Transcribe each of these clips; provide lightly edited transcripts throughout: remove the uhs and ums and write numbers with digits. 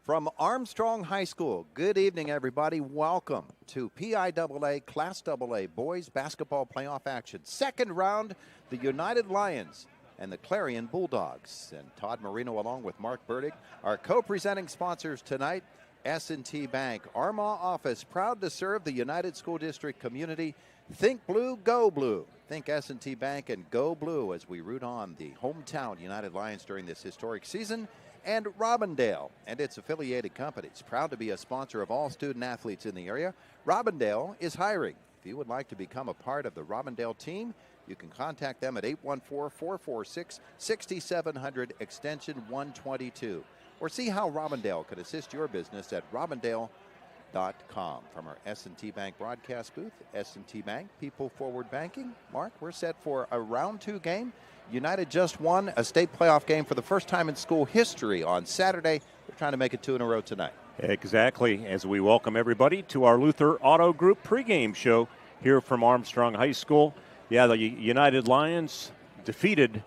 From Armstrong High School, good evening, everybody. Welcome to PIAA Class AA Boys Basketball Playoff Action. Second round, the United Lions and the Clarion Bulldogs. And Todd Marino, along with Mark Burdick, are co-presenting sponsors tonight. S&T Bank, Armagh office, proud to serve the United School District community. Think blue, go blue. Think S&T Bank and go blue as we root on the hometown United Lions during this historic season. And Robindale and its affiliated companies, proud to be a sponsor of all student athletes in the area. Robindale is hiring. If you would like to become a part of the Robindale team, you can contact them at 814-446-6700 extension 122. Or see how Robindale could assist your business at robindale.com. From our S&T Bank broadcast booth, S&T Bank, People Forward Banking. Mark, we're set for a round 2 game. United just won a state playoff game for the first time in school history on Saturday. They're trying to make it 2 in a row tonight. Exactly, as we welcome everybody to our Luther Auto Group pregame show here from Armstrong High School. Yeah, the United Lions defeated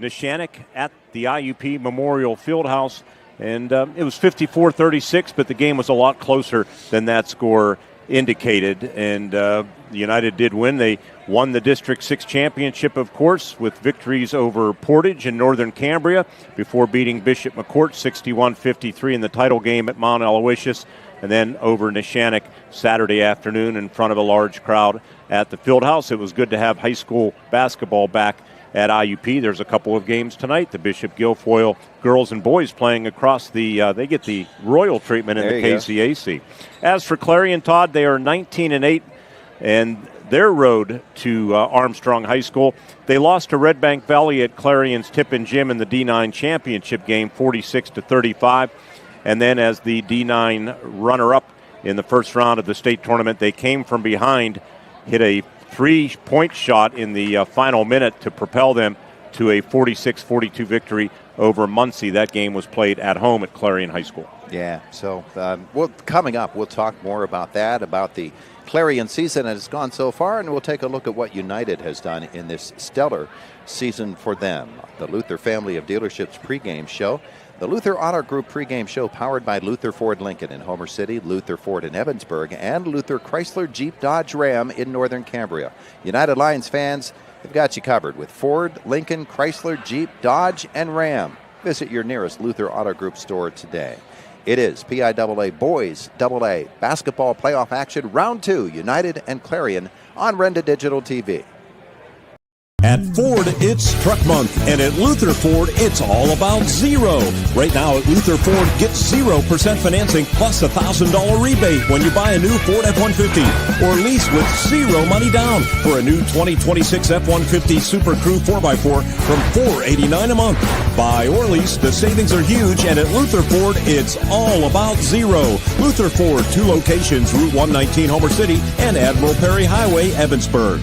Neshannock at the IUP Memorial Fieldhouse, and it was 54-36, but the game was a lot closer than that score indicated, and United did win. They won the District 6 championship, of course, with victories over Portage and Northern Cambria before beating Bishop McCourt 61-53 in the title game at Mount Aloysius, and then over Neshannock Saturday afternoon in front of a large crowd at the Fieldhouse. It was good to have high school basketball back at IUP. There's a couple of games tonight. The Bishop Guilfoyle girls and boys playing across the, they get the royal treatment in the KCAC. As for Clarion, Todd, they are 19-8, and their road to Armstrong High School. They lost to Red Bank Valley at Clarion's Tippin Gym in the D9 championship game, 46-35. And then as the D9 runner-up in the first round of the state tournament, they came from behind, hit a 3-point shot in the final minute to propel them to a 46-42 victory over Muncie. That game was played at home at Clarion High School. Yeah, so coming up, we'll talk more about that, about the Clarion season as it's gone so far, and we'll take a look at what United has done in this stellar season for them. The Luther family of dealerships pregame show. The Luther Auto Group pregame show powered by Luther Ford Lincoln in Homer City, Luther Ford in Evansburg, and Luther Chrysler Jeep Dodge Ram in Northern Cambria. United Lions fans have got you covered with Ford, Lincoln, Chrysler, Jeep, Dodge, and Ram. Visit your nearest Luther Auto Group store today. It is PIAA Boys AA Basketball Playoff Action Round 2, United and Clarion on Renda Digital TV. At Ford, it's Truck Month, and at Luther Ford, it's all about zero. Right now at Luther Ford, get 0% financing plus a $1,000 rebate when you buy a new Ford F-150 or lease with zero money down for a new 2026 F-150 Super Crew 4x4 from $489 a month. Buy or lease, the savings are huge, and at Luther Ford, it's all about zero. Luther Ford, 2 locations, Route 119 Homer City and Admiral Perry Highway, Evansburg.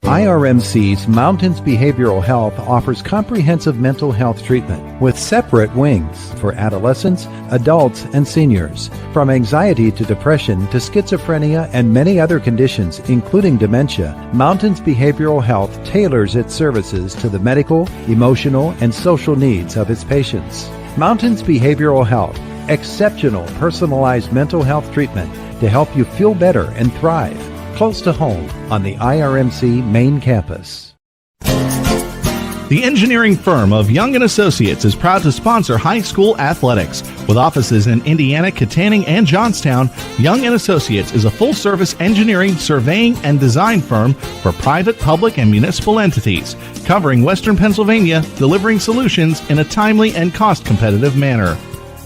IRMC's Mountains Behavioral Health offers comprehensive mental health treatment with separate wings for adolescents, adults, and seniors. From anxiety to depression to schizophrenia and many other conditions, including dementia, Mountains Behavioral Health tailors its services to the medical, emotional, and social needs of its patients. Mountains Behavioral Health, exceptional personalized mental health treatment to help you feel better and thrive. Close to home on the IRMC main campus. The engineering firm of Young & Associates is proud to sponsor high school athletics. With offices in Indiana, Katanning, and Johnstown, Young & Associates is a full-service engineering, surveying, and design firm for private, public, and municipal entities, covering Western Pennsylvania, delivering solutions in a timely and cost-competitive manner.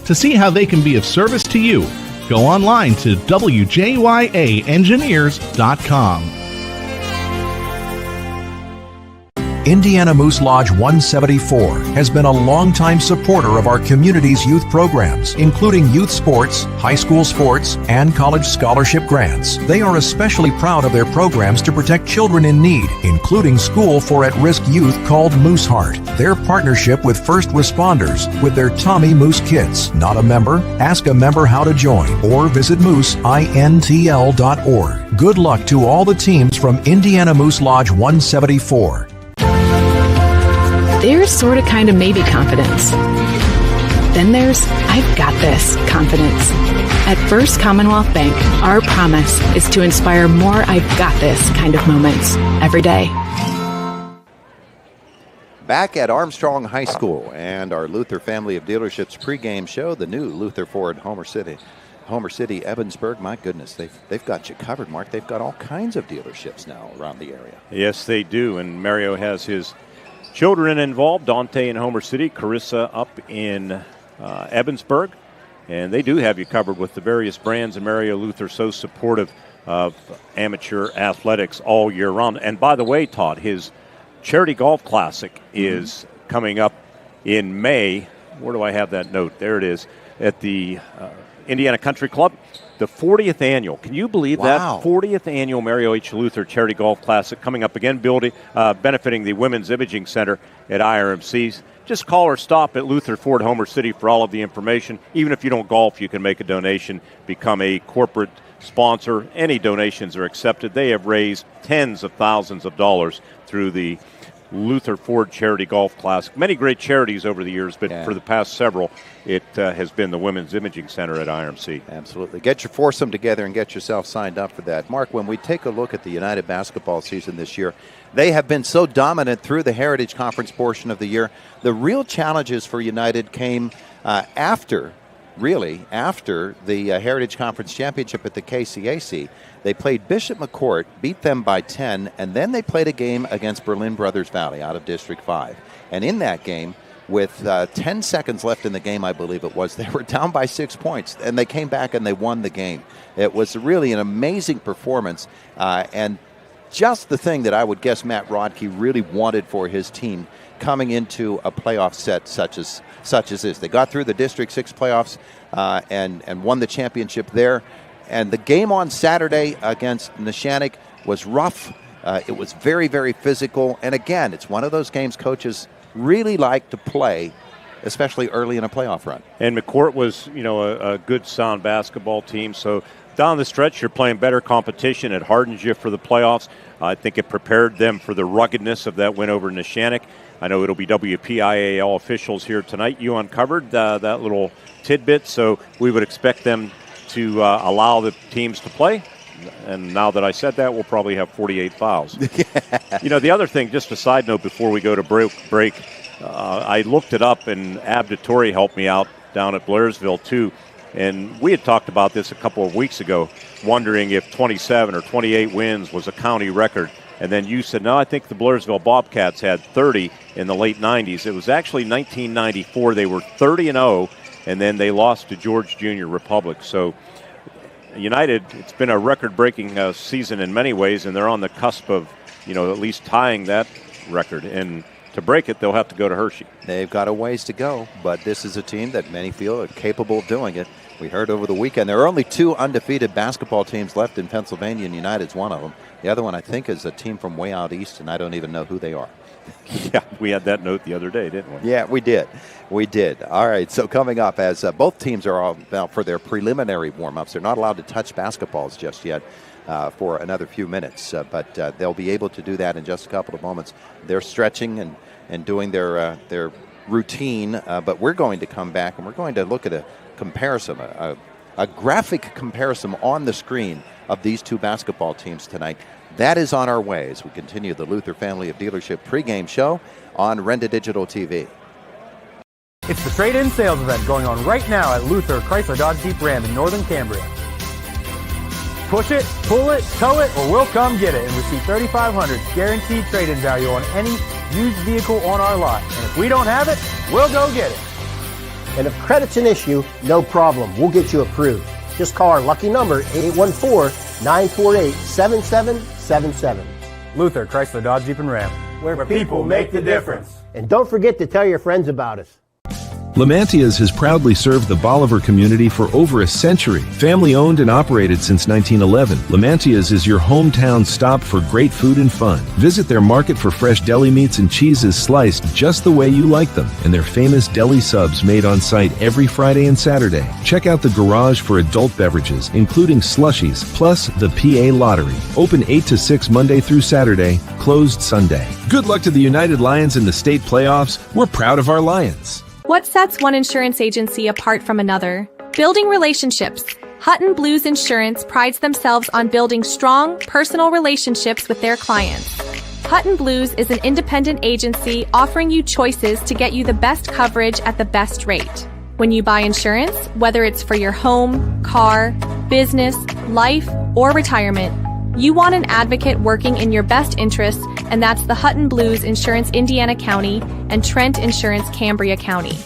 To see how they can be of service to you, go online to wjyaengineers.com. Indiana Moose Lodge 174 has been a longtime supporter of our community's youth programs, including youth sports, high school sports, and college scholarship grants. They are especially proud of their programs to protect children in need, including School for At-Risk Youth called Moose Heart. Their partnership with first responders with their Tommy Moose Kits. Not a member? Ask a member how to join or visit mooseintl.org. Good luck to all the teams from Indiana Moose Lodge 174. There's sort of kind of maybe confidence. Then there's I've got this confidence. At First Commonwealth Bank, our promise is to inspire more I've got this kind of moments every day. Back at Armstrong High School and our Luther Family of Dealerships pregame show, the new Luther Ford Homer City, Evansburg. My goodness, they've got you covered, Mark. They've got all kinds of dealerships now around the area. Yes, they do. And Mario has his children involved, Dante in Homer City, Carissa up in Evansburg. And they do have you covered with the various brands. And Mario Luther so supportive of amateur athletics all year round. And by the way, Todd, his Charity Golf Classic is coming up in May. Where do I have that note? There it is, at the Indiana Country Club, the 40th annual. Can you believe that? 40th annual Mario H. Luther Charity Golf Classic coming up again, benefiting the Women's Imaging Center at IRMC. Just call or stop at Luther Ford Homer City for all of the information. Even if you don't golf, you can make a donation, become a corporate sponsor. Any donations are accepted. They have raised tens of thousands of dollars through the Luther Ford Charity Golf Classic. Many great charities over the years, but for the past several, it has been the Women's Imaging Center at IRMC. Absolutely. Get your foursome together and get yourself signed up for that. Mark, when we take a look at the United basketball season this year, they have been so dominant through the Heritage Conference portion of the year. The real challenges for United came after the Heritage Conference Championship at the KCAC. They played Bishop McCourt, beat them by 10, and then they played a game against Berlin Brothers Valley out of District 5. And in that game, with 10 seconds left in the game, I believe it was, they were down by 6 points, and they came back and they won the game. It was really an amazing performance, and just the thing that I would guess Matt Rodkey really wanted for his team coming into a playoff set such as this. They got through the District 6 playoffs and won the championship there. And the game on Saturday against Neshannock was rough. It was very, very physical. And again, it's one of those games coaches really like to play, especially early in a playoff run. And McCourt was, a good, sound basketball team. So down the stretch, you're playing better competition. It hardens you for the playoffs. I think it prepared them for the ruggedness of that win over Neshannock. I know it'll be WPIAA officials here tonight. You uncovered that little tidbit, so we would expect them to allow the teams to play. And now that I said that, we'll probably have 48 fouls. The other thing, just a side note before we go to break, I looked it up, and Abda Torrey helped me out down at Blairsville, too. And we had talked about this a couple of weeks ago, wondering if 27 or 28 wins was a county record. And then you said, no, I think the Blairsville Bobcats had 30 in the late 90s. It was actually 1994. They were 30-0, and then they lost to George Junior Republic. So United, it's been a record-breaking season in many ways, and they're on the cusp of, at least tying that record. And to break it, they'll have to go to Hershey. They've got a ways to go, but this is a team that many feel are capable of doing it. We heard over the weekend there are only 2 undefeated basketball teams left in Pennsylvania, and United's one of them. The other one, I think, is a team from way out east, and I don't even know who they are. Yeah, we had that note the other day, didn't we? Yeah, we did. All right, so coming up, as both teams are all out for their preliminary warm-ups, they're not allowed to touch basketballs just yet for another few minutes, but they'll be able to do that in just a couple of moments. They're stretching and doing their routine, but we're going to come back, and we're going to look at a comparison, a graphic comparison on the screen of these 2 basketball teams tonight. That is on our way as we continue the Luther Family of Dealership pregame show on Renda Digital TV. It's the trade-in sales event going on right now at Luther Chrysler Dodge Jeep Ram in Northern Cambria. Push it, pull it, tow it, or we'll come get it and receive $3,500 guaranteed trade-in value on any used vehicle on our lot. And if we don't have it, we'll go get it. And if credit's an issue, no problem. We'll get you approved. Just call our lucky number, 814-948-7777. Luther Chrysler Dodge Jeep Ram, where people make the difference. And don't forget to tell your friends about us. Lamantia's has proudly served the Bolivar community for over a century. Family owned and operated since 1911, Lamantia's is your hometown stop for great food and fun. Visit their market for fresh deli meats and cheeses sliced just the way you like them, and their famous deli subs made on site every Friday and Saturday. Check out the garage for adult beverages, including slushies, plus the PA Lottery. Open 8 to 6 Monday through Saturday, closed Sunday. Good luck to the United Lions in the state playoffs. We're proud of our Lions. What sets one insurance agency apart from another? Building relationships. Hutton Blues Insurance prides themselves on building strong, personal relationships with their clients. Hutton Blues is an independent agency offering you choices to get you the best coverage at the best rate. When you buy insurance, whether it's for your home, car, business, life, or retirement, you want an advocate working in your best interests, and that's the Hutton Blues Insurance Indiana County and Trent Insurance Cambria County.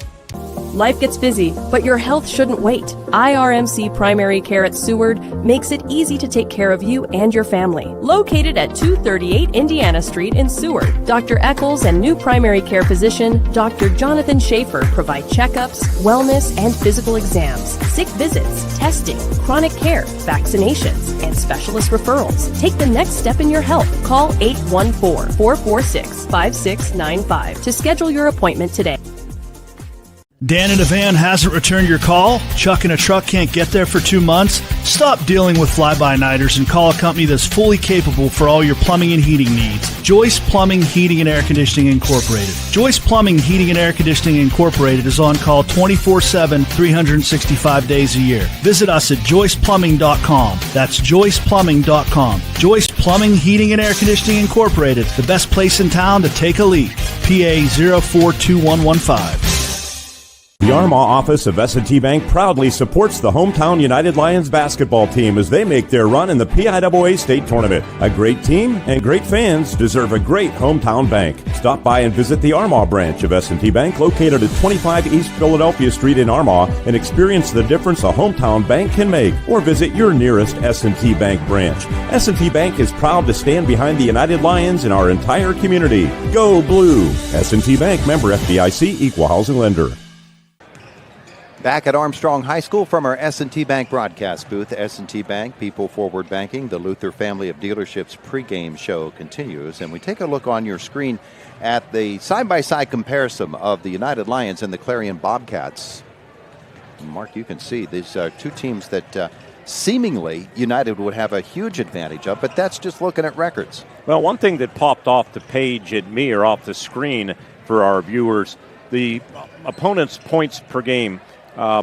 Life gets busy, but your health shouldn't wait. IRMC Primary Care at Seward makes it easy to take care of you and your family. Located at 238 Indiana Street in Seward, Dr. Eccles and new primary care physician, Dr. Jonathan Schaefer, provide checkups, wellness, and physical exams, sick visits, testing, chronic care, vaccinations, and specialist referrals. Take the next step in your health. Call 814-446-5695 to schedule your appointment today. Dan in a van hasn't returned your call? Chuck in a truck can't get there for 2 months? Stop dealing with fly-by-nighters and call a company that's fully capable for all your plumbing and heating needs. Joyce Plumbing, Heating, and Air Conditioning Incorporated. Joyce Plumbing, Heating, and Air Conditioning Incorporated is on call 24/7, 365 days a year. Visit us at joyceplumbing.com. That's joyceplumbing.com. Joyce Plumbing, Heating, and Air Conditioning Incorporated, the best place in town to take a leak. PA 042115. The Armagh office of S&T Bank proudly supports the hometown United Lions basketball team as they make their run in the PIAA state tournament. A great team and great fans deserve a great hometown bank. Stop by and visit the Armagh branch of S&T Bank located at 25 East Philadelphia Street in Armagh and experience the difference a hometown bank can make. Or visit your nearest S&T Bank branch. S&T Bank is proud to stand behind the United Lions in our entire community. Go Blue! S&T Bank, member FDIC, equal housing lender. Back at Armstrong High School from our S&T Bank broadcast booth. S&T Bank, People Forward Banking, the Luther family of dealerships pregame show continues. And we take a look on your screen at the side-by-side comparison of the United Lions and the Clarion Bobcats. Mark, you can see these are two teams that seemingly United would have a huge advantage of, but that's just looking at records. Well, one thing that popped off the page at me or off the screen for our viewers, the opponent's points per game.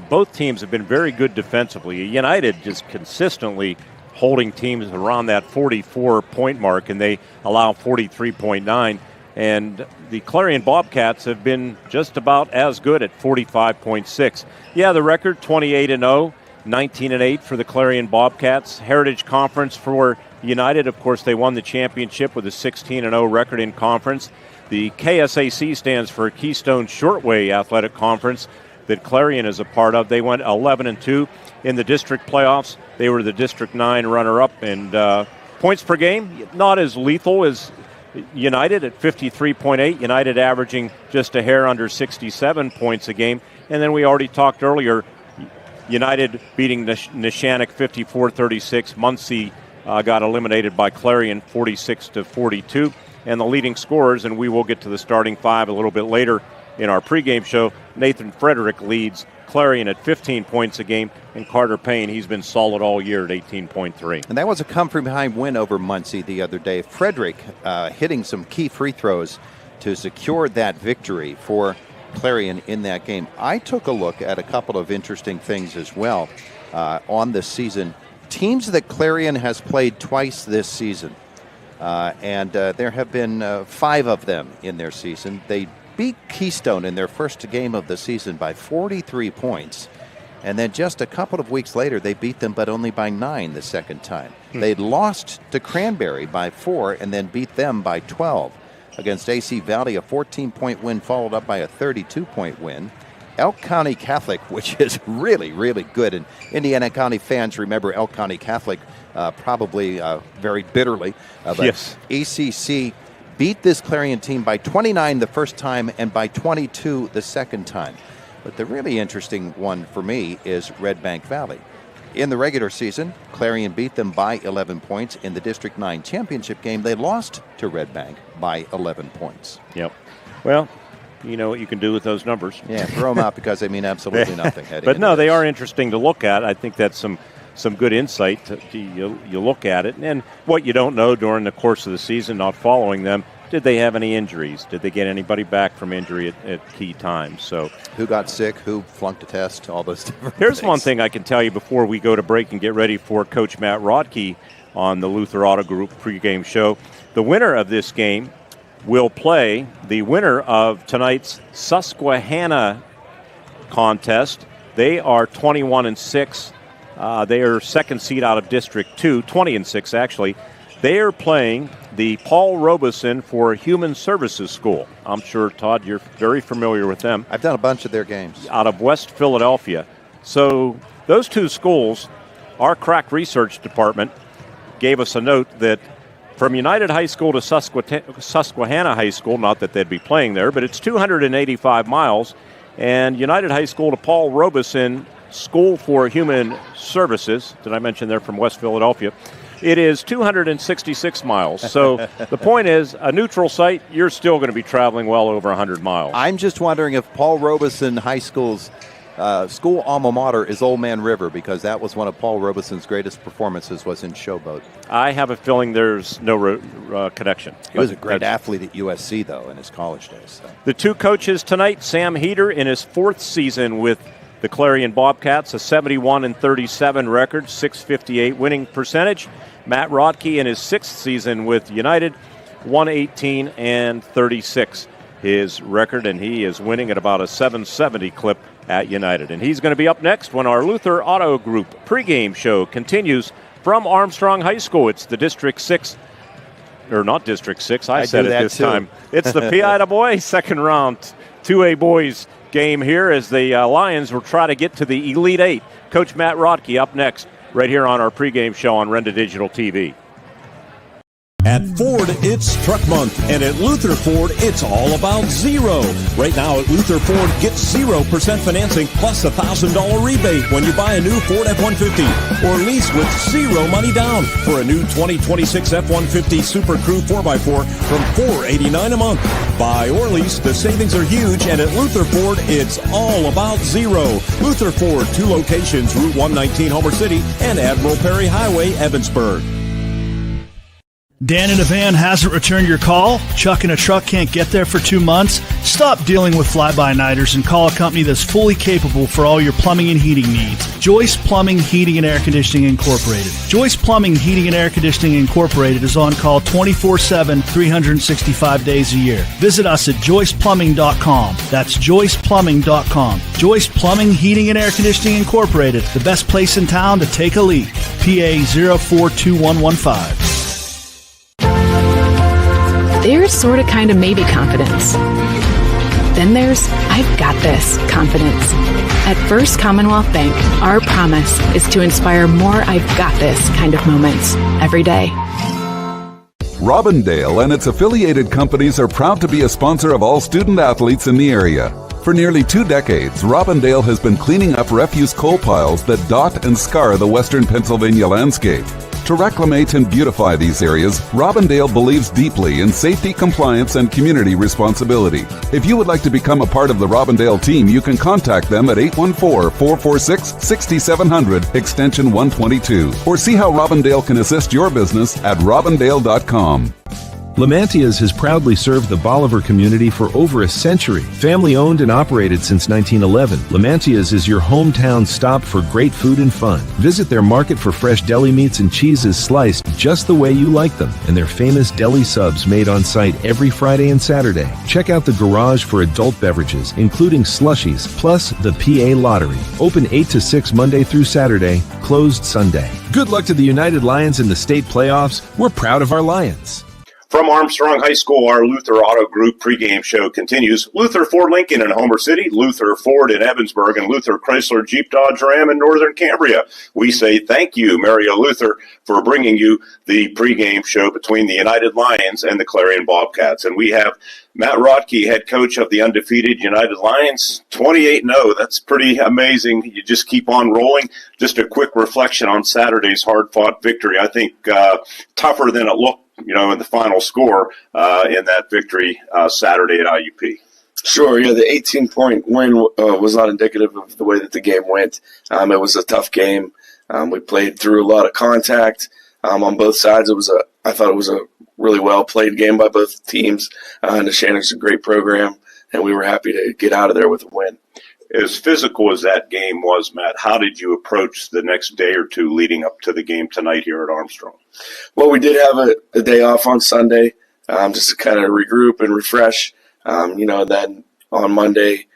Both teams have been very good defensively. United just consistently holding teams around that 44-point mark, and they allow 43.9. And the Clarion Bobcats have been just about as good at 45.6. Yeah, the record 28-0, 19-8 for the Clarion Bobcats. Heritage Conference for United, of course, they won the championship with a 16-0 record in conference. The KSAC stands for Keystone Shortway Athletic Conference that Clarion is a part of. They went 11-2 in the district playoffs. They were the District 9 runner-up, and points per game, not as lethal as United at 53.8. United averaging just a hair under 67 points a game. And then we already talked earlier, United beating Neshannock 54-36. Muncie got eliminated by Clarion 46-42. And the leading scorers, and we will get to the starting five a little bit later in our pregame show, Nathan Frederick leads Clarion at 15 points a game, and Carter Payne, he's been solid all year at 18.3. And that was a come-from-behind win over Muncie the other day. Frederick hitting some key free throws to secure that victory for Clarion in that game. I took a look at a couple of interesting things as well on this season. Teams that Clarion has played twice this season, and there have been 5 of them in their season. They beat Keystone in their first game of the season by 43 points. And then just a couple of weeks later, they beat them, but only by 9 the second time. They'd lost to Cranberry by 4 and then beat them by 12. Against AC Valley, a 14-point win followed up by a 32-point win. Elk County Catholic, which is really, really good. And Indiana County fans remember Elk County Catholic probably very bitterly. But yes. ECC beat this Clarion team by 29 the first time and by 22 the second time. But the really interesting one for me is Red Bank Valley. In the regular season, Clarion beat them by 11 points. In the District 9 championship game, they lost to Red Bank by 11 points. Yep. Well, you know what you can do with those numbers. Yeah, throw them out because they mean absolutely nothing. But no, they are interesting to look at. I think that's some good insight. You look at it. And what you don't know during the course of the season, not following them, Did they have any injuries? Did they get anybody back from injury at key times? So, who got sick? Who flunked a test? All those different here's things. one thing I can tell you before we go to break and get ready for Coach Matt Rodkey on the Luther Auto Group pregame show. The winner of this game will play the winner of tonight's Susquehanna contest. They are 21-6. They are second seed out of District 2, 20-6 actually. They are playing the Paul Robeson for Human Services School. I'm sure, Todd, you're very familiar with them. I've done a bunch of their games. Out of West Philadelphia. So those two schools, our crack research department gave us a note that from United High School to Susquehanna High School, not that they'd be playing there, but it's 285 miles. And United High School to Paul Robeson School for Human Services, did I mention they're from West Philadelphia? It is 266 miles. So the point is, a neutral site, you're still going to be traveling well over 100 miles. I'm just wondering if Paul Robeson High School's school alma mater is Old Man River, because that was one of Paul Robeson's greatest performances, was in Showboat. I have a feeling there's no connection. He was a great athlete at USC, though, in his college days. So. The two coaches tonight, Sam Heater in his fourth season with the Clarion Bobcats, a 71-37 record, .658 winning percentage. Matt Rodkey in his sixth season with United, 118-36 his record, and he is winning at about a 770 clip at United. And he's going to be up next when our Luther Auto Group pregame show continues from Armstrong High School. It's the District 6, or not District 6, I said it this time. It's the PIAA second round 2A boys game here as the Lions will try to get to the Elite Eight. Coach Matt Rodkey up next right here on our pregame show on Renda Digital TV. At Ford, it's Truck Month, and at Luther Ford, it's all about zero. Right now at Luther Ford, get 0% financing plus a $1,000 rebate when you buy a new Ford F-150 or lease with zero money down for a new 2026 F-150 Super Crew 4x4 from $489 a month. Buy or lease, the savings are huge, and at Luther Ford, it's all about zero. Luther Ford, 2 locations, Route 119, Homer City, and Admiral Perry Highway, Evansburg. Dan in a van hasn't returned your call? Chuck in a truck can't get there for 2 months? Stop dealing with fly-by-nighters and call a company that's fully capable for all your plumbing and heating needs. Joyce Plumbing, Heating, and Air Conditioning Incorporated. Joyce Plumbing, Heating, and Air Conditioning Incorporated is on call 24/7, 365 days a year. Visit us at joyceplumbing.com. That's joyceplumbing.com. Joyce Plumbing, Heating, and Air Conditioning Incorporated, the best place in town to take a leak. PA 042115. There's sort of kind of maybe confidence. Then there's I've got this confidence. At First Commonwealth Bank, our promise is to inspire more I've got this kind of moments every day. Robindale and its affiliated companies are proud to be a sponsor of all student athletes in the area. For nearly 2 decades, Robindale has been cleaning up refuse coal piles that dot and scar the western Pennsylvania landscape. To reclimate and beautify these areas, Robindale believes deeply in safety, compliance, and community responsibility. If you would like to become a part of the Robindale team, you can contact them at 814-446-6700, extension 122, or see how Robindale can assist your business at robindale.com. Lamantia's has proudly served the Bolivar community for over a century. Family owned and operated since 1911, Lamantia's is your hometown stop for great food and fun. Visit their market for fresh deli meats and cheeses sliced just the way you like them, and their famous deli subs made on site every Friday and Saturday. Check out the garage for adult beverages, including slushies, plus the PA Lottery. Open 8 to 6 Monday through Saturday, closed Sunday. Good luck to the United Lions in the state playoffs. We're proud of our Lions. From Armstrong High School, our Luther Auto Group pregame show continues. Luther Ford Lincoln in Homer City, Luther Ford in Evansburg, and Luther Chrysler Jeep Dodge Ram in Northern Cambria. We say thank you, Mario Luther, for bringing you the pregame show between the United Lions and the Clarion Bobcats. And we have Matt Rodkey, head coach of the undefeated United Lions, 28-0. That's pretty amazing. You just keep on rolling. Just a quick reflection on Saturday's hard-fought victory. I think tougher than it looked, in the final score in that victory Saturday at IUP. Sure, the 18-point win was not indicative of the way that the game went. It was a tough game. We played through a lot of contact. on both sides. I thought it was a really well played game by both teams. Neshannock's a great program, and we were happy to get out of there with a win. As physical as that game was, Matt, how did you approach the next day or two leading up to the game tonight here at Armstrong? Well, we did have a day off on Sunday just to kind of regroup and refresh. Then on Monday,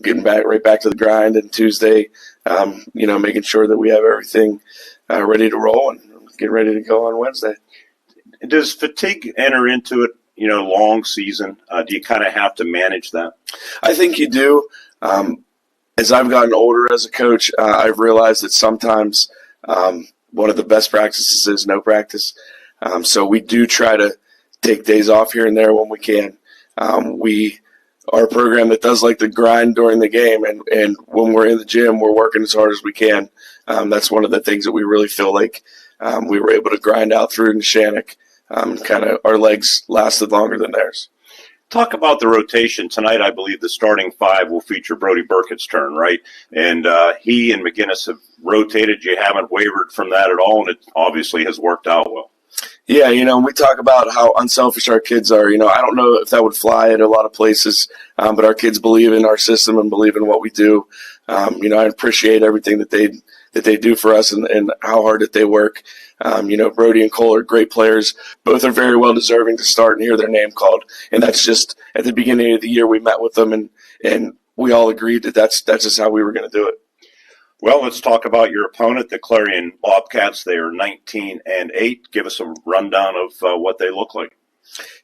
getting right back to the grind, and Tuesday, making sure that we have everything ready to roll and get ready to go on Wednesday. Does fatigue enter into it? Long season. Do you kind of have to manage that? I think you do. As I've gotten older as a coach, I've realized that sometimes one of the best practices is no practice. So we do try to take days off here and there when we can. We are a program that does like the grind during the game, and when we're in the gym, we're working as hard as we can. That's one of the things that we really feel like we were able to grind out through Neshannock. Kind of our legs lasted longer than theirs. Talk about the rotation tonight. I believe the starting five will feature Brody Burkett's turn, right? And he and McGinnis have rotated. You haven't wavered from that at all, and it obviously has worked out well. Yeah, we talk about how unselfish our kids are. I don't know if that would fly at a lot of places, but our kids believe in our system and believe in what we do. I appreciate everything that they do for us and how hard that they work. Brody and Cole are great players. Both are very well deserving to start and hear their name called. And that's just at the beginning of the year we met with them and we all agreed that that's just how we were going to do it. Well, let's talk about your opponent, the Clarion Bobcats. They are 19-8. Give us a rundown of what they look like.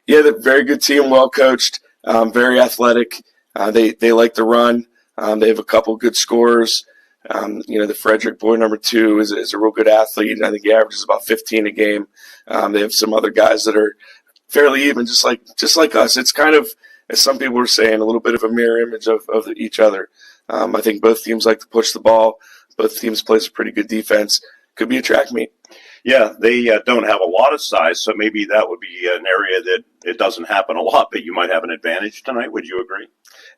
Yeah, they're a very good team, well coached, very athletic. They like to run. They have a couple good scorers. The Frederick boy, number 2, is a real good athlete. I think he averages about 15 a game. They have some other guys that are fairly even, just like us. It's kind of, as some people were saying, a little bit of a mirror image of each other. I think both teams like to push the ball. Both teams play some pretty good defense. Could be a track meet. Yeah, they don't have a lot of size, so maybe that would be an area that it doesn't happen a lot, but you might have an advantage tonight. Would you agree?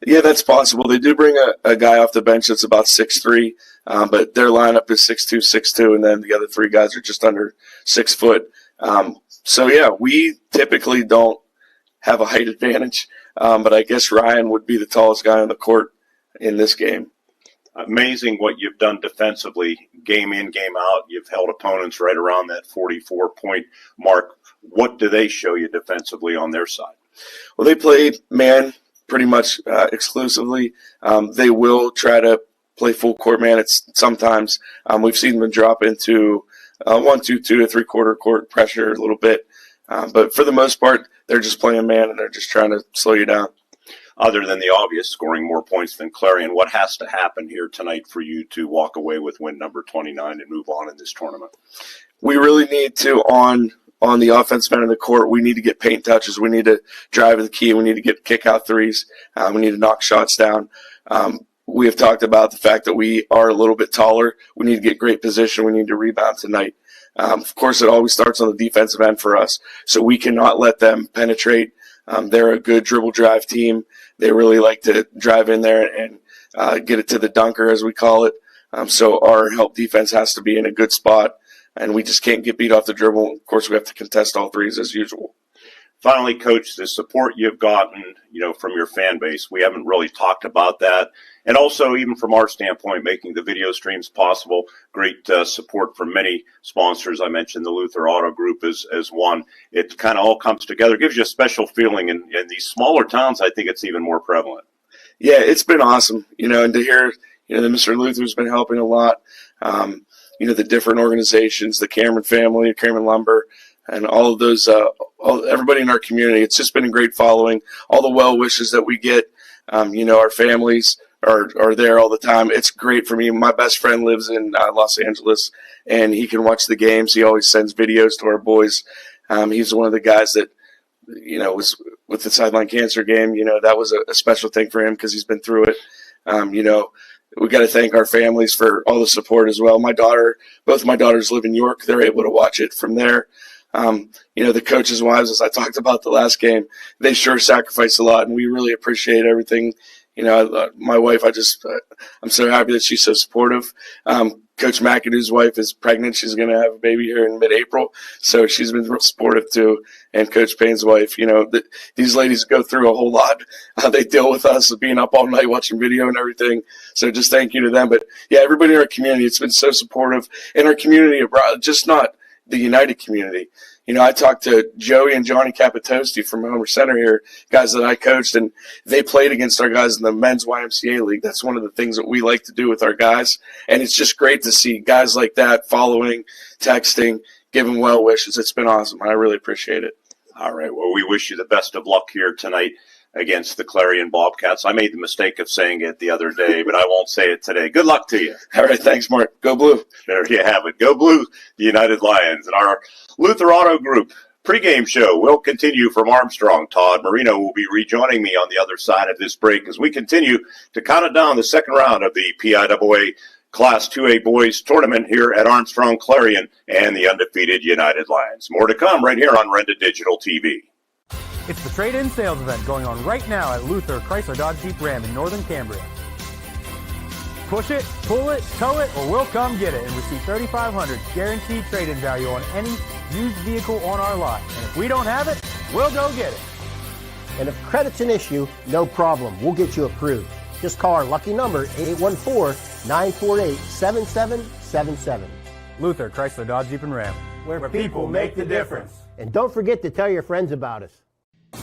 Yeah, that's possible. They do bring a guy off the bench that's about 6'3", but their lineup is 6'2", 6'2", and then the other 3 guys are just under 6 foot. So, yeah, we typically don't have a height advantage, but I guess Ryan would be the tallest guy on the court in this game. Amazing what you've done defensively, game in, game out. You've held opponents right around that 44-point mark. What do they show you defensively on their side? Well, they play man pretty much exclusively. They will try to play full court man sometimes. We've seen them drop into 1-2-2 to 3/4 court pressure a little bit. But for the most part, they're just playing man, and they're just trying to slow you down. Other than the obvious, scoring more points than Clarion, what has to happen here tonight for you to walk away with win number 29 and move on in this tournament? We really need to, on the offensive end of the court, we need to get paint touches. We need to drive the key. We need to get kick-out threes. We need to knock shots down. We have talked about the fact that we are a little bit taller. We need to get great position. We need to rebound tonight. Of course, it always starts on the defensive end for us, so we cannot let them penetrate. They're a good dribble drive team. They really like to drive in there and get it to the dunker, as we call it. So our help defense has to be in a good spot, and we just can't get beat off the dribble. Of course, we have to contest all threes as usual. Finally, Coach, the support you've gotten, from your fan base, we haven't really talked about that. And also, even from our standpoint, making the video streams possible, great support from many sponsors. I mentioned the Luther Auto Group as one. It kind of all comes together. It gives you a special feeling. In these smaller towns, I think it's even more prevalent. Yeah, it's been awesome, and to hear, that Mr. Luther's been helping a lot. The different organizations, the Cameron family, Cameron Lumber, and all of those, everybody in our community. It's just been a great following. All the well wishes that we get, our families are there all the time. It's great for me. My best friend lives in Los Angeles, and he can watch the games. He always sends videos to our boys. He's one of the guys that, was with the sideline cancer game. That was a special thing for him because he's been through it. We got to thank our families for all the support as well. Both my daughters live in York. They're able to watch it from there. The coaches' wives, as I talked about the last game, they sure sacrifice a lot, and we really appreciate everything, My wife, I'm so happy that she's so supportive. Coach McAdoo's wife is pregnant. She's going to have a baby here in mid-April. So she's been real supportive too. And Coach Payne's wife, these ladies go through a whole lot. They deal with us being up all night watching video and everything. So just thank you to them. But yeah, everybody in our community, it's been so supportive. In our community abroad, just not the United community. I talked to Joey and Johnny Capitosti from Homer Center here, guys that I coached, and they played against our guys in the men's YMCA league. That's one of the things that we like to do with our guys. And it's just great to see guys like that following, texting, giving well wishes. It's been awesome. I really appreciate it. All right. Well, we wish you the best of luck here tonight against the Clarion Bobcats. I made the mistake of saying it the other day, but I won't say it today. Good luck to you. All right. Thanks, Mark. Go Blue. There you have it. Go Blue, the United Lions. And our Luther Auto Group pregame show will continue from Armstrong. Todd Marino will be rejoining me on the other side of this break as we continue to count it down the second round of the PIAA Class 2A Boys Tournament here at Armstrong Clarion and the undefeated United Lions. More to come right here on Renda Digital TV. It's the trade-in sales event going on right now at Luther Chrysler Dodge Jeep Ram in Northern Cambria. Push it, pull it, tow it, or we'll come get it and receive $3,500 guaranteed trade-in value on any used vehicle on our lot. And if we don't have it, we'll go get it. And if credit's an issue, no problem. We'll get you approved. Just call our lucky number, 814-948-7777. Luther Chrysler Dodge Jeep Ram, where people make the difference. And don't forget to tell your friends about us.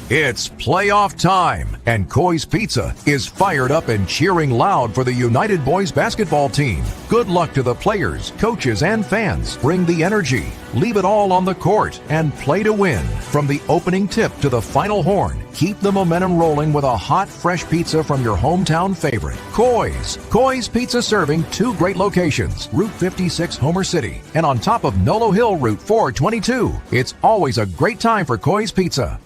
It's playoff time, and Coy's Pizza is fired up and cheering loud for the United Boys basketball team. Good luck to the players, coaches, and fans. Bring the energy, leave it all on the court, and play to win. From the opening tip to the final horn, keep the momentum rolling with a hot, fresh pizza from your hometown favorite, Coy's. Coy's Pizza serving 2 great locations, Route 56 Homer City, and on top of Nolo Hill Route 422. It's always a great time for Coy's Pizza.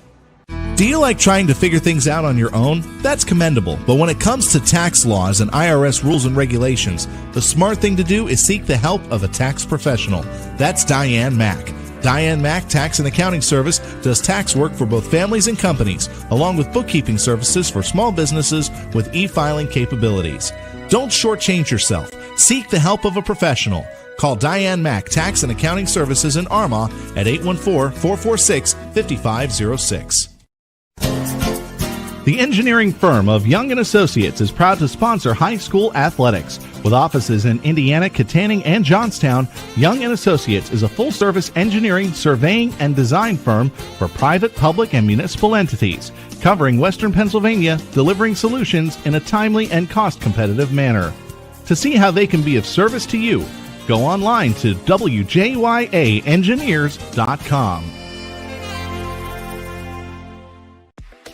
Do you like trying to figure things out on your own? That's commendable. But when it comes to tax laws and IRS rules and regulations, the smart thing to do is seek the help of a tax professional. That's Diane Mack. Diane Mack Tax and Accounting Service does tax work for both families and companies, along with bookkeeping services for small businesses with e-filing capabilities. Don't shortchange yourself. Seek the help of a professional. Call Diane Mack Tax and Accounting Services in Armagh at 814-446-5506. The engineering firm of Young & Associates is proud to sponsor high school athletics. With offices in Indiana, Katanning, and Johnstown, Young & Associates is a full-service engineering, surveying, and design firm for private, public, and municipal entities, covering Western Pennsylvania, delivering solutions in a timely and cost-competitive manner. To see how they can be of service to you, go online to wjyaengineers.com.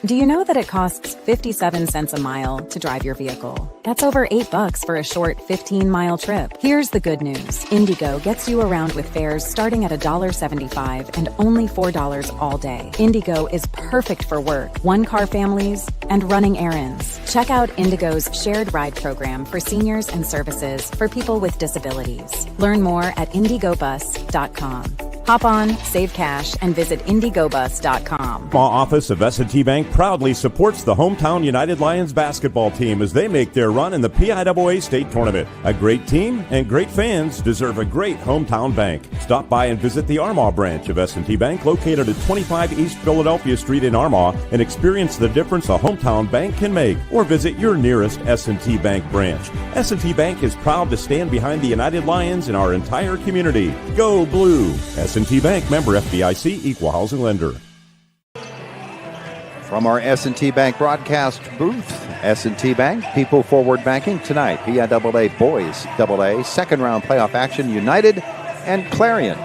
Do you know that it costs 57 cents a mile to drive your vehicle? That's over $8 for a short 15-mile trip. Here's the good news. Indigo gets you around with fares starting at $1.75 and only $4 all day. Indigo is perfect for work, one-car families, and running errands. Check out Indigo's shared ride program for seniors and services for people with disabilities. Learn more at indigobus.com. Hop on, save cash, and visit indigobus.com. The office of S&T Bank proudly supports the hometown United Lions basketball team as they make their run in the PIAA State Tournament. A great team and great fans deserve a great hometown bank. Stop by and visit the Armagh branch of S&T Bank located at 25 East Philadelphia Street in Armagh and experience the difference a hometown bank can make. Or visit your nearest S&T Bank branch. S&T Bank is proud to stand behind the United Lions in our entire community. Go Blue! S&T Bank, member FDIC, equal housing lender. From our S&T Bank broadcast booth, S&T Bank, People Forward Banking tonight. PIAA Boys AA, second round playoff action, United and Clarion.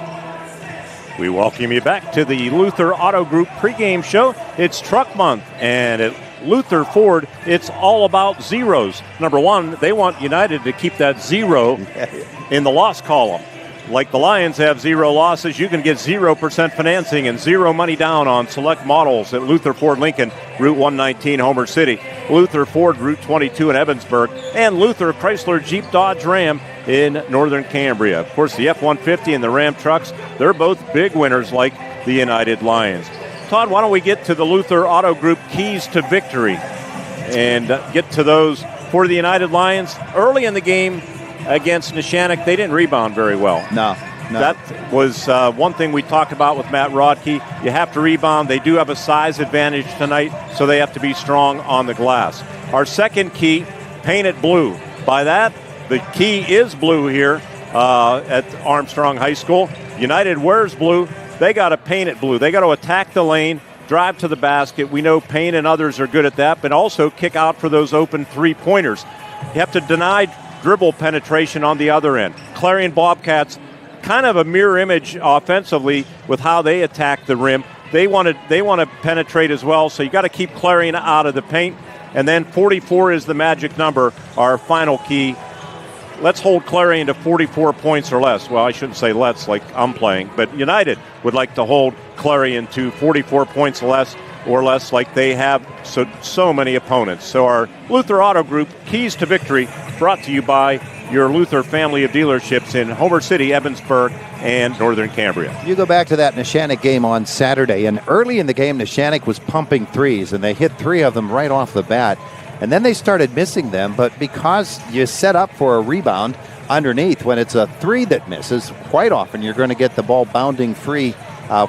We welcome you back to the Luther Auto Group pregame show. It's Truck Month, and at Luther Ford, it's all about zeros. Number one, they want United to keep that zero in the loss column. Like the Lions have 0 losses, you can get 0% financing and 0 money down on select models at Luther Ford Lincoln, Route 119, Homer City, Luther Ford, Route 22 in Evansburg, and Luther Chrysler Jeep Dodge Ram in Northern Cambria. Of course, the F-150 and the Ram trucks, they're both big winners like the United Lions. Todd, why don't we get to the Luther Auto Group keys to victory? and get to those for the United Lions. Early in the game against Neshannock, they didn't rebound very well. No. That was one thing we talked about with Matt Rodkey. You have to rebound. They do have a size advantage tonight, so they have to be strong on the glass. Our second key, paint it blue. By that, the key is blue here at Armstrong High School. United wears blue. They got to paint it blue. They got to attack the lane, drive to the basket. We know Payne and others are good at that, but also kick out for those open three-pointers. You have to deny dribble penetration on the other end. Clarion Bobcats, kind of a mirror image offensively with how they attack the rim. They want to penetrate as well, so you got to keep Clarion out of the paint. And then 44 is the magic number, our final key. Let's hold Clarion to 44 points or less. Well, I shouldn't say let's like I'm playing, but United would like to hold Clarion to 44 points or less like they have so many opponents. So our Luther Auto Group, Keys to Victory, brought to you by your Luther family of dealerships in Homer City, Evansburg, and Northern Cambria. You go back to that Neshannock game on Saturday, and early in the game, Neshannock was pumping threes, and they hit 3 of them right off the bat. And then they started missing them, but because you set up for a rebound underneath, when it's a 3 that misses, quite often you're going to get the ball bounding free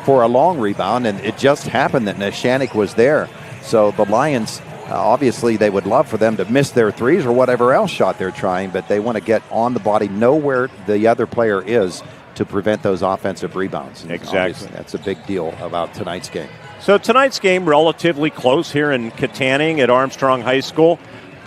for a long rebound, and it just happened that Neshannock was there. So the Lions, obviously they would love for them to miss their threes or whatever else shot they're trying, but they want to get on the body, know where the other player is to prevent those offensive rebounds. And exactly. Obviously, that's a big deal about tonight's game. So tonight's game relatively close here in Katanning at Armstrong High School.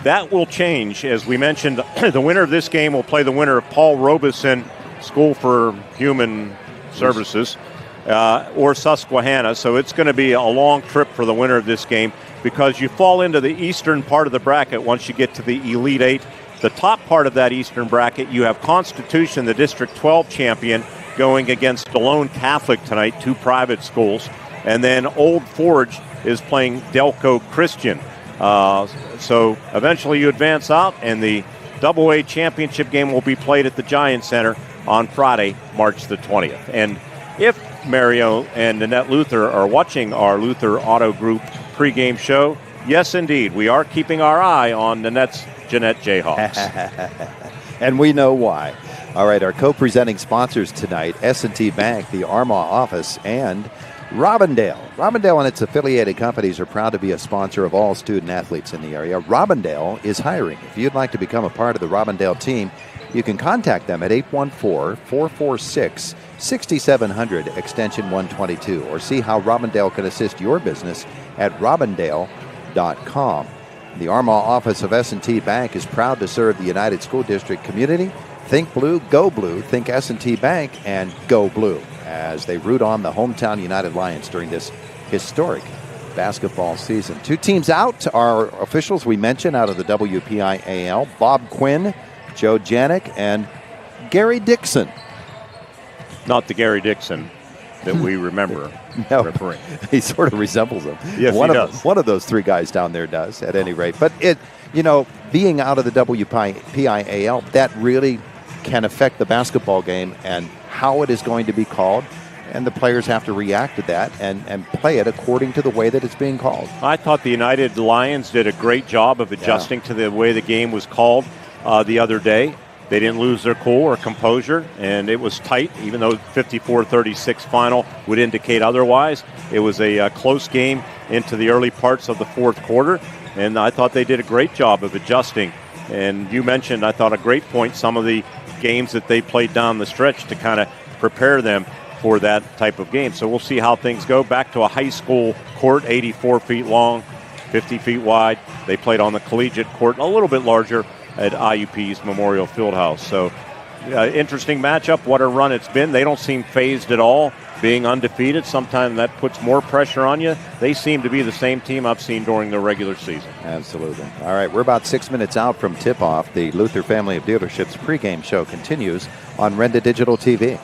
That will change. As we mentioned, the winner of this game will play the winner of Paul Robeson School for Human Services or Susquehanna. So it's going to be a long trip for the winner of this game because you fall into the eastern part of the bracket once you get to the Elite Eight. The top part of that eastern bracket, you have Constitution, the District 12 champion, going against Delone Catholic tonight, 2 private schools. And then Old Forge is playing Delco Christian. So eventually you advance out, and the AA championship game will be played at the Giant Center on Friday, March the 20th. And if Mario and Nanette Luther are watching our Luther Auto Group pregame show, yes, indeed, we are keeping our eye on Nanette's Jeanette Jayhawks. And we know why. All right, our co-presenting sponsors tonight, S&T Bank, the Armagh office, and Robindale. Robindale and its affiliated companies are proud to be a sponsor of all student athletes in the area. Robindale is hiring. If you'd like to become a part of the Robindale team, you can contact them at 814-446-6700, extension 122, or see how Robindale can assist your business at robindale.com. The Armagh office of S&T Bank is proud to serve the United School District community. Think blue, go blue. Think S&T Bank and go blue, as they root on the hometown United Lions during this historic basketball season. 2 teams out are officials we mentioned out of the WPIAL: Bob Quinn, Joe Janik, and Gary Dixon. Not the Gary Dixon that we remember referring. He sort of resembles him. Yes, he does. One of those 3 guys down there does, at any rate. But being out of the WPIAL, that really can affect the basketball game and how it is going to be called, and the players have to react to that and play it according to the way that it's being called. I thought the United Lions did a great job of adjusting to the way the game was called the other day. They didn't lose their cool or composure, and it was tight, even though 54-36 final would indicate otherwise. It was a close game into the early parts of the fourth quarter, and I thought they did a great job of adjusting. And you mentioned, I thought, a great point, some of the games that they played down the stretch to kind of prepare them for that type of game. So we'll see how things go. Back to a high school court, 84 feet long, 50 feet wide. They played on the collegiate court, a little bit larger, at IUP's Memorial Fieldhouse. So interesting matchup. What a run it's been. They don't seem phased at all, being undefeated. Sometimes that puts more pressure on you. They seem to be the same team I've seen during the regular season. Absolutely. All right, we're about 6 minutes out from tip-off. The Luther family of dealerships pregame show continues on Renda Digital TV.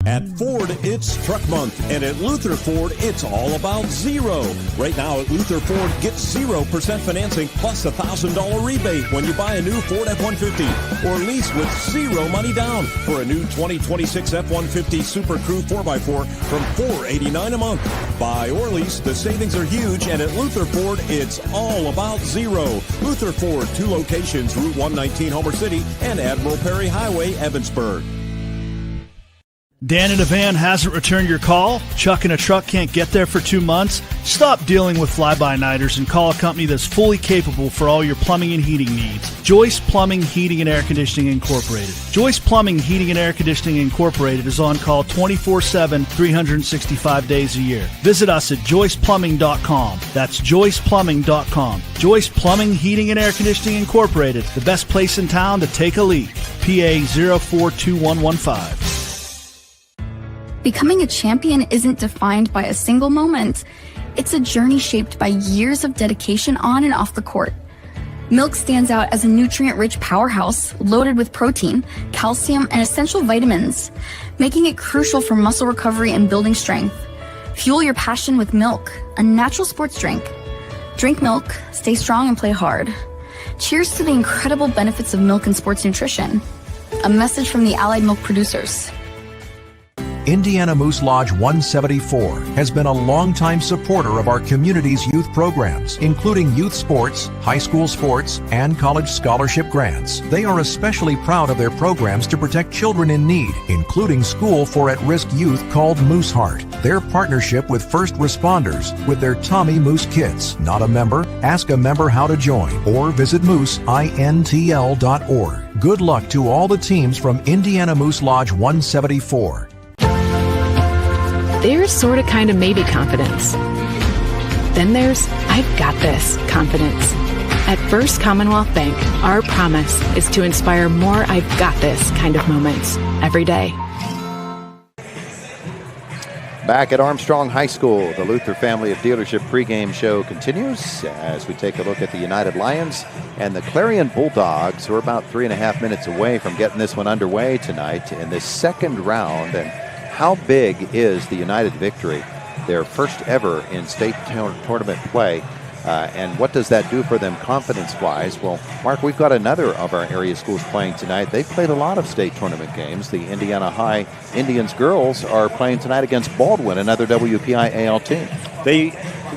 At Ford, it's Truck Month, and at Luther Ford, it's all about zero. Right now at Luther Ford, get 0% financing plus a $1,000 rebate when you buy a new Ford F-150 or lease with zero money down for a new 2026 F-150 Super Crew 4x4 from $489 a month. Buy or lease, the savings are huge, and at Luther Ford, it's all about zero. Luther Ford, 2 locations, Route 119, Homer City, and Admiral Perry Highway, Evansburg. Dan in a van hasn't returned your call? Chuck in a truck can't get there for 2 months? Stop dealing with fly-by-nighters and call a company that's fully capable for all your plumbing and heating needs. Joyce Plumbing, Heating, and Air Conditioning Incorporated. Joyce Plumbing, Heating, and Air Conditioning Incorporated is on call 24/7, 365 days a year. Visit us at joyceplumbing.com. That's joyceplumbing.com. Joyce Plumbing, Heating, and Air Conditioning Incorporated, the best place in town to take a leak. PA 042115. Becoming a champion isn't defined by a single moment. It's a journey shaped by years of dedication on and off the court. Milk stands out as a nutrient-rich powerhouse loaded with protein, calcium, and essential vitamins, making it crucial for muscle recovery and building strength. Fuel your passion with milk, a natural sports drink. Drink milk, stay strong, and play hard. Cheers to the incredible benefits of milk and sports nutrition. A message from the Allied Milk Producers. Indiana Moose Lodge 174 has been a longtime supporter of our community's youth programs, including youth sports, high school sports, and college scholarship grants. They are especially proud of their programs to protect children in need, including School for At-Risk Youth called Moose Heart. Their partnership with first responders with their Tommy Moose Kits. Not a member? Ask a member how to join or visit mooseintl.org. Good luck to all the teams from Indiana Moose Lodge 174. There's sort of kind of maybe confidence. Then there's I've got this confidence. At First Commonwealth Bank, our promise is to inspire more I've got this kind of moments every day. Back at Armstrong High School, the Luther Family of Dealership pregame show continues as we take a look at the United Lions and the Clarion Bulldogs, who are about 3.5 minutes away from getting this one underway tonight in this second round. And how big is the United victory? Their first ever in state tournament play. And what does that do for them confidence-wise? Well, Mark, we've got another of our area schools playing tonight. They've played a lot of state tournament games. The Indiana High Indians girls are playing tonight against Baldwin, another WPIAL team. They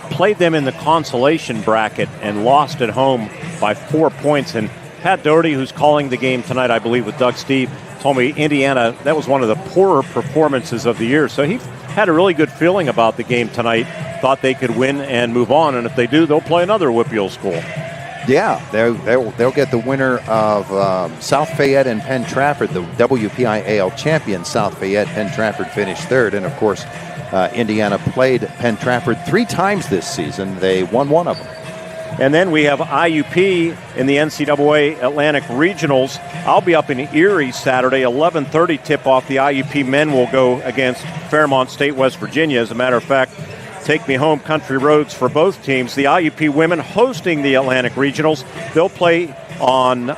played them in the consolation bracket and lost at home by 4 points. And Pat Doherty, who's calling the game tonight, I believe, with Doug Steve, told me Indiana, that was one of the poorer performances of the year. So he had a really good feeling about the game tonight, thought they could win and move on, and if they do, they'll play another Whippeal school. Yeah, they'll get the winner of South Fayette and Penn Trafford, the WPIAL champion. South Fayette, Penn Trafford finished third, and of course, Indiana played Penn Trafford 3 times this season. They won one of them. And then we have IUP in the NCAA Atlantic Regionals. I'll be up in Erie Saturday, 11:30 tip-off. The IUP men will go against Fairmont State, West Virginia. As a matter of fact, take me home country roads for both teams. The IUP women hosting the Atlantic Regionals. They'll play on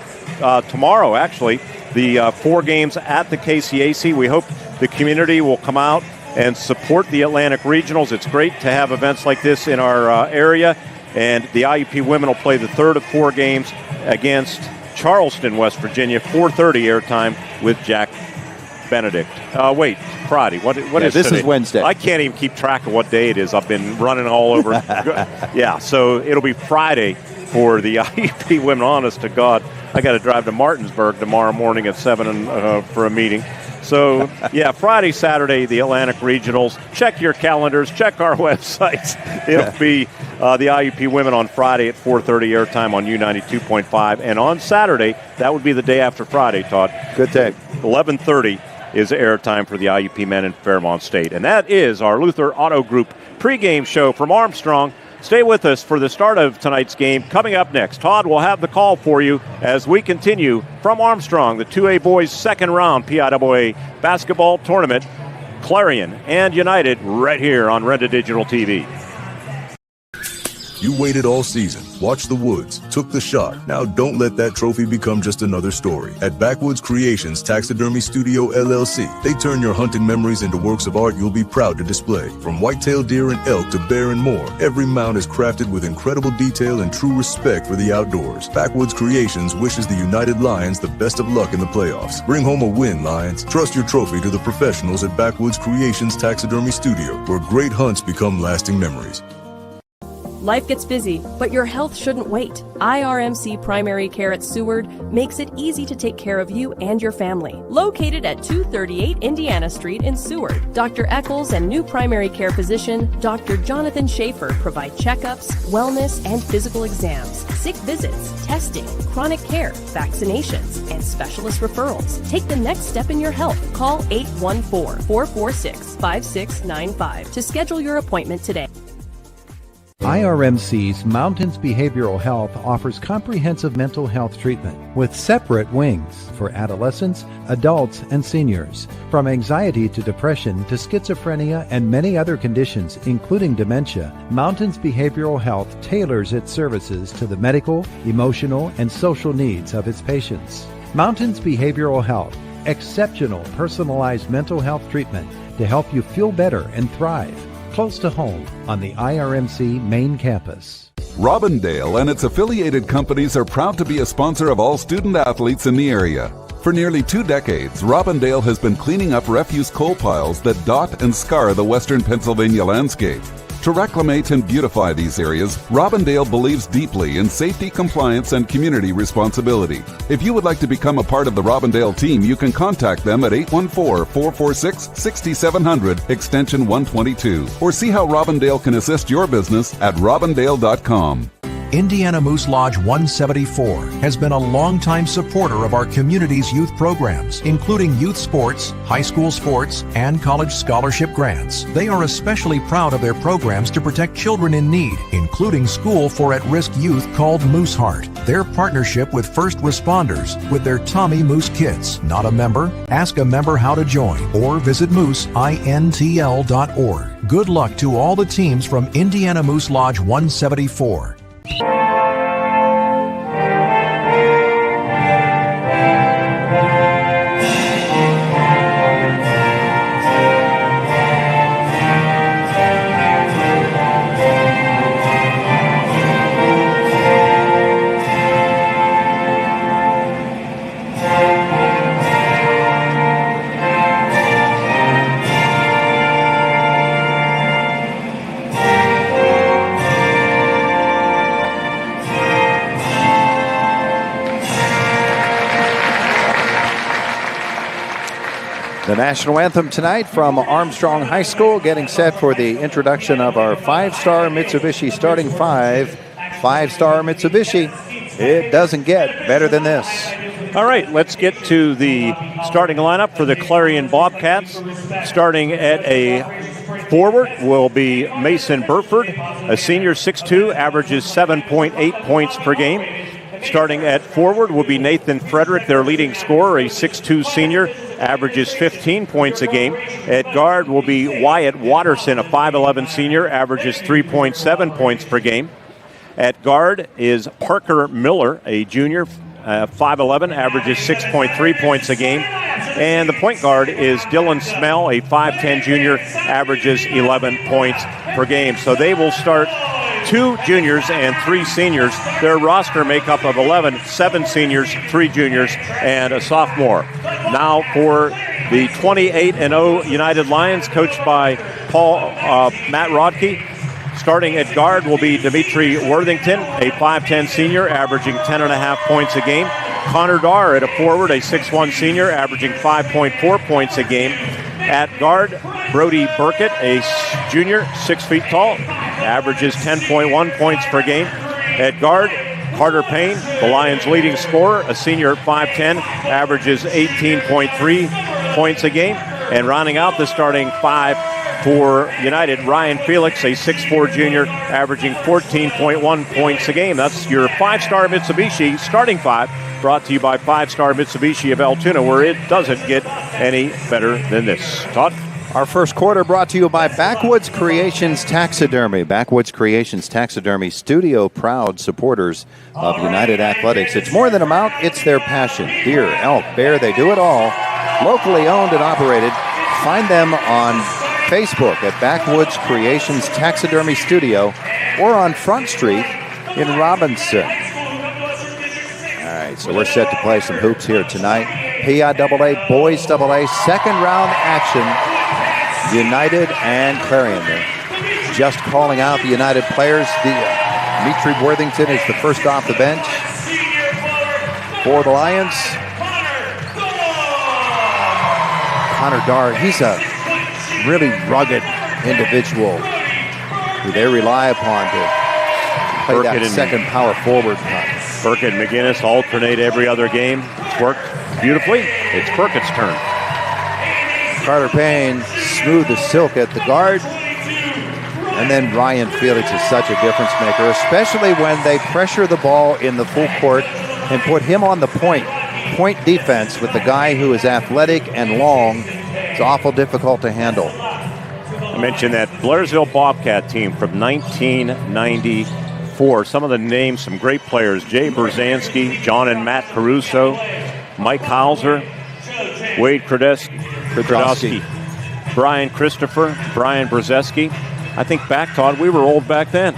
tomorrow, actually, the 4 games at the KCAC. We hope the community will come out and support the Atlantic Regionals. It's great to have events like this in our area. And the IUP women will play the 3rd of 4 games against Charleston, West Virginia, 4:30 airtime with Jack Benedict. Friday. What is this today? Is Wednesday. I can't even keep track of what day it is. I've been running all over. Yeah, so it'll be Friday for the IUP women. Honest to God, I got to drive to Martinsburg tomorrow morning at 7 for a meeting. So, yeah, Friday, Saturday, the Atlantic Regionals. Check your calendars. Check our websites. It'll be the IUP women on Friday at 4:30 airtime on U92.5. And on Saturday, that would be the day after Friday, Todd. Good day. 11:30 is airtime for the IUP men in Fairmont State. And that is our Luther Auto Group pregame show from Armstrong. Stay with us for the start of tonight's game. Coming up next, Todd will have the call for you as we continue from Armstrong, the 2A boys' second round PIAA basketball tournament. Clarion and United right here on Renda Digital TV. You waited all season, watched the Woods, took the shot. Now don't let that trophy become just another story. At Backwoods Creations Taxidermy Studio LLC, they turn your hunting memories into works of art you'll be proud to display. From white-tailed deer and elk to bear and more, every mount is crafted with incredible detail and true respect for the outdoors. Backwoods Creations wishes the United Lions the best of luck in the playoffs. Bring home a win, Lions. Trust your trophy to the professionals at Backwoods Creations Taxidermy Studio, where great hunts become lasting memories. Life gets busy, but your health shouldn't wait. IRMC Primary Care at Seward makes it easy to take care of you and your family. Located at 238 Indiana Street in Seward, Dr. Eccles and new primary care physician Dr. Jonathan Schaefer provide checkups, wellness, and physical exams, sick visits, testing, chronic care, vaccinations, and specialist referrals. Take the next step in your health. Call 814-446-5695 to schedule your appointment today. IRMC's Mountains Behavioral Health offers comprehensive mental health treatment with separate wings for adolescents, adults, and seniors. From anxiety to depression to schizophrenia and many other conditions, including dementia, Mountains Behavioral Health tailors its services to the medical, emotional, and social needs of its patients. Mountains Behavioral Health, exceptional personalized mental health treatment to help you feel better and thrive. Close to home on the IRMC main campus. Robindale and its affiliated companies are proud to be a sponsor of all student athletes in the area. For nearly 2 decades, Robindale has been cleaning up refuse coal piles that dot and scar the western Pennsylvania landscape. To reclimate and beautify these areas, Robindale believes deeply in safety, compliance, and community responsibility. If you would like to become a part of the Robindale team, you can contact them at 814-446-6700, extension 122, or see how Robindale can assist your business at robindale.com. Indiana Moose Lodge 174 has been a longtime supporter of our community's youth programs, including youth sports, high school sports, and college scholarship grants. They are especially proud of their programs to protect children in need, including School for At-Risk Youth called Moose Heart. Their partnership with first responders with their Tommy Moose Kits. Not a member? Ask a member how to join or visit mooseintl.org. Good luck to all the teams from Indiana Moose Lodge 174. The national anthem tonight from Armstrong High School, getting set for the introduction of our 5-star Mitsubishi starting 5. 5-star Mitsubishi. It doesn't get better than this. All right, let's get to the starting lineup for the Clarion Bobcats. Starting at a forward will be Mason Burford, a senior, 6'2", averages 7.8 points per game. Starting at forward will be Nathan Frederick, their leading scorer, a 6'2" senior, averages 15 points a game. At guard will be Wyatt Watterson, a 5'11" senior, averages 3.7 points per game. At guard is Parker Miller, a junior, 5'11", averages 6.3 points a game. And the point guard is Dylan Smell, a 5'10" junior, averages 11 points per game. So they will start 2 juniors and 3 seniors. Their roster makeup of 11, 7 seniors, 3 juniors, and a sophomore. Now for the 28-0 United Lions, coached by Matt Rodke. Starting at guard will be Dimitri Worthington, a 5'10" senior, averaging 10.5 points a game. Connor Darr at a forward, a 6'1" senior, averaging 5.4 points a game. At guard, Brody Burkett, a junior, 6 feet tall, averages 10.1 points per game. At guard, Carter Payne, the Lions' leading scorer, a senior, 5'10", averages 18.3 points a game. And rounding out the starting 5 for United, Ryan Felix, a 6'4" junior, averaging 14.1 points a game. That's your 5-star Mitsubishi starting 5, brought to you by 5-star Mitsubishi of Altoona, where it doesn't get any better than this. Todd? Our first quarter brought to you by Backwoods Creations Taxidermy. Backwoods Creations Taxidermy, studio proud supporters of United Athletics. It's more than a mount, it's their passion. Deer, elk, bear, they do it all. Locally owned and operated. Find them on Facebook at Backwoods Creations Taxidermy Studio or on Front Street in Robinson. All right, so we're set to play some hoops here tonight. PIAA, Boys AA, second round action. United and Clarion. They're just calling out the United players. Dimitri Worthington is the first off the bench for the Lions. Connor Dart, he's a really rugged individual who they rely upon to play that second power forward. Burkett and McGinnis alternate every other game. It's worked beautifully. It's Burkett's turn. Carter Payne, smooth as silk at the guard. And then Ryan Felix is such a difference maker, especially when they pressure the ball in the full court and put him on the point defense with the guy who is athletic and long. It's awful difficult to handle. I mentioned that Blairsville Bobcat team from 1994. Some of the names, some great players. Jay Berzanski, John and Matt Caruso, Mike Hauser, Wade Kredowski, Brian Christopher, Brian Brzeski. I think back, Todd, we were old back then.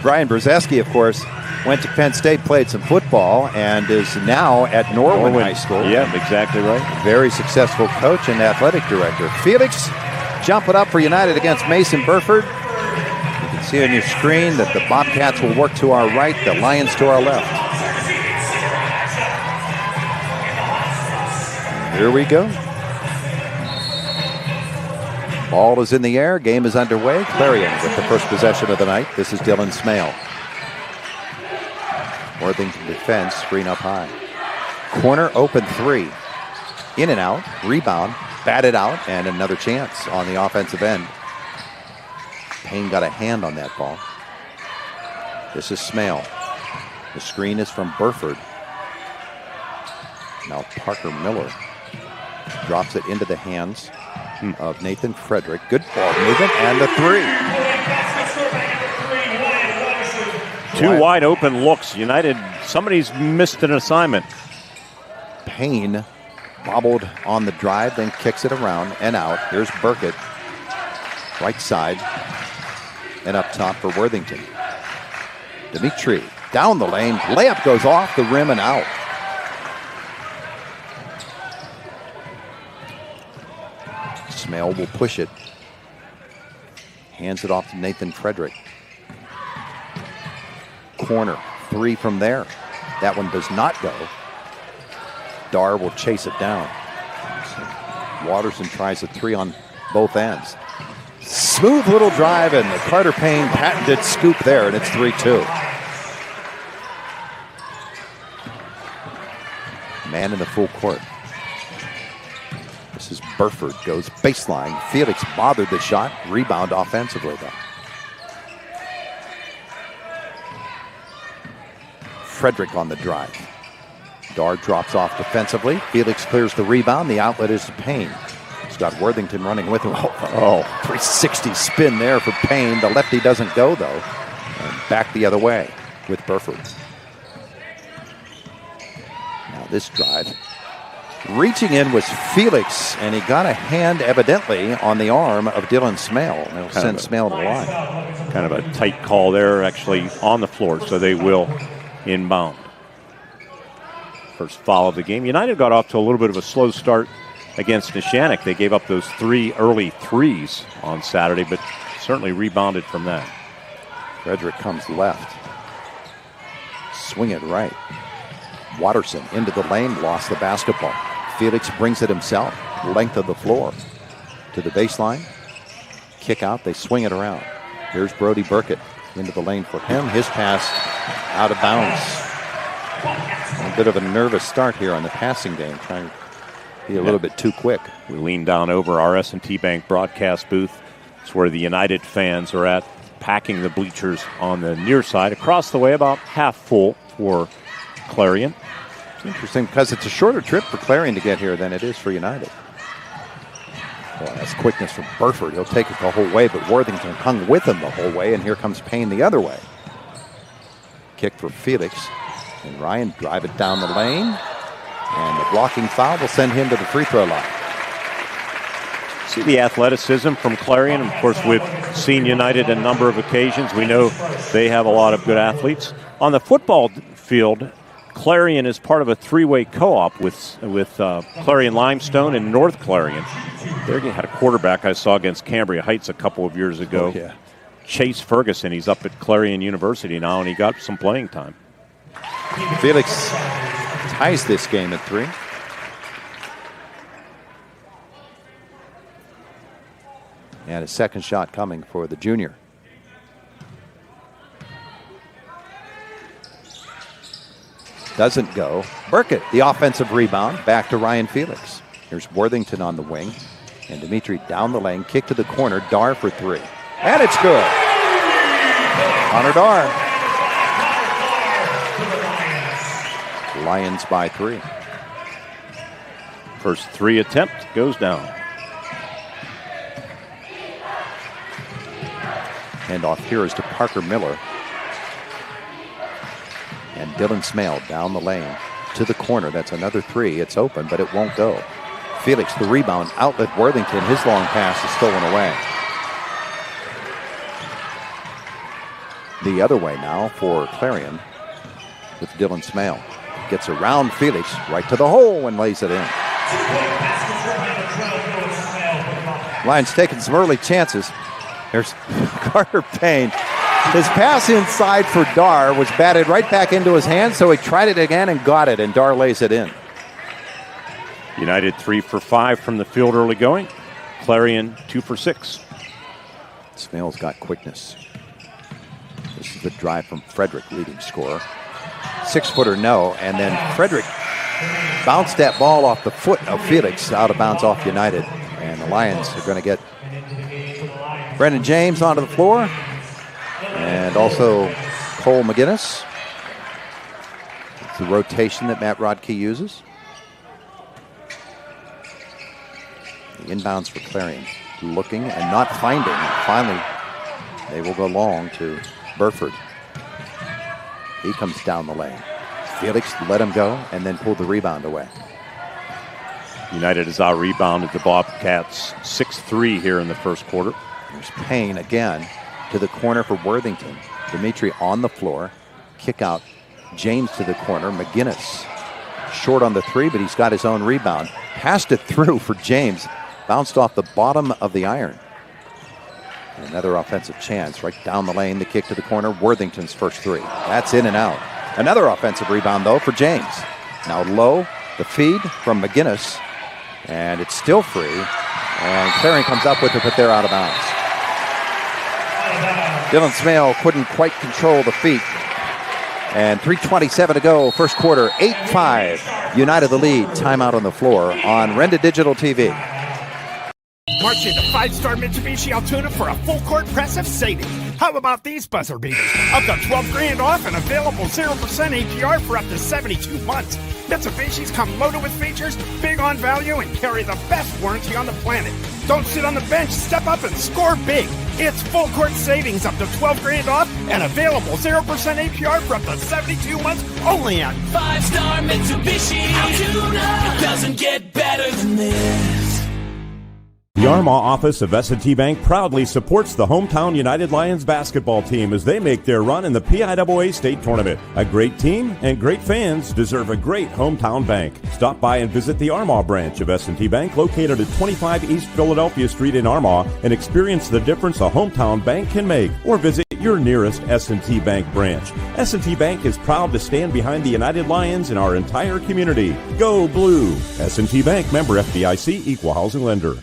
Brian Brzeski, of course, went to Penn State, played some football, and is now at Norwin High School. Yeah, exactly right. Very successful coach and athletic director. Felix jumping up for United against Mason Burford. You can see on your screen that the Bobcats will work to our right, the Lions to our left. Here we go. Ball is in the air. Game is underway. Clarion with the first possession of the night. This is Dylan Smale. Worthington defense, screen up high. Corner open three. In and out. Rebound. Batted out. And another chance on the offensive end. Payne got a hand on that ball. This is Smale. The screen is from Burford. Now Parker Miller drops it into the hands of Nathan Frederick. Good ball movement and a three. Two wide open looks. United, somebody's missed an assignment. Payne bobbled on the drive, then kicks it around and out. Here's Burkett. Right side and up top for Worthington. Dimitri down the lane. Layup goes off the rim and out. Smale will push it. Hands it off to Nathan Frederick. Corner, three from there. That one does not go. Dar will chase it down. Watterson tries a three on both ends. Smooth little drive and the Carter Payne patented scoop there, and it's 3-2. Man in the full court. This is Burford, goes baseline. Felix bothered the shot. Rebound offensively, though. Frederick on the drive. Dar drops off defensively. Felix clears the rebound. The outlet is to Payne. He's got Worthington running with him. 360 spin there for Payne. The lefty doesn't go, though. And back the other way with Burford. Now this drive. Reaching in was Felix, and he got a hand evidently on the arm of Dylan Smale. They'll send Smale to the line. Kind of a tight call there, actually on the floor, so they will inbound. First foul of the game. United got off to a little bit of a slow start against Neshannock. They gave up those three early threes on Saturday, but certainly rebounded from that. Frederick comes left. Swing it right. Watterson into the lane, lost the basketball. Felix brings it himself, length of the floor to the baseline. Kick out, they swing it around. Here's Brody Burkett into the lane for him. His pass out of bounds. A bit of a nervous start here on the passing game, trying to be a little bit too quick. We lean down over our S&T Bank broadcast booth. It's where the United fans are at, packing the bleachers on the near side. Across the way, about half full for Clarion. It's interesting because it's a shorter trip for Clarion to get here than it is for United. Boy, that's quickness from Burford. He'll take it the whole way, but Worthington hung with him the whole way, and here comes Payne the other way. Kick for Felix, and Ryan drive it down the lane, and the blocking foul will send him to the free throw line. See the athleticism from Clarion. Of course, we've seen United a number of occasions. We know they have a lot of good athletes. On the football field, Clarion is part of a three-way co-op with Clarion Limestone and North Clarion. They had a quarterback I saw against Cambria Heights a couple of years ago. Oh, yeah. Chase Ferguson. He's up at Clarion University now, and he got some playing time. Felix ties this game at 3. And a second shot coming for the junior. Doesn't go. Burkett, the offensive rebound, back to Ryan Felix. Here's Worthington on the wing. And Dimitri down the lane, kick to the corner, Dar for 3. And it's good. Connor Dar. Lions by 3. First 3 attempt goes down. Handoff here is to Parker Miller. And Dylan Smale down the lane to the corner. That's another 3. It's open, but it won't go. Felix, the rebound, outlet Worthington. His long pass is stolen away. The other way now for Clarion with Dylan Smale. Gets around Felix right to the hole and lays it in. Lions taking some early chances. There's Carter Payne. His pass inside for Dar was batted right back into his hand, so he tried it again and got it, and Dar lays it in. United 3 for 5 from the field early going. Clarion 2 for 6. Smale's got quickness. This is the drive from Frederick, leading scorer. 6-footer, no, and then Frederick bounced that ball off the foot of Felix, out of bounds off United, and the Lions are going to get Brendan James onto the floor, and also Cole McGinnis. It's the rotation that Matt Rodkey uses. The inbounds for Clarion, looking and not finding. And finally, they will go long to Burford. He comes down the lane. Felix let him go and then pulled the rebound away. United has out-rebounded the Bobcats 6-3 here in the first quarter. There's Payne again to the corner for Worthington. Dimitri on the floor. Kick out. James to the corner. McGinnis short on the 3, but he's got his own rebound. Passed it through for James. Bounced off the bottom of the iron. And another offensive chance right down the lane. The kick to the corner. Worthington's first 3. That's in and out. Another offensive rebound, though, for James. Now low. The feed from McGinnis. And it's still free. And Clarion comes up with it, but they're out of bounds. Dylan Smale couldn't quite control the feet. And 3:27 to go, first quarter, 8-5. United the lead. Timeout on the floor on Renda Digital TV. March into 5-star Mitsubishi Altoona for a full court press of savings. How about these buzzer beaters? Up to $12,000 off and available 0% APR for up to 72 months. Mitsubishis come loaded with features, big on value, and carry the best warranty on the planet. Don't sit on the bench, step up and score big. It's full court savings up to $12,000 off and available 0% APR for up to 72 months only on 5-star Mitsubishi Altoona. It doesn't get better than this. The Armagh office of S&T Bank proudly supports the hometown United Lions basketball team as they make their run in the PIAA state tournament. A great team and great fans deserve a great hometown bank. Stop by and visit the Armagh branch of S&T Bank located at 25 East Philadelphia Street in Armagh and experience the difference a hometown bank can make. Or visit your nearest S&T Bank branch. S&T Bank is proud to stand behind the United Lions in our entire community. Go Blue! S&T Bank, member FDIC, equal housing lender.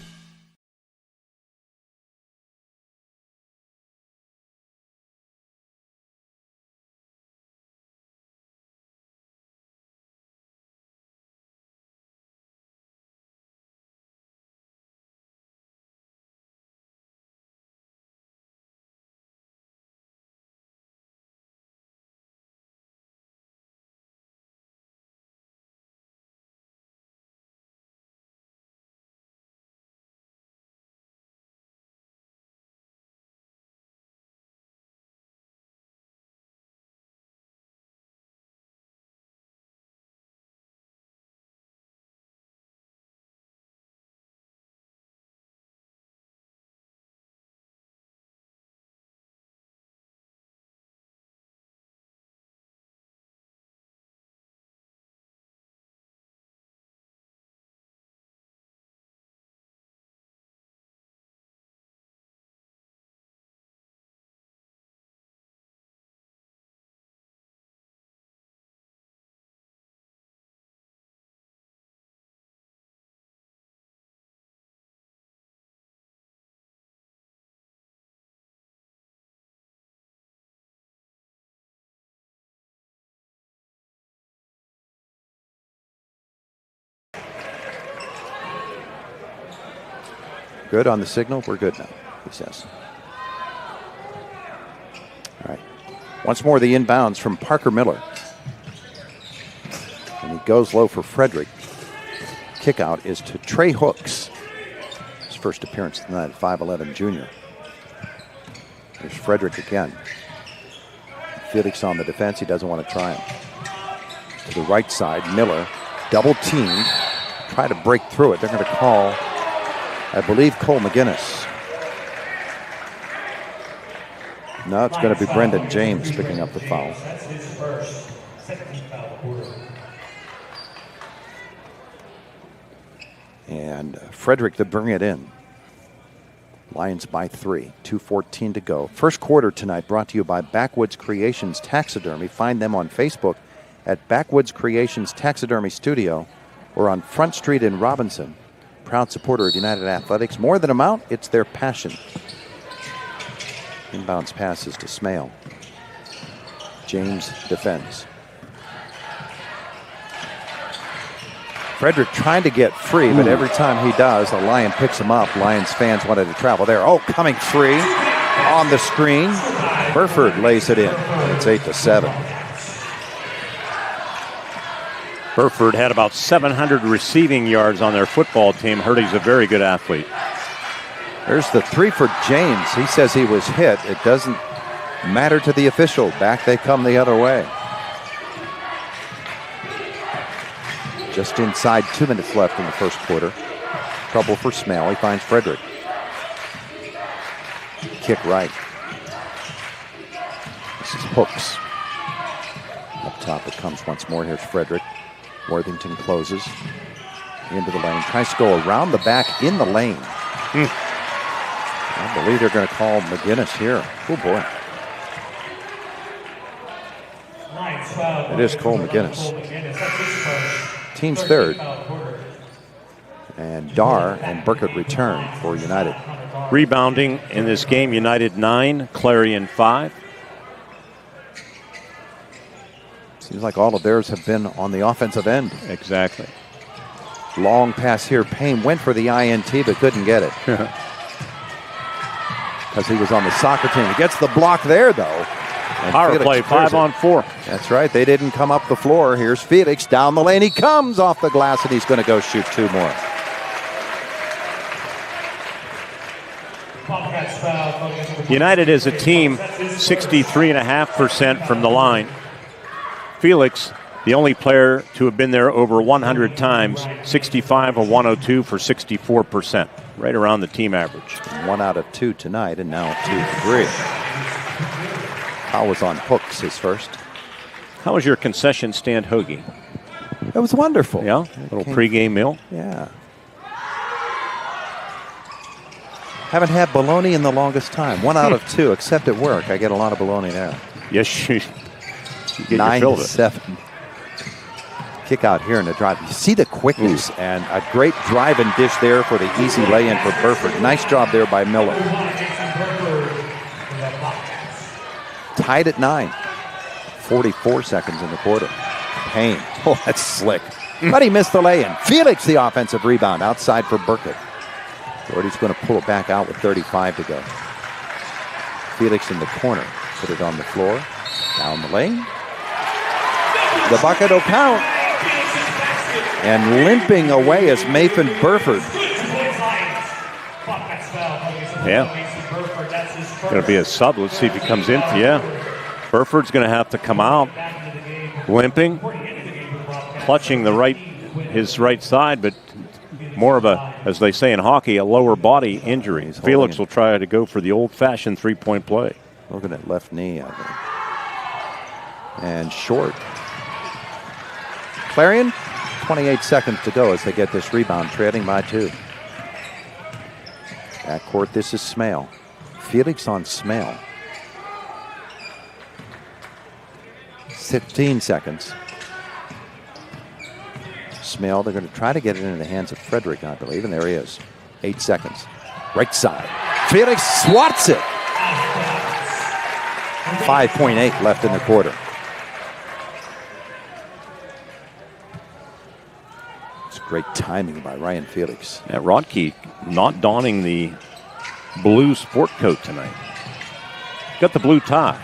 Good on the signal. We're good now, he says. All right. Once more, the inbounds from Parker Miller. And he goes low for Frederick. Kick out is to Trey Hooks. His first appearance tonight, 5'11" junior. There's Frederick again. Felix on the defense. He doesn't want to try him. To the right side, Miller, double teamed. Try to break through it. They're going to call, I believe, Cole McGinnis. No, it's going to be Brendan James picking up the foul. And Frederick to bring it in. Lions by 3, 2:14 to go. First quarter tonight brought to you by Backwoods Creations Taxidermy. Find them on Facebook at Backwoods Creations Taxidermy Studio or on Front Street in Robinson. Proud supporter of United Athletics. More than a mount, it's their passion. Inbounds passes to Smale. James defends. Frederick trying to get free, but every time he does, a Lion picks him up. Lions fans wanted to travel there. Oh, coming free on the screen. Burford lays it in. It's 8-7. Burford had about 700 receiving yards on their football team. Heard he's a very good athlete. There's the 3 for James. He says he was hit. It doesn't matter to the official. Back they come the other way. Just inside 2 minutes left in the first quarter. Trouble for Smale. He finds Frederick. Kick right. This is Hooks. Up top it comes once more. Here's Frederick. Worthington closes. Into the lane. Tries to go around the back in the lane. I believe they're going to call McGinnis here. Oh, boy. It is Cole McGinnis. Team's third. And Dar and Burkett return for United. Rebounding in this game, United 9, Clarion 5. Seems like all of theirs have been on the offensive end. Exactly. Long pass here. Payne went for the INT but couldn't get it. Because he was on the soccer team. He gets the block there, though. And Power Felix play, 5-on-4. That's right. They didn't come up the floor. Here's Felix down the lane. He comes off the glass, and he's going to go shoot 2 more. United as a team, 63.5% from the line. Felix, the only player to have been there over 100 times, 65 of 102 for 64%. Right around the team average. 1 out of 2 tonight, and now 2 for 3. Powell was on Hooks, his first. How was your concession stand hoagie? It was wonderful. Yeah, little pregame meal. Yeah. Haven't had bologna in the longest time. 1 out of 2, except at work. I get a lot of bologna there. Yes, you get 9-7. Kick out here in the drive. You see the quickness and a great drive and dish there for the easy lay-in for Burford. Nice job there by Miller. Tied at 9. 44 seconds in the quarter. Payne. Oh, that's slick. But he missed the lay-in. Felix, the offensive rebound outside for Burkett. Doherty's going to pull it back out with 35 to go. Felix in the corner. Put it on the floor. Down the lane. The bucket will count. And limping away is Nathan Burford. Yeah. Going to be a sub. Let's see if he comes in. Yeah. Burford's going to have to come out. Limping. Clutching his right side, but more of a, as they say in hockey, a lower body injury. Felix will try to go for the old-fashioned three-point play. Looking at left knee, I think. And short. Clarion, 28 seconds to go as they get this rebound, trailing by 2. Backcourt, this is Smale. Felix on Smale. 15 seconds. Smale, they're going to try to get it into the hands of Frederick, I believe, and there he is. 8 seconds. Right side. Felix swats it. 5.8 left in the quarter. It's Great timing by Ryan Felix. Yeah, Rodkey not donning the blue sport coat tonight. Got the blue tie.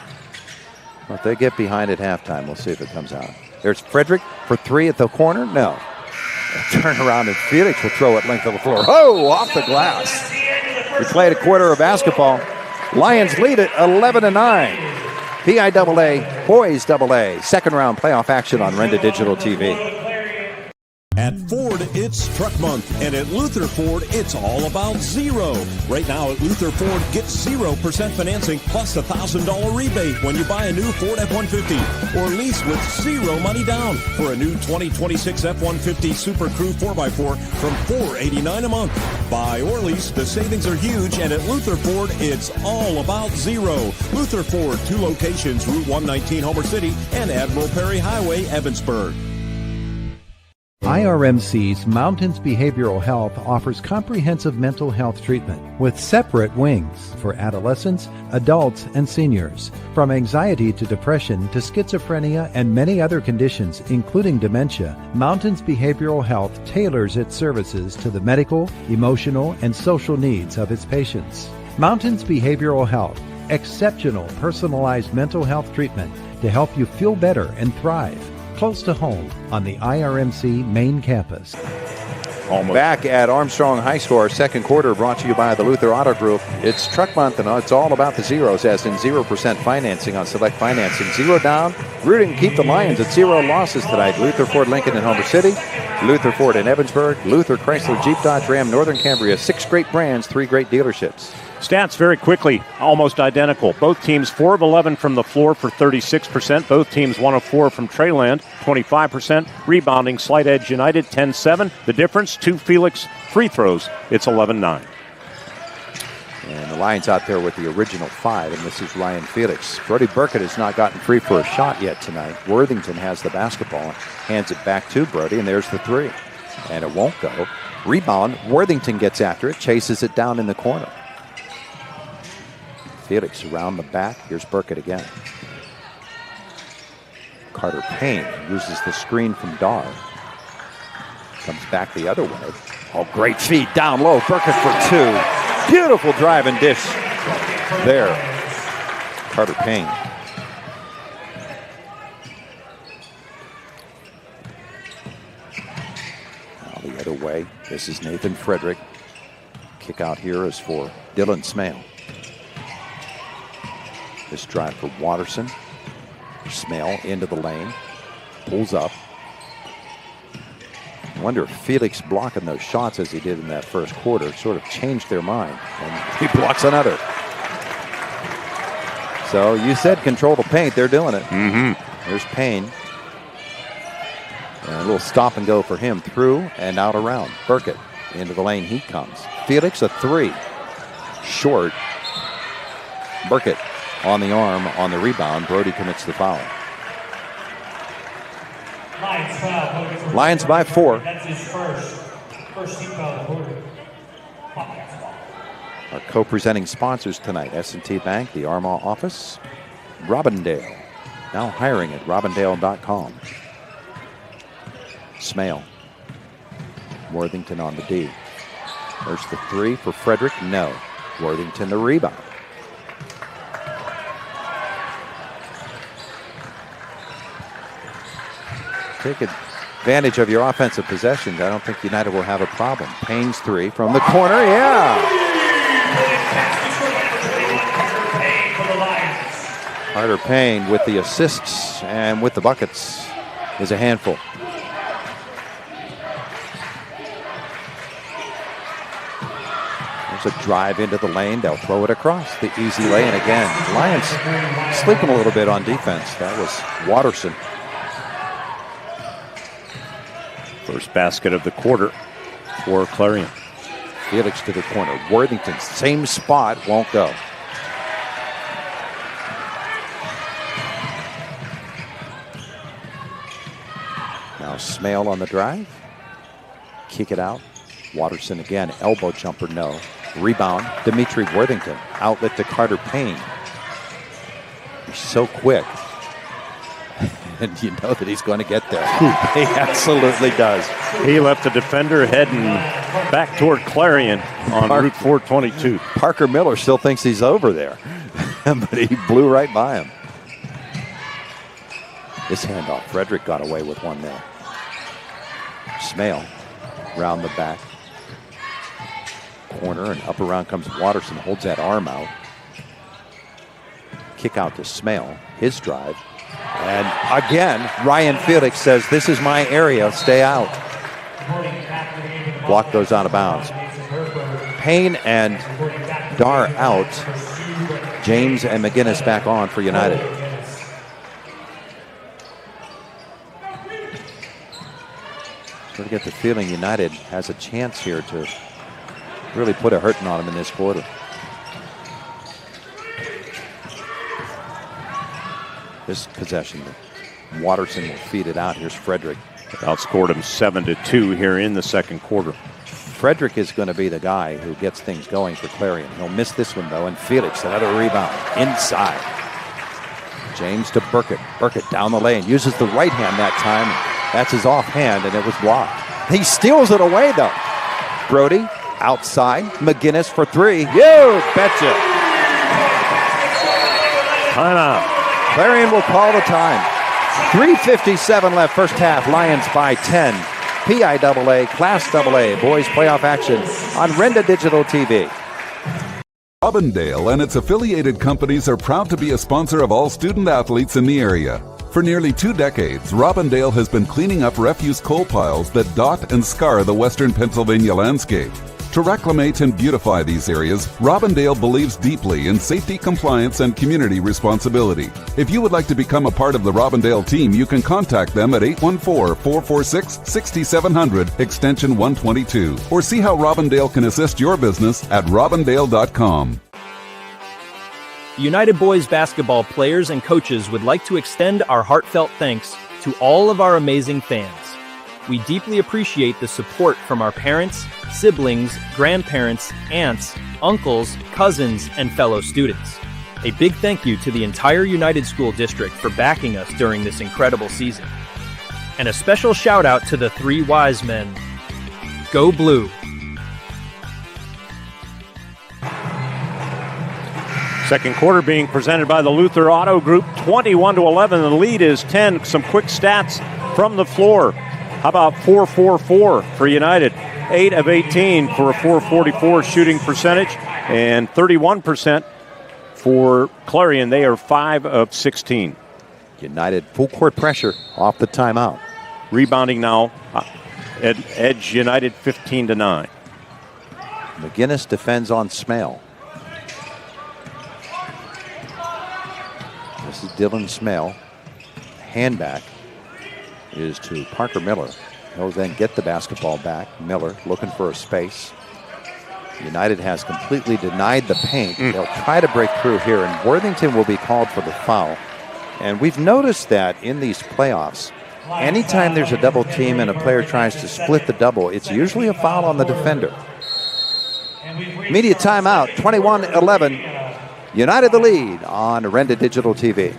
Well, if they get behind at halftime, we'll see if it comes out. There's Frederick for three at the corner. No. Turn around and Felix will throw it length of the floor. Oh, off the glass. We played a quarter of basketball. Lions lead it 11-9. PIAA, Boys AA, second round playoff action on Renda Digital TV. At Ford, it's Truck Month, and at Luther Ford, it's all about zero. Right now at Luther Ford, get 0% financing plus a $1,000 rebate when you buy a new Ford F-150 or lease with zero money down for a new 2026 F-150 Super Crew 4x4 from $489 a month. Buy or lease, the savings are huge, and at Luther Ford, it's all about zero. Luther Ford, 2 locations, Route 119, Homer City, and Admiral Perry Highway, Evansburg. IRMC's Mountains Behavioral Health offers comprehensive mental health treatment with separate wings for adolescents, adults, and seniors. From anxiety to depression to schizophrenia and many other conditions, including dementia, Mountains Behavioral Health tailors its services to the medical, emotional, and social needs of its patients. Mountains Behavioral Health, exceptional personalized mental health treatment to help you feel better and thrive. Close to home on the IRMC main campus. Back at Armstrong High School, our second quarter brought to you by the Luther Auto Group. It's Truck Month, and it's all about the zeros, as in 0% financing on select financing. Zero down, rooting to keep the Lions at 0 losses tonight. Luther Ford Lincoln in Homer City, Luther Ford in Evansburg, Luther Chrysler Jeep Dodge Ram Northern Cambria. 6 great brands, 3 great dealerships. Stats very quickly, almost identical. Both teams 4 of 11 from the floor for 36%. Both teams 1 of 4 from Treyland, 25%. Rebounding, Slight Edge United, 10-7. The difference, 2 Felix free throws. It's 11-9. And the Lions out there with the original 5, and this is Ryan Felix. Brody Burkett has not gotten free for a shot yet tonight. Worthington has the basketball, hands it back to Brody, and there's the 3. And it won't go. Rebound, Worthington gets after it, chases it down in the corner. Felix around the back. Here's Burkett again. Carter Payne uses the screen from Dar. Comes back the other way. Oh, great feed down low. Burkett for 2. Beautiful drive and dish there. Carter Payne. Now the other way. This is Nathan Frederick. Kick out here is for Dylan Smale. This drive for Watterson. Smale into the lane. Pulls up. I wonder if Felix blocking those shots as he did in that first quarter sort of changed their mind. And he blocks another. So you said control the paint. They're doing it. Mm-hmm. There's Payne. And a little stop and go for him. Through and out around. Burkett into the lane. He comes. Felix a 3. Short. Burkett on the arm, on the rebound. Brody commits the foul. Lions by 4. That's his first team foul of the quarter. Our co-presenting sponsors tonight, S&T Bank, the Armaugh office, Robindale. Now hiring at robindale.com. Smale. Worthington on the D. There's the 3 for Frederick. No. Worthington the rebound. Take advantage of your offensive possessions. I don't think United will have a problem. Payne's 3 from the corner. Yeah. Carter Payne with the assists and with the buckets is a handful. There's a drive into the lane. They'll throw it across the easy lane again. Lions sleeping a little bit on defense. That was Watterson. First basket of the quarter for Clarion. Felix to the corner. Worthington, same spot, won't go. Now Smale on the drive. Kick it out. Watterson again. Elbow jumper, no. Rebound, Dimitri Worthington. Outlet to Carter Payne. He's so quick. and you know that he's going to get there. He absolutely does. He left the defender heading back toward Clarion on Route 422. Parker Miller still thinks he's over there, but he blew right by him. This handoff, Frederick got away with one there. Smale round the back corner, and up around comes Watterson, holds that arm out. Kick out to Smale, his drive. And again, Ryan Felix says, this is my area, stay out. Block goes out of bounds. Payne and Dar out. James and McGinnis back on for United. Sort of get the feeling United has a chance here to really put a hurting on him in this quarter. This possession, Watterson will feed it out. Here's Frederick. Outscored him 7-2 here in the second quarter. Frederick is going to be the guy who gets things going for Clarion. He'll miss this one, though, and Felix, another rebound inside. James to Burkett. Burkett down the lane, uses the right hand that time. That's his offhand, and it was blocked. He steals it away, though. Brody outside. McGinnis for three. You betcha. Timeout. Clarion will call the time. 3:57 left, first half. Lions by 10. PIAA, Class AA, boys playoff action on Renda Digital TV. Robindale and its affiliated companies are proud to be a sponsor of all student athletes in the area. For nearly 2 decades, Robindale has been cleaning up refuse coal piles that dot and scar the western Pennsylvania landscape. To reclimate and beautify these areas, Robindale believes deeply in safety, compliance, and community responsibility. If you would like to become a part of the Robindale team, you can contact them at 814-446-6700, extension 122, or see how Robindale can assist your business at robindale.com. United Boys basketball players and coaches would like to extend our heartfelt thanks to all of our amazing fans. We deeply appreciate the support from our parents, siblings, grandparents, aunts, uncles, cousins, and fellow students. A big thank you to the entire United School District for backing us during this incredible season. And a special shout out to the 3 wise men. Go Blue! Second quarter being presented by the Luther Auto Group, 21-11. The lead is 10. Some quick stats from the floor. How about 4-4-4 for United? 8 of 18 for a 444 shooting percentage, and 31% for Clarion. They are 5 of 16. United full court pressure off the timeout. Rebounding now, edge United 15-9. McGinnis defends on Smale. This is Dylan Smale. Handback is to Parker Miller. He'll then get the basketball back. Miller looking for a space. United has completely denied the paint. They'll try to break through here, and Worthington will be called for the foul. And we've noticed that in these playoffs, anytime there's a double team and a player tries to split the double, it's usually a foul on the defender. Media timeout, 21-11. United the lead on Renda Digital TV.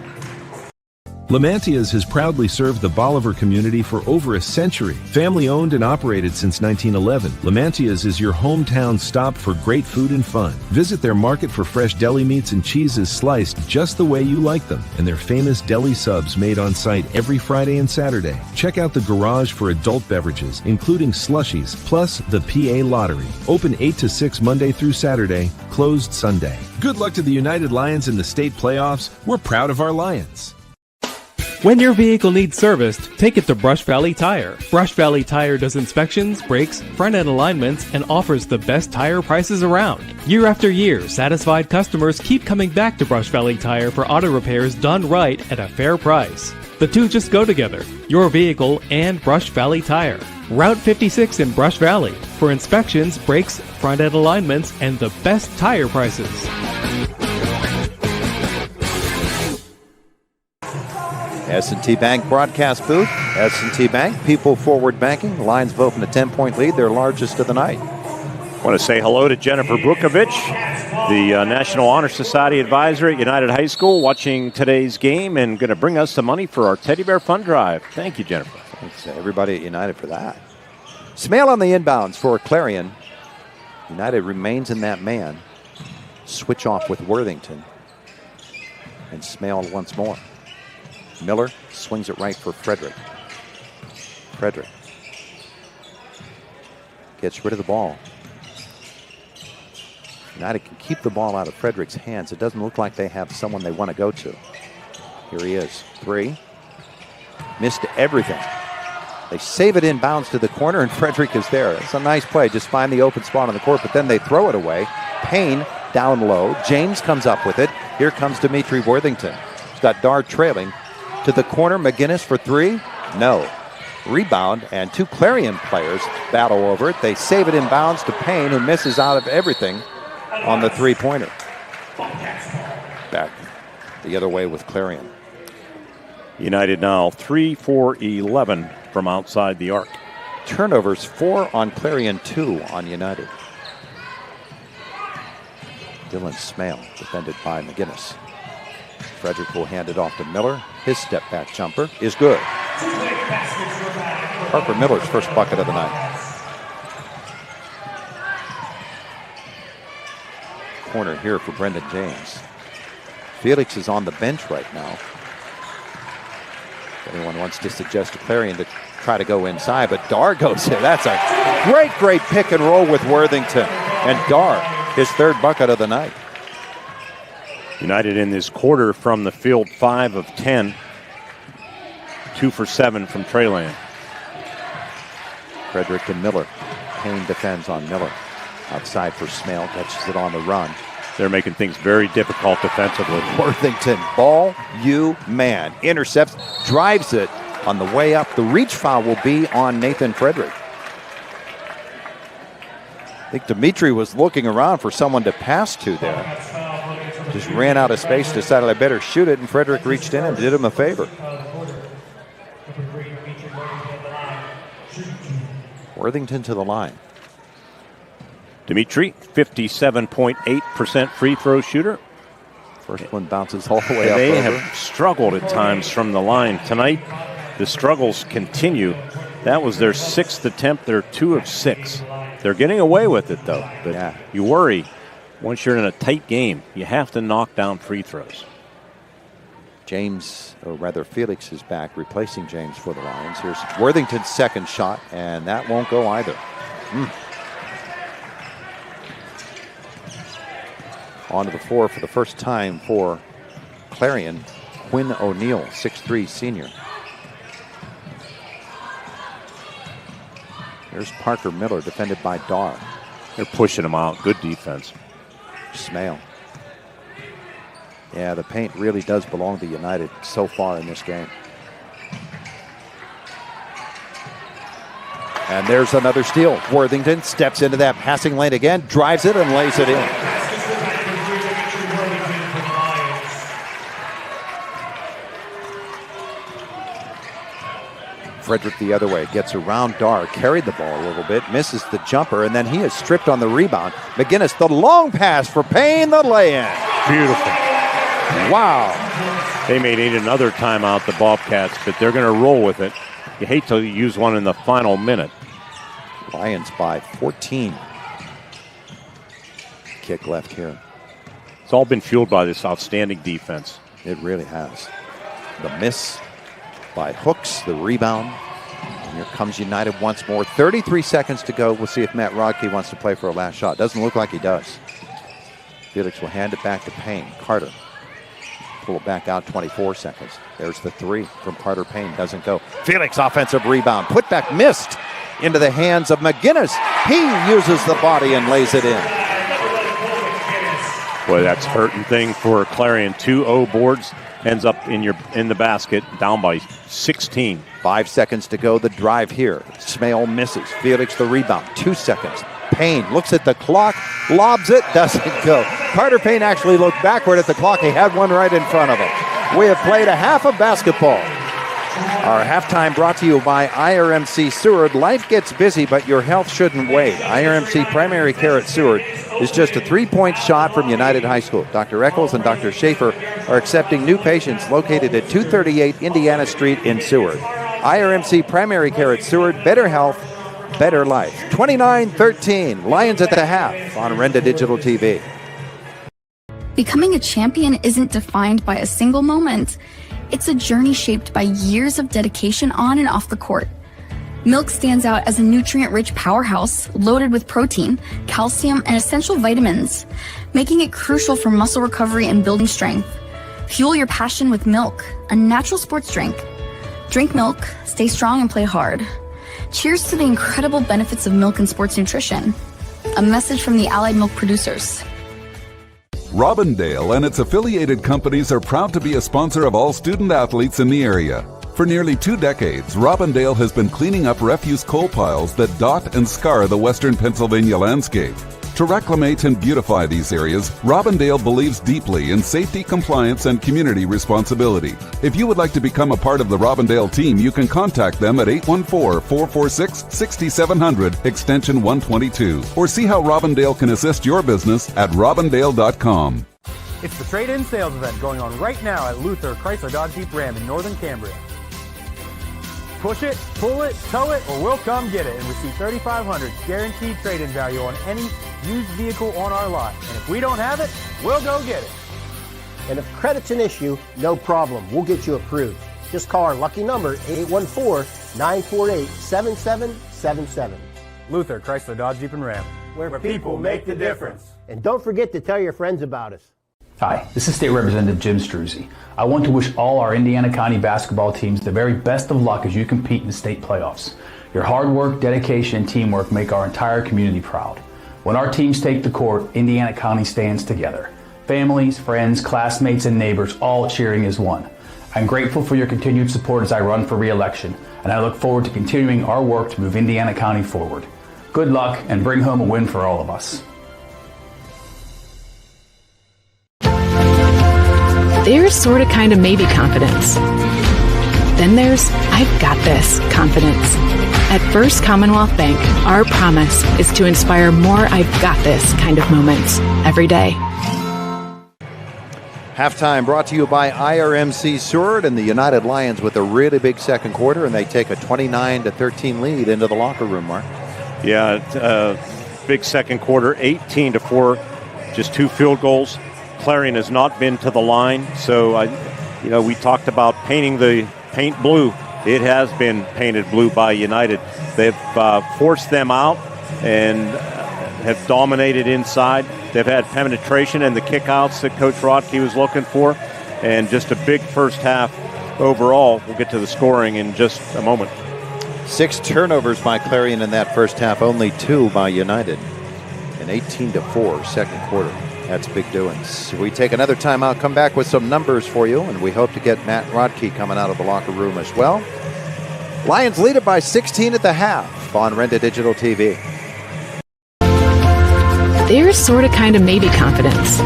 Lamantia's has proudly served the Bolivar community for over a century. Family owned and operated since 1911, Lamantia's is your hometown stop for great food and fun. Visit their market for fresh deli meats and cheeses sliced just the way you like them, and their famous deli subs made on site every Friday and Saturday. Check out the garage for adult beverages, including slushies, plus the PA Lottery. Open 8 to 6 Monday through Saturday, closed Sunday. Good luck to the United Lions in the state playoffs. We're proud of our Lions. When your vehicle needs serviced, take it to Brush Valley Tire. Brush Valley Tire does inspections, brakes, front-end alignments, and offers the best tire prices around. Year after year, satisfied customers keep coming back to Brush Valley Tire for auto repairs done right at a fair price. The two just go together, your vehicle and Brush Valley Tire. Route 56 in Brush Valley for inspections, brakes, front-end alignments, and the best tire prices. S&T Bank broadcast booth. S&T Bank, people forward banking. The Lions vote from a 10-point lead, their largest of the night. want to say hello to Jennifer Brukovich, the National Honor Society advisor at United High School, watching today's game and going to bring us some money for our Teddy Bear Fund Drive. Thank you, Jennifer. Thanks everybody at United for that. Smale on the inbounds for Clarion. United remains in that man. Switch off with Worthington. And Smale once more. Miller swings it right for Frederick. Frederick gets rid of the ball. United can keep the ball out of Frederick's hands. It doesn't look like they have someone they want to go to. Here he is. 3. Missed everything. They save it inbounds to the corner, and Frederick is there. It's a nice play. Just find the open spot on the court, but then they throw it away. Payne down low. James comes up with it. Here comes Dimitri Worthington. He's got Dart trailing. To the corner, McGinnis for 3. No. Rebound, and 2 Clarion players battle over it. They save it inbounds to Payne, who misses out of everything on the three-pointer. Back the other way with Clarion. United now 3 for 11 from outside the arc. Turnovers, 4 on Clarion, 2 on United. Dylan Smale defended by McGinnis. Frederick will hand it off to Miller. His step-back jumper is good. Parker Miller's first bucket of the night. Corner here for Brendan James. Felix is on the bench right now. If anyone wants to suggest to Clarion to try to go inside, but Dar goes in. That's a great pick and roll with Worthington. And Dar, his third bucket of the night. United in this quarter from the field 5 of 10. 2 for 7 from Treyland. Frederick and Miller. Payne defends on Miller. Outside for Smale, catches it on the run. They're making things very difficult defensively. Worthington, ball, you man. Intercepts, drives it on the way up. The reach foul will be on Nathan Frederick. I think Dimitri was looking around for someone to pass to there. Just ran out of space, decided I better shoot it, and Frederick reached in and did him a favor. Worthington to the line. Dimitri, 57.8% free throw shooter. First one bounces all the way up. They have struggled at times from the line. Tonight, the struggles continue. That was their 6th attempt. They're 2 of 6. They're getting away with it, though. But yeah, you worry. Once you're in a tight game, you have to knock down free throws. James, or rather Felix, is back, replacing James for the Lions. Here's Worthington's second shot, and that won't go either. Onto the floor for the first time for Clarion, Quinn O'Neill, 6'3" senior. Here's Parker Miller, defended by Dar. They're pushing him out. Good defense. Smale. Yeah, the paint really does belong to United so far in this game. And there's another steal. Worthington steps into that passing lane again, drives it and lays it in. Frederick the other way, gets around Dar, carried the ball a little bit, misses the jumper, and then he is stripped on the rebound. McGinnis, the long pass for Payne, the lay-in. Beautiful. Wow. They may need another timeout, the Bobcats, but they're going to roll with it. You hate to use one in the final minute. Lions by 14. Kick left here. It's all been fueled by this outstanding defense. It really has. The miss by Hooks, the rebound. And here comes United once more. 33 seconds to go. We'll see if Matt Rodkey wants to play for a last shot. Doesn't look like he does. Felix will hand it back to Payne. Carter. Pull it back out, 24 seconds. There's the 3 from Carter Payne. Doesn't go. Felix, offensive rebound. Put back missed into the hands of McGinnis. He uses the body and lays it in. Boy, that's hurting thing for Clarion. 2-0 boards. Ends up in the basket, down by 16. 5 seconds to go. The drive here. Smale misses. Felix the rebound. 2 seconds. Payne looks at the clock, lobs it, doesn't go. Carter Payne actually looked backward at the clock. He had one right in front of him. We have played a half of basketball. Our halftime brought to you by IRMC Seward. Life gets busy, but your health shouldn't wait. IRMC Primary Care at Seward is just a 3-point shot from United High School. Dr. Eccles and Dr. Schaefer are accepting new patients located at 238 Indiana Street in Seward. IRMC Primary Care at Seward, better health, better life. 29-13, Lions at the half on Renda Digital TV. Becoming a champion isn't defined by a single moment. It's a journey shaped by years of dedication on and off the court. Milk stands out as a nutrient-rich powerhouse loaded with protein, calcium, and essential vitamins, making it crucial for muscle recovery and building strength. Fuel your passion with milk, a natural sports drink. Drink milk, stay strong, and play hard. Cheers to the incredible benefits of milk and sports nutrition. A message from the Allied Milk producers. Robindale and its affiliated companies are proud to be a sponsor of all student athletes in the area. For nearly 2 decades, Robindale has been cleaning up refuse coal piles that dot and scar the western Pennsylvania landscape. To reclimate and beautify these areas, Robindale believes deeply in safety, compliance, and community responsibility. If you would like to become a part of the Robindale team, you can contact them at 814-446-6700, extension 122, or see how Robindale can assist your business at robindale.com. It's the trade-in sales event going on right now at Luther Chrysler Dodge Jeep Ram in Northern Cambria. Push it, pull it, tow it, or we'll come get it and receive $3,500 guaranteed trade-in value on any used vehicle on our lot. And if we don't have it, we'll go get it. And if credit's an issue, no problem. We'll get you approved. Just call our lucky number, 814-948-7777. Luther Chrysler Dodge Jeep Ram, where people make the difference. And don't forget to tell your friends about us. Hi, this is State Representative Jim Struzzi. I want to wish all our Indiana County basketball teams the very best of luck as you compete in the state playoffs. Your hard work, dedication, and teamwork make our entire community proud. When our teams take the court, Indiana County stands together. Families, friends, classmates, and neighbors all cheering as one. I'm grateful for your continued support as I run for re-election, and I look forward to continuing our work to move Indiana County forward. Good luck, and bring home a win for all of us. There's sort of kind of maybe confidence. Then there's I've got this confidence. At First Commonwealth Bank, our promise is to inspire more I've got this kind of moments every day. Halftime brought to you by IRMC Seward and the United Lions with a really big second quarter, and they take a 29-13 lead into the locker room, Mark. Yeah, big second quarter, 18-4, just 2 field goals. Clarion has not been to the line, so we talked about painting the paint blue. It has been painted blue by United. They've forced them out and have dominated inside. They've had penetration and the kickouts that Coach Rodkey was looking for, and just a big first half overall. We'll get to the scoring in just a moment. 6 turnovers by Clarion in that first half, only 2 by United. An 18-4 second quarter. That's big doings. We take another timeout, come back with some numbers for you, and we hope to get Matt Rodkey coming out of the locker room as well. Lions lead it by 16 at the half on Renda Digital TV. There's sort of kind of maybe confidence.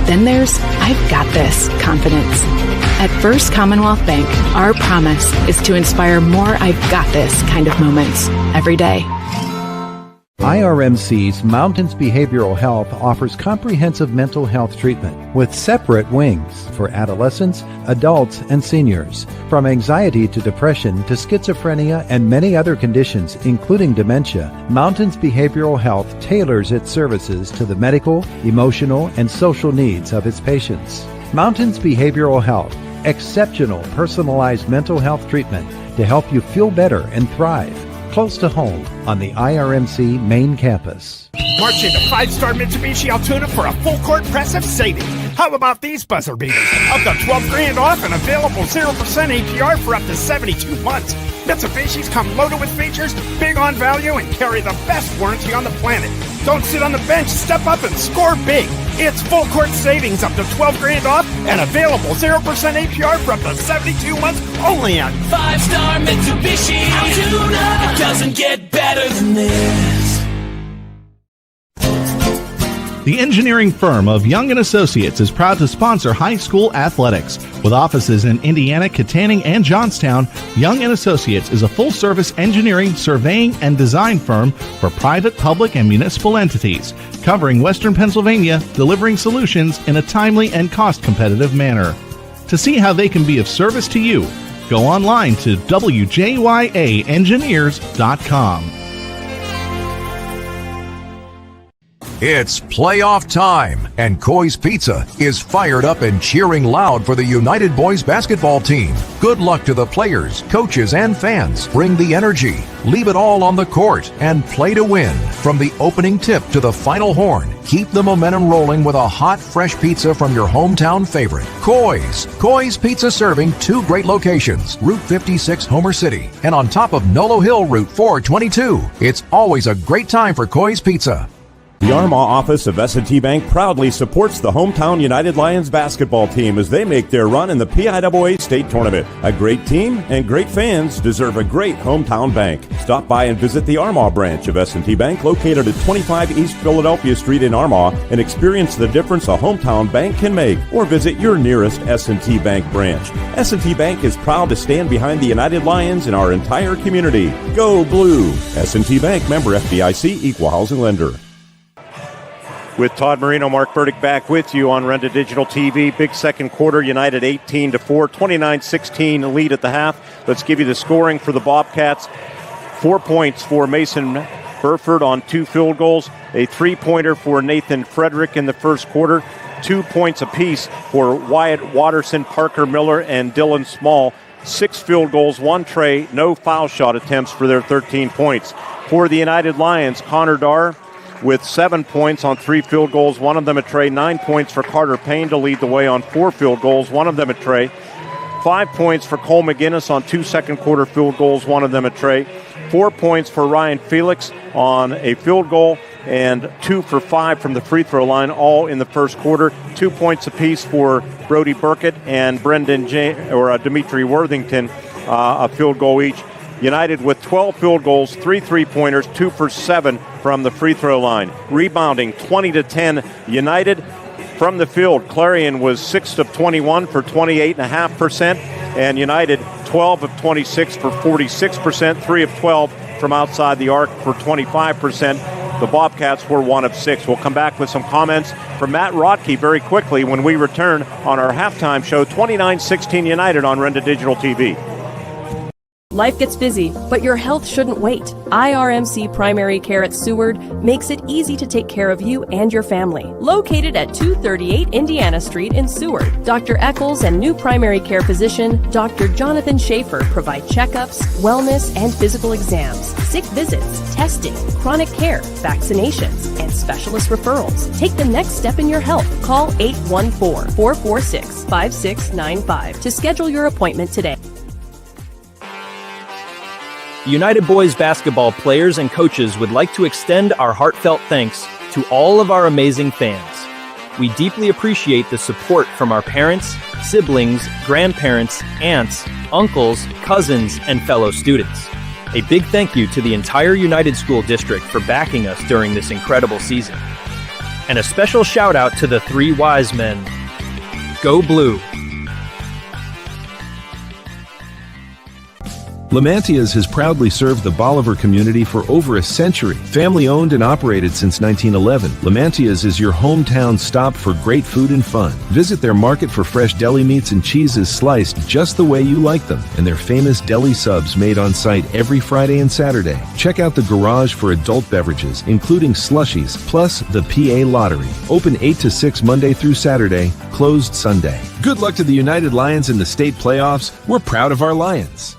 Then there's I've got this confidence. At First Commonwealth Bank, our promise is to inspire more I've got this kind of moments every day. IRMC's Mountains Behavioral Health offers comprehensive mental health treatment with separate wings for adolescents, adults, and seniors. From anxiety to depression to schizophrenia and many other conditions, including dementia, Mountains Behavioral Health tailors its services to the medical, emotional, and social needs of its patients. Mountains Behavioral Health, exceptional personalized mental health treatment to help you feel better and thrive. Close to home on the IRMC main campus. March into 5-star Mitsubishi Altoona for a full court press of savings. How about these buzzer beaters? Up to $12,000 off and available 0% APR for up to 72 months. Mitsubishis come loaded with features, big on value, and carry the best warranty on the planet. Don't sit on the bench, step up and score big. It's full court savings up to $12,000 off and available 0% APR for up to 72 months only on 5-star Mitsubishi Altoona. It doesn't get better than this. The engineering firm of Young & Associates is proud to sponsor high school athletics. With offices in Indiana, Kittanning, and Johnstown, Young & Associates is a full-service engineering, surveying, and design firm for private, public, and municipal entities, covering Western Pennsylvania, delivering solutions in a timely and cost-competitive manner. To see how they can be of service to you, go online to wjyaengineers.com. It's playoff time, and Coy's Pizza is fired up and cheering loud for the United Boys basketball team. Good luck to the players, coaches, and fans. Bring the energy, leave it all on the court, and play to win. From the opening tip to the final horn, keep the momentum rolling with a hot, fresh pizza from your hometown favorite, Coy's. Coy's Pizza serving 2 great locations, Route 56 Homer City, and on top of Nolo Hill Route 422. It's always a great time for Coy's Pizza. The Armagh office of S&T Bank proudly supports the hometown United Lions basketball team as they make their run in the PIAA state tournament. A great team and great fans deserve a great hometown bank. Stop by and visit the Armagh branch of S&T Bank located at 25 East Philadelphia Street in Armagh and experience the difference a hometown bank can make. Or visit your nearest S&T Bank branch. S&T Bank is proud to stand behind the United Lions in our entire community. Go Blue! S&T Bank, member FDIC, equal housing lender. With Todd Marino, Mark Burdick back with you on Renda Digital TV. Big second quarter, United 18-4, 29-16 lead at the half. Let's give you the scoring for the Bobcats. 4 points for Mason Burford on 2 field goals. A 3-pointer for Nathan Frederick in the first quarter. 2 points apiece for Wyatt Watterson, Parker Miller, and Dylan Small. 6 field goals, 1 tray, no foul shot attempts for their 13 points. For the United Lions, Connor Darr with 7 points on 3 field goals, 1 of them a tray. 9 points for Carter Payne to lead the way on 4 field goals, 1 of them a tray. 5 points for Cole McGinnis on 2 second quarter field goals, 1 of them a tray. 4 points for Ryan Felix on a field goal, and 2 for 5 from the free throw line, all in the first quarter. 2 points apiece for Brody Burkett and Dimitri Worthington, a field goal each. United with 12 field goals, 3 3-pointers, 2 for 7 from the free throw line. Rebounding 20-10 United. From the field, Clarion was 6 of 21 for 28.5%, and United 12 of 26 for 46%, 3 of 12 from outside the arc for 25%. The Bobcats were 1 of 6. We'll come back with some comments from Matt Rodke very quickly when we return on our halftime show, 29-16 United on Renda Digital TV. Life gets busy, but your health shouldn't wait. IRMC Primary Care at Seward makes it easy to take care of you and your family. Located at 238 Indiana Street in Seward, Dr. Eccles and new primary care physician, Dr. Jonathan Schaefer, provide checkups, wellness, and physical exams, sick visits, testing, chronic care, vaccinations, and specialist referrals. Take the next step in your health. Call 814-446-5695 to schedule your appointment today. United Boys basketball players and coaches would like to extend our heartfelt thanks to all of our amazing fans. We deeply appreciate the support from our parents, siblings, grandparents, aunts, uncles, cousins, and fellow students. A big thank you to the entire United School District for backing us during this incredible season. And a special shout out to the 3 wise men. Go Blue! Lamantia's has proudly served the Bolivar community for over a century. Family owned and operated since 1911, Lamantia's is your hometown stop for great food and fun. Visit their market for fresh deli meats and cheeses sliced just the way you like them, and their famous deli subs made on site every Friday and Saturday. Check out the garage for adult beverages, including slushies, plus the PA Lottery. Open 8 to 6 Monday through Saturday, closed Sunday. Good luck to the United Lions in the state playoffs. We're proud of our Lions.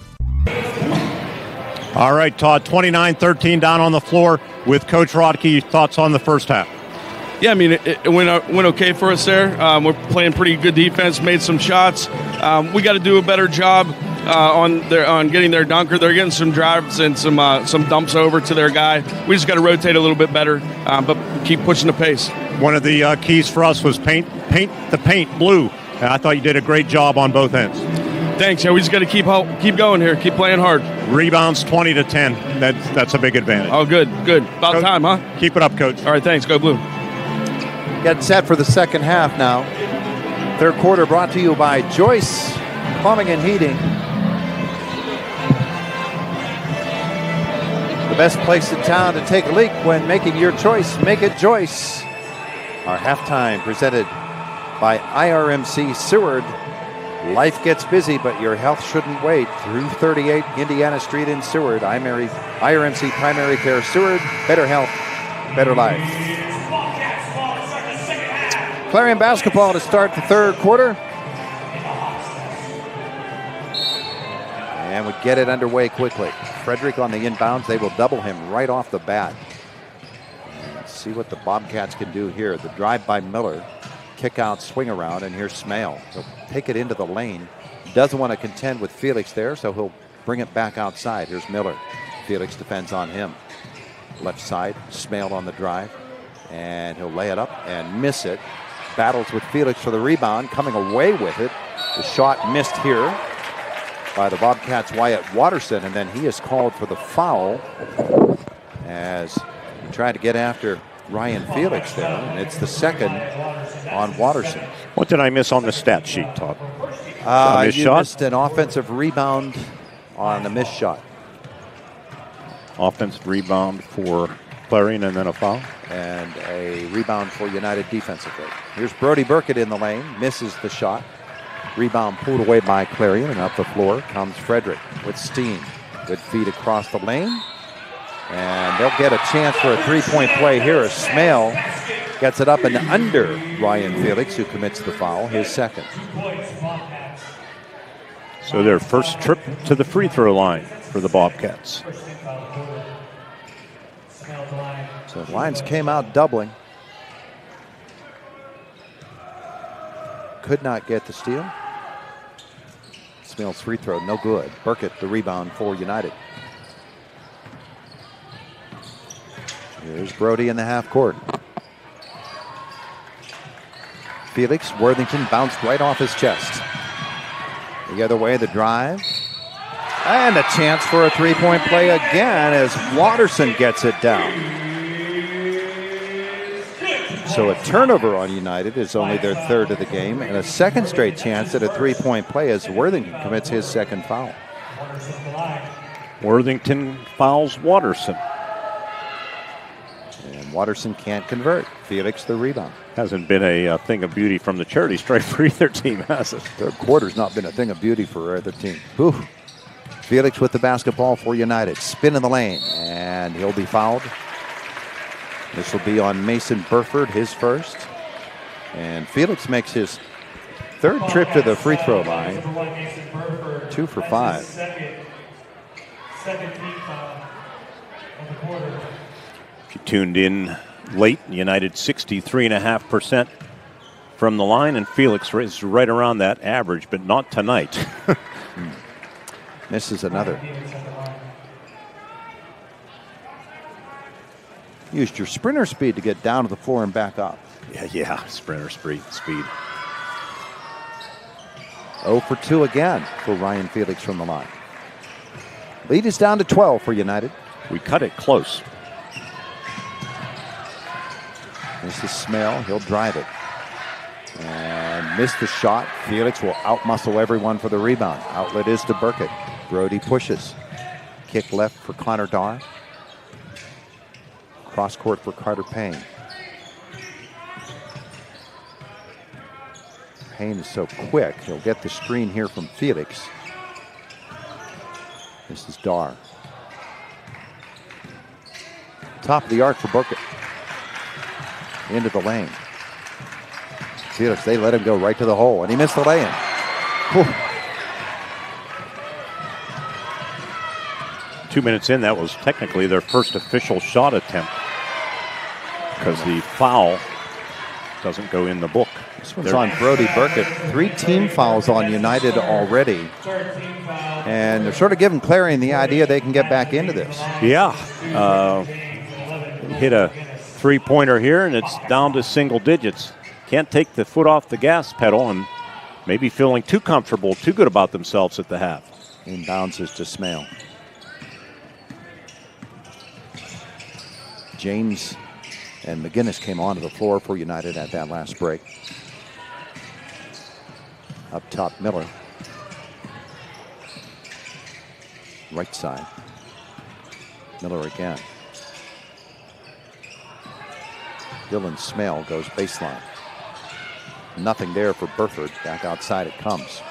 All right, Todd, 29-13 down on the floor with Coach Rodke. Your thoughts on the first half? Yeah, I mean, it went okay for us there. We're playing pretty good defense, made some shots. We got to do a better job on getting their dunker. They're getting some drives and some dumps over to their guy. We just got to rotate a little bit better, but keep pushing the pace. One of the keys for us was paint the paint blue, and I thought you did a great job on both ends. Thanks. Yeah, we just got to keep going here, keep playing hard. Rebounds 20-10. That's a big advantage. Oh, good. About Coach, time, huh? Keep it up, Coach. All right, thanks. Go Blue. Getting set for the second half now. Third quarter brought to you by Joyce Plumbing and Heating. The best place in town to take a leak when making your choice, make it Joyce. Our halftime presented by IRMC Seward. Life gets busy, but your health shouldn't wait. Through 38 Indiana Street in Seward. IRMC Primary Care Seward. Better health, better life. Clarion basketball to start the third quarter. And we get it underway quickly. Frederick on the inbounds. They will double him right off the bat. And see what the Bobcats can do here. The drive by Miller. Kick out, swing around, and here's Smale. He'll take it into the lane. Doesn't want to contend with Felix there, so he'll bring it back outside. Here's Miller. Felix defends on him. Left side, Smale on the drive. And he'll lay it up and miss it. Battles with Felix for the rebound, coming away with it. The shot missed here by the Bobcats' Wyatt Watterson, and then he is called for the foul as he tried to get after Ryan Felix there, and it's the second on Watterson. What did I miss on the stat sheet, Todd? You missed an offensive rebound on a missed shot. Offensive rebound for Clarion and then a foul. And a rebound for United defensively. Here's Brody Burkett in the lane, misses the shot. Rebound pulled away by Clarion, and up the floor comes Frederick with steam. Good feed across the lane. And they'll get a chance for a three-point play here as Smale gets it up and under Ryan Felix, who commits the foul, his second. So their first trip to the free throw line for the Bobcats. So the Lions came out doubling. Could not get the steal. Smale's free throw, no good. Burkett, the rebound for United. Here's Brody in the half court. Felix Worthington bounced right off his chest. The other way, the drive. And a chance for a three-point play again as Watterson gets it down. So a turnover on United is only their third of the game, and a second straight chance at a three-point play as Worthington commits his second foul. Worthington fouls Watterson. And Watterson can't convert. Felix the rebound. Hasn't been a thing of beauty from the charity stripe for either team, has it? Third quarter's not been a thing of beauty for either team. Whew. Felix with the basketball for United. Spin in the lane, and he'll be fouled. This will be on Mason Burford, his first. And Felix makes his third trip to the free throw line. 2 for 5. If you tuned in late, United 63.5% from the line, and Felix is right around that average, but not tonight. Misses another. Used your sprinter speed to get down to the floor and back up. Yeah, sprinter speed. 0 for 2 again for Ryan Felix from the line. Lead is down to 12 for United. We cut it close. This is Smale. He'll drive it. And miss the shot. Felix will outmuscle everyone for the rebound. Outlet is to Burkett. Brody pushes. Kick left for Connor Darr. Cross court for Carter Payne. Payne is so quick. He'll get the screen here from Felix. This is Darr. Top of the arc for Burkett. Into the lane. Felix, they let him go right to the hole, and he missed the lay-in. Whew. 2 minutes in, that was technically their first official shot attempt because the foul doesn't go in the book. This one's on Brody Burkett. 3 team fouls on United already. And they're sort of giving Clarion the idea they can get back into this. Yeah. Hit a three-pointer here, and it's down to single digits. Can't take the foot off the gas pedal and maybe feeling too comfortable, too good about themselves at the half. Inbounds is to Smale. James And McGinnis came onto the floor for United at that last break. Up top, Miller. Right side. Miller again. Dylan Smale goes baseline. Nothing there for Burford. Back outside it comes.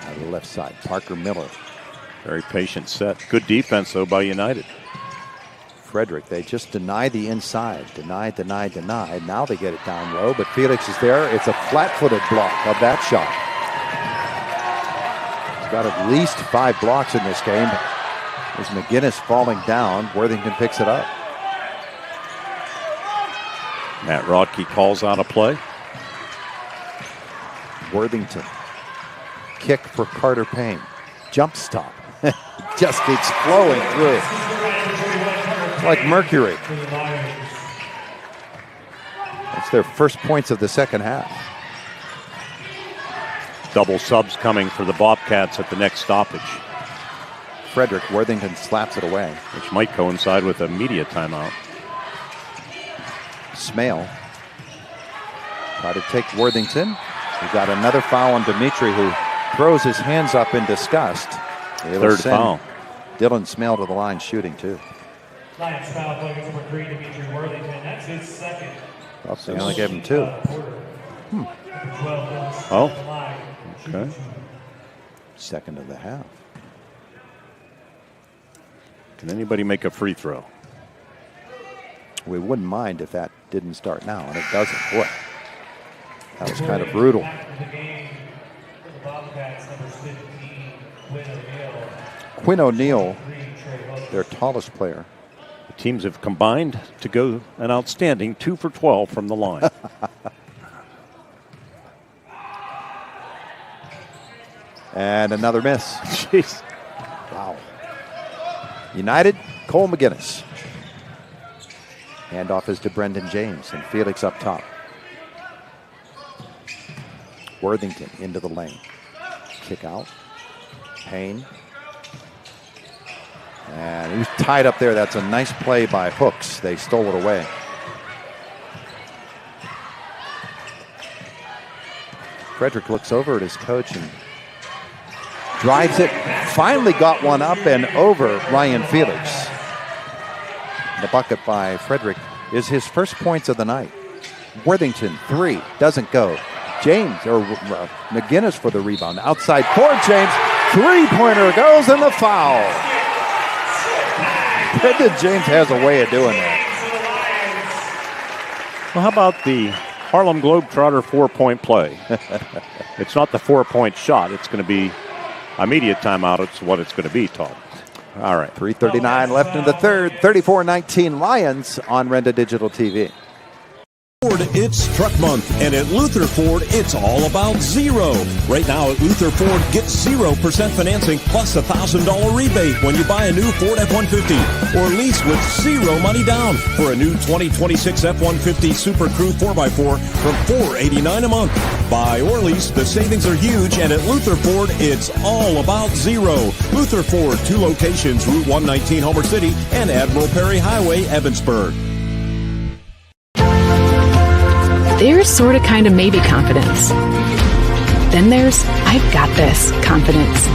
Out of the left side, Parker Miller. Very patient set. Good defense, though, by United. Frederick, they just deny the inside. Denied. Now they get it down low, but Felix is there. It's a flat-footed block of that shot. He's got at least 5 blocks in this game. There's McGinnis falling down. Worthington picks it up. Matt Rodke calls out a play. Worthington. Kick for Carter Payne. Jump stop. Just keeps flowing through. It's like mercury. That's their first points of the second half. Double subs coming for the Bobcats at the next stoppage. Frederick. Worthington slaps it away. Which might coincide with a media timeout. Smale. Try to take Worthington. We got another foul on Dimitri, who throws his hands up in disgust. Third foul. Dylan Smale to the line shooting too. Lions foul play number 3, Dimitri Worthington. That's his second. Well, they only gave him 2. Oh. Okay. Second of the half. Can anybody make a free throw? We wouldn't mind if that didn't start now, and it doesn't. Boy, that was kind of brutal. Quinn O'Neal, their tallest player. The teams have combined to go an outstanding 2 for 12 from the line. And another miss. Jeez. Wow. United, Cole McGinnis. Handoff is to Brendan James, and Felix up top. Worthington into the lane. Kick out. Payne. And he was tied up there. That's a nice play by Hooks. They stole it away. Frederick looks over at his coach and drives it. Finally got one up and over Ryan Felix. The bucket by Frederick is his first points of the night. Worthington, 3, doesn't go. James, or McGinnis for the rebound. Outside court, James, 3-pointer goes, and the foul. Brendan James has a way of doing that. Well, how about the Harlem Globetrotter 4-point play? It's not the 4-point shot. It's going to be a media timeout. It's what it's going to be, Todd. All right. 3:39 left in the third. 34-19 Lions on Renda Digital TV. Ford, it's Truck Month, and at Luther Ford, it's all about zero. Right now at Luther Ford, get 0% financing plus a $1,000 rebate when you buy a new Ford F-150 or lease with 0 money down for a new 2026 F-150 Super Crew 4x4 from $489 a month. Buy or lease, the savings are huge, and at Luther Ford, it's all about zero. Luther Ford, 2 locations, Route 119 Homer City and Admiral Perry Highway, Evansburg. There's sorta kinda maybe confidence. Then there's I've got this confidence.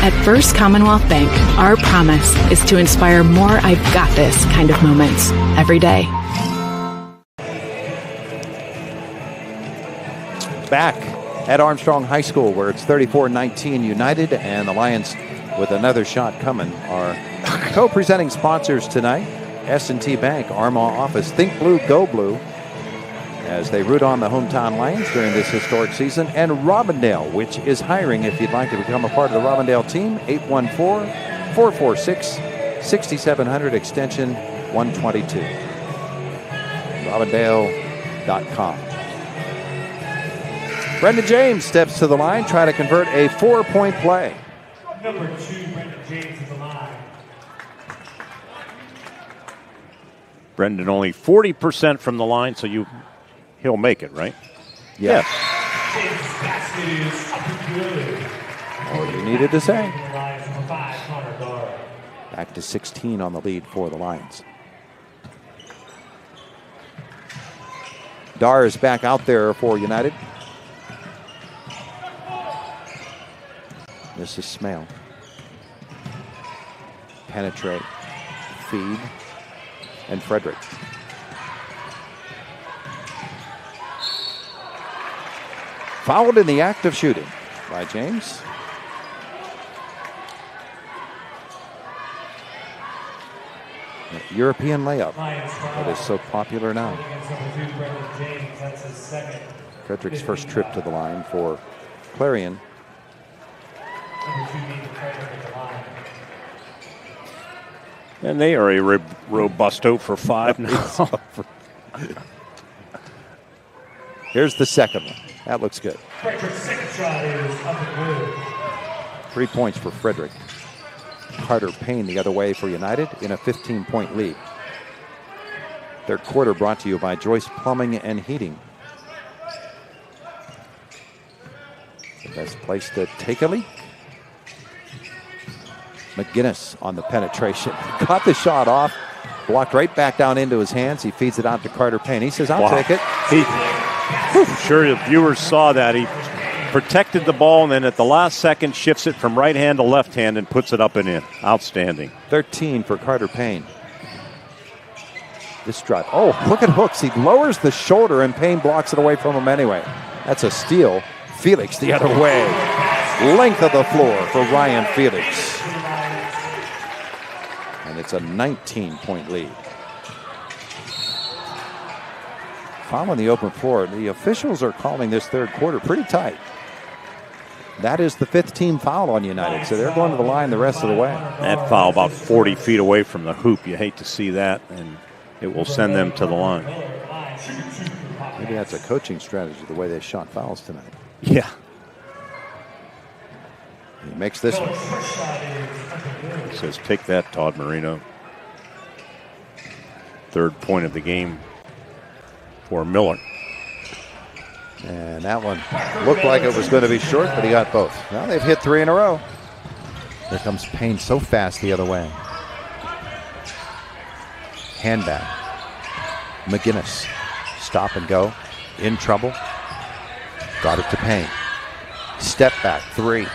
At First Commonwealth Bank, our promise is to inspire more I've got this kind of moments every day. Back at Armstrong High School, where it's 34-19 United, and the Lions, with another shot coming, are co-presenting sponsors tonight. S&T Bank, Armagh office, think blue, go blue, as they root on the hometown Lions during this historic season. And Robindale, which is hiring. If you'd like to become a part of the Robindale team, 814-446-6700, extension 122. Robindale.com. Brendan James steps to the line, try to convert a 4-point play. Number 2, Brendan James is the line. Brendan only 40% from the line, so he'll make it, right? Yes. His basket is up and good. All you needed to say. Back to 16 on the lead for the Lions. Dar is back out there for United. This is Smale. Penetrate, feed, and Frederick. Fouled in the act of shooting by James. European layup that is so popular now. Frederick's first trip to the line for Clarion. And they are a robust 0 for 5 now. Here's the second one. That looks good. Frederick's second shot is up and good. 3 points for Frederick. Carter Payne the other way for United in a 15-point lead. Third quarter brought to you by Joyce Plumbing and Heating. The best place to take a leak. McGinnis on the penetration. Caught the shot off. Blocked right back down into his hands. He feeds it out to Carter Payne. He says, I'll take it. I'm sure the viewers saw that. He protected the ball and then at the last second shifts it from right hand to left hand and puts it up and in. Outstanding. 13 for Carter Payne. This drive. Oh, look at Hooks. He lowers the shoulder and Payne blocks it away from him anyway. That's a steal. Felix the other way. Length of the floor for Ryan Felix. And it's a 19-point lead. Foul on the open floor. The officials are calling this third quarter pretty tight. That is the 5th team foul on United, so they're going to the line the rest of the way. That foul about 40 feet away from the hoop. You hate to see that, and it will send them to the line. Maybe that's a coaching strategy, the way they shot fouls tonight. Yeah. He makes this one. He says, take that, Todd Marino. Third point of the game for Miller. And that one looked like it was going to be short, but he got both. Now they've hit 3 in a row. Here comes Payne so fast the other way. Handbag. McGinnis. Stop and go. In trouble. Got it to Payne. Step back. 3.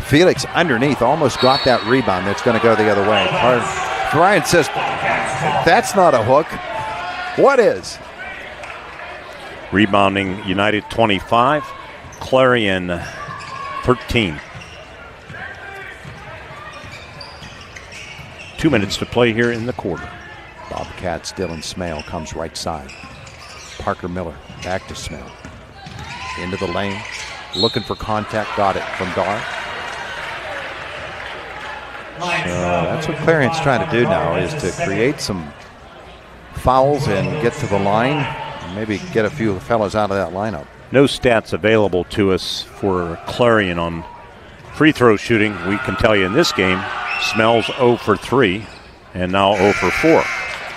Felix underneath almost got that rebound. That's going to go the other way. Ryan says, that's not a hook. What is? Rebounding United 25, Clarion 13. 2 minutes to play here in the quarter. Bobcats, Dylan Smale comes right side. Parker Miller back to Smale. Into the lane. Looking for contact. Got it from Dar. That's what Clarion's trying to do now, is to create some fouls and get to the line. Maybe get a few fellas out of that lineup. No stats available to us for Clarion on free throw shooting. We can tell you in this game, Smells 0 for 3 and now 0 for 4.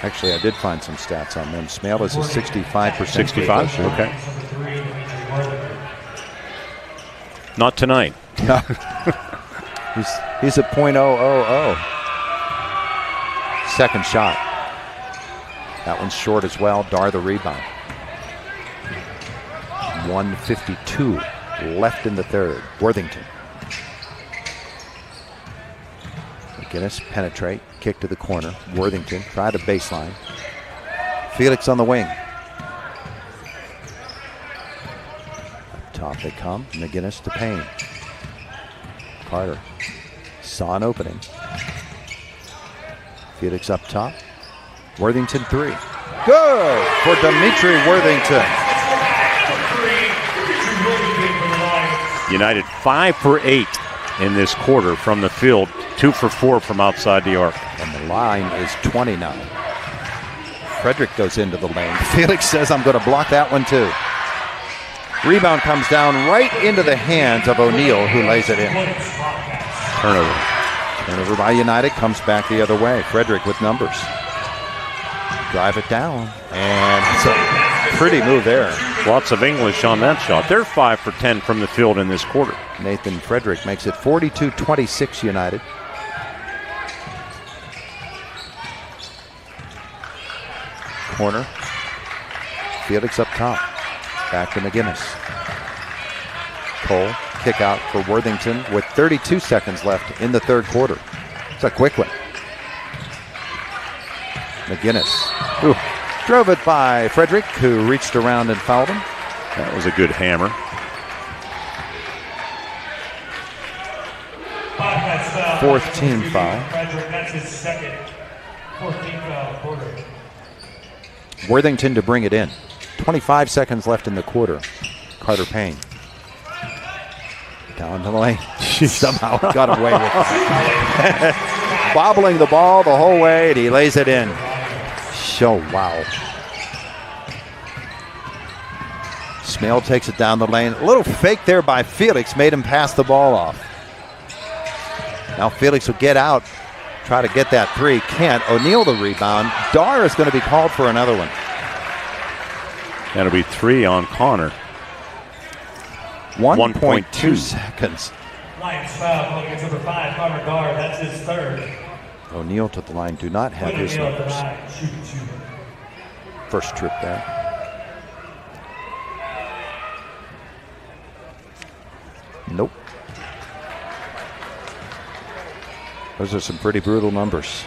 Actually, I did find some stats on them. Smale is a 65%. 65? Okay. Not tonight. He's at .000. Second shot. That one's short as well. Dar the rebound. 1:52 left in the third. Worthington. McGinnis penetrate. Kick to the corner. Worthington tried a baseline. Felix on the wing. Up top they come. McGinnis to Payne. Carter saw an opening. Felix up top. Worthington 3. Good for Dimitri Worthington. United 5 for 8 in this quarter from the field. 2 for 4 from outside the arc. And the line is 20 now. Frederick goes into the lane. Felix says, I'm going to block that one too. Rebound comes down right into the hands of O'Neal, who lays it in. Turnover by United, comes back the other way. Frederick with numbers. Drive it down. And it's a pretty move there. Lots of English on that shot. They're 5 for 10 from the field in this quarter. Nathan Frederick makes it 42-26 United. corner. Felix up top. Back to McGinnis. Cole, kick out for Worthington with 32 seconds left in the third quarter. It's a quick one. McGinnis drove it by Frederick, who reached around and fouled him. That was a good hammer. 4th team foul. Frederick, that's his second. 4th team foul quarter. Worthington to bring it in. 25 seconds left in the quarter. Carter Payne. Down to the lane. Somehow got away with it. Bobbling the ball the whole way, and he lays it in. Wow. Smale takes it down the lane. A little fake there by Felix made him pass the ball off. Now Felix will get out, try to get that three. Can't. O'Neal the rebound. Dar is going to be called for another one. That'll be 3 on Connor. 1.2 seconds. Lions foul going against number 5, Connor Gar. That's his 3rd. O'Neal to the line. Do not have his numbers. First trip there. Nope. Those are some pretty brutal numbers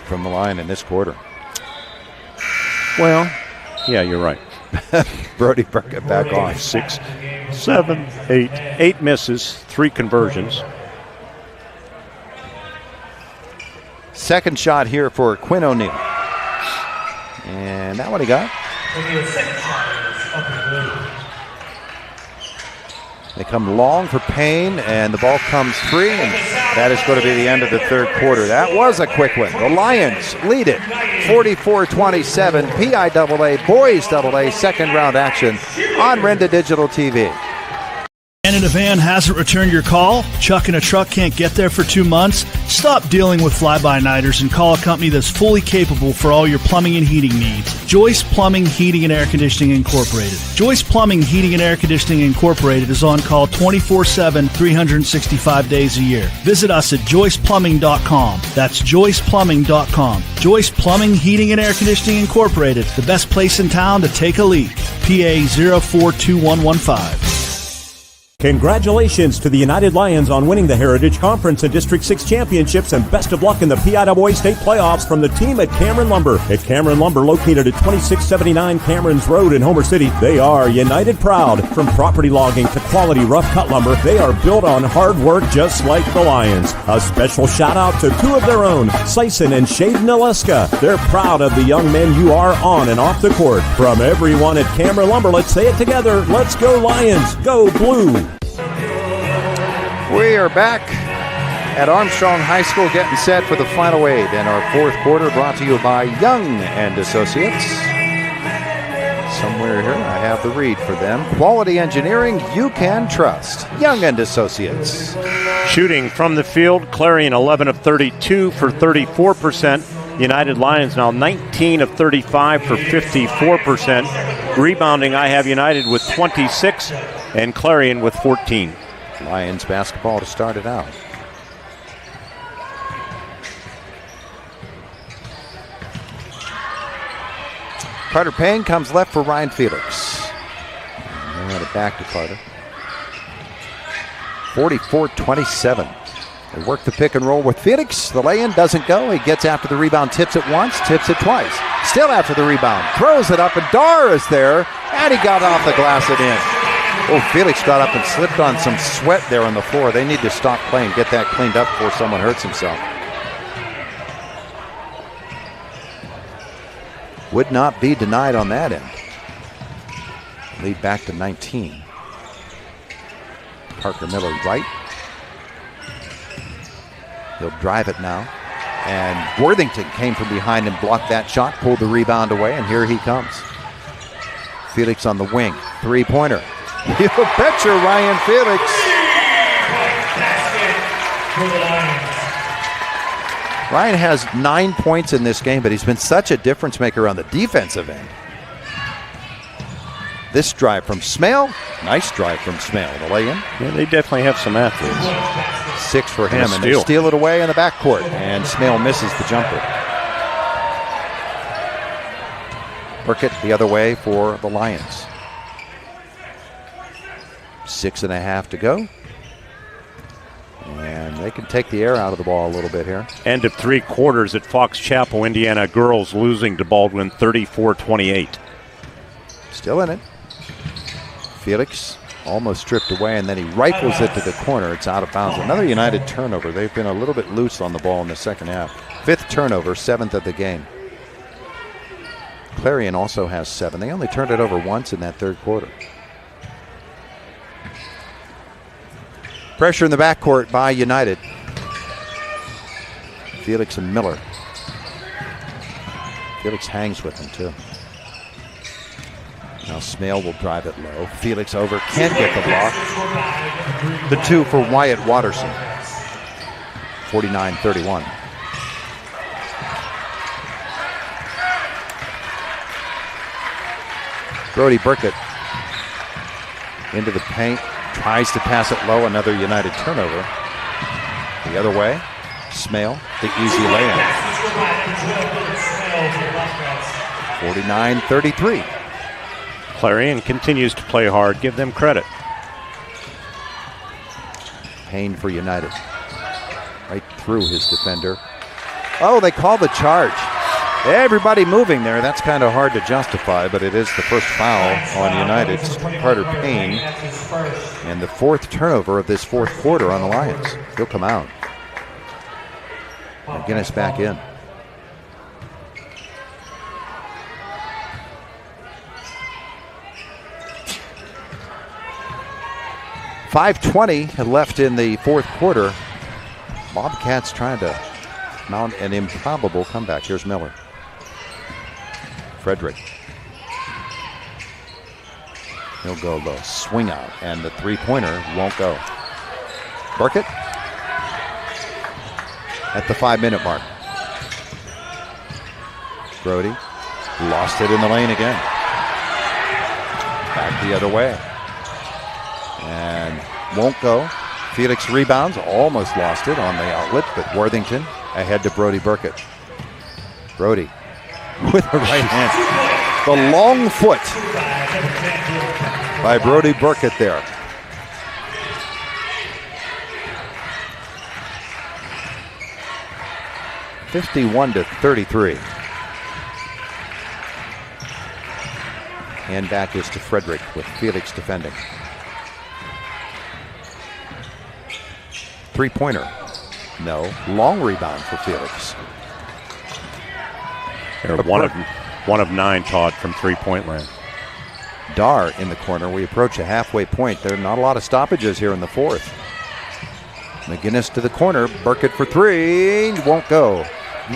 from the line in this quarter. Well, yeah, you're right. Brody Burkett back on. 6, 7, 8. 8 misses, 3 conversions. Second shot here for Quinn O'Neal. And that one he got. They come long for Payne, and the ball comes free, and that is going to be the end of the third quarter. That was a quick one. The Lions lead it 44-27. PIAA Boys AA second round action on Renda Digital TV. Canada Van hasn't returned your call? Chuck in a truck can't get there for 2 months? Stop dealing with fly-by-nighters and call a company that's fully capable for all your plumbing and heating needs. Joyce Plumbing, Heating, and Air Conditioning Incorporated. Joyce Plumbing, Heating, and Air Conditioning Incorporated is on call 24/7, 365 days a year. Visit us at joyceplumbing.com. That's joyceplumbing.com. Joyce Plumbing, Heating, and Air Conditioning Incorporated, the best place in town to take a leak. PA 042115. Congratulations to the United Lions on winning the Heritage Conference and District 6 championships, and best of luck in the PIAA State Playoffs from the team at Cameron Lumber. At Cameron Lumber, located at 2679 Cameron's Road in Homer City, they are United proud. From property logging to quality rough cut lumber, they are built on hard work just like the Lions. A special shout out to 2 of their own, Sison and Shaden Aleska. They're proud of the young men you are on and off the court. From everyone at Cameron Lumber, let's say it together. Let's go Lions, go Blue. We are back at Armstrong High School getting set for the final 8 in our fourth quarter, brought to you by Young and Associates. Somewhere here I have the read for them. Quality engineering you can trust. Young and Associates. Shooting from the field, Clarion 11 of 32 for 34%. United Lions now 19 of 35 for 54%. Rebounding, I have United with 26 and Clarion with 14. Lions basketball to start it out. Carter Payne comes left for Ryan Felix. And they had it back to Carter. 44-27. They work the pick and roll with Felix. The lay-in doesn't go. He gets after the rebound, tips it once, tips it twice. Still after the rebound, throws it up, and Dar is there, and he got off the glass and in. Oh, Felix got up and slipped on some sweat there on the floor. They need to stop playing, get that cleaned up before someone hurts himself. Would not be denied on that end. Lead back to 19. Parker Miller right. He'll drive it now. And Worthington came from behind and blocked that shot, pulled the rebound away, and here he comes. Felix on the wing, three-pointer. You betcha, Ryan Felix. Ryan has 9 points in this game, but he's been such a difference maker on the defensive end. This drive from Smale, nice drive from Smale, the lay-in. Yeah, they definitely have some athletes. 6 for him, and they steal it away in the backcourt, and Smale misses the jumper. Burkett the other way for the Lions. 6.5 to go. And they can take the air out of the ball a little bit here. End of 3 quarters at Fox Chapel, Indiana girls losing to Baldwin 34-28. Still in it. Felix almost stripped away, and then he rifles it to the corner. It's out of bounds. Another United turnover. They've been a little bit loose on the ball in the second half. 5th turnover, 7th of the game. Clarion also has 7. They only turned it over once in that 3rd quarter. Pressure in the backcourt by United. Felix and Miller. Felix hangs with him too. Now Smale will drive it low. Felix over, can't get the block. The 2 for Wyatt Watterson. 49-31. Brody Burkett into the paint. Tries to pass it low, another United turnover. The other way, Smale, the easy layup. 49-33. Clarion continues to play hard. Give them credit. Payne for United. Right through his defender. Oh, they call the charge. Everybody moving there. That's kind of hard to justify, but it is the first foul on United's Carter Payne. And the 4th turnover of this 4th quarter on the Lions. He'll come out. McGinnis back in. .5:20 left in the 4th quarter. Bobcats trying to mount an improbable comeback. Here's Miller. Frederick. He'll go low. Swing out. And the 3-pointer won't go. Burkett at the 5-minute mark. Brody lost it in the lane again. Back the other way. And won't go. Felix rebounds. Almost lost it on the outlet, but Worthington ahead to Brody Burkett. Brody with the right hand. The long foot by Brody Burkett there. (51-33). Hand back is to Frederick with Felix defending. 3-pointer. No. Long rebound for Felix. They're one of 9, Todd, from 3-point land. Dar in the corner. We approach a halfway point. There are not a lot of stoppages here in the 4th. McGinnis to the corner. Burkett for 3. Won't go.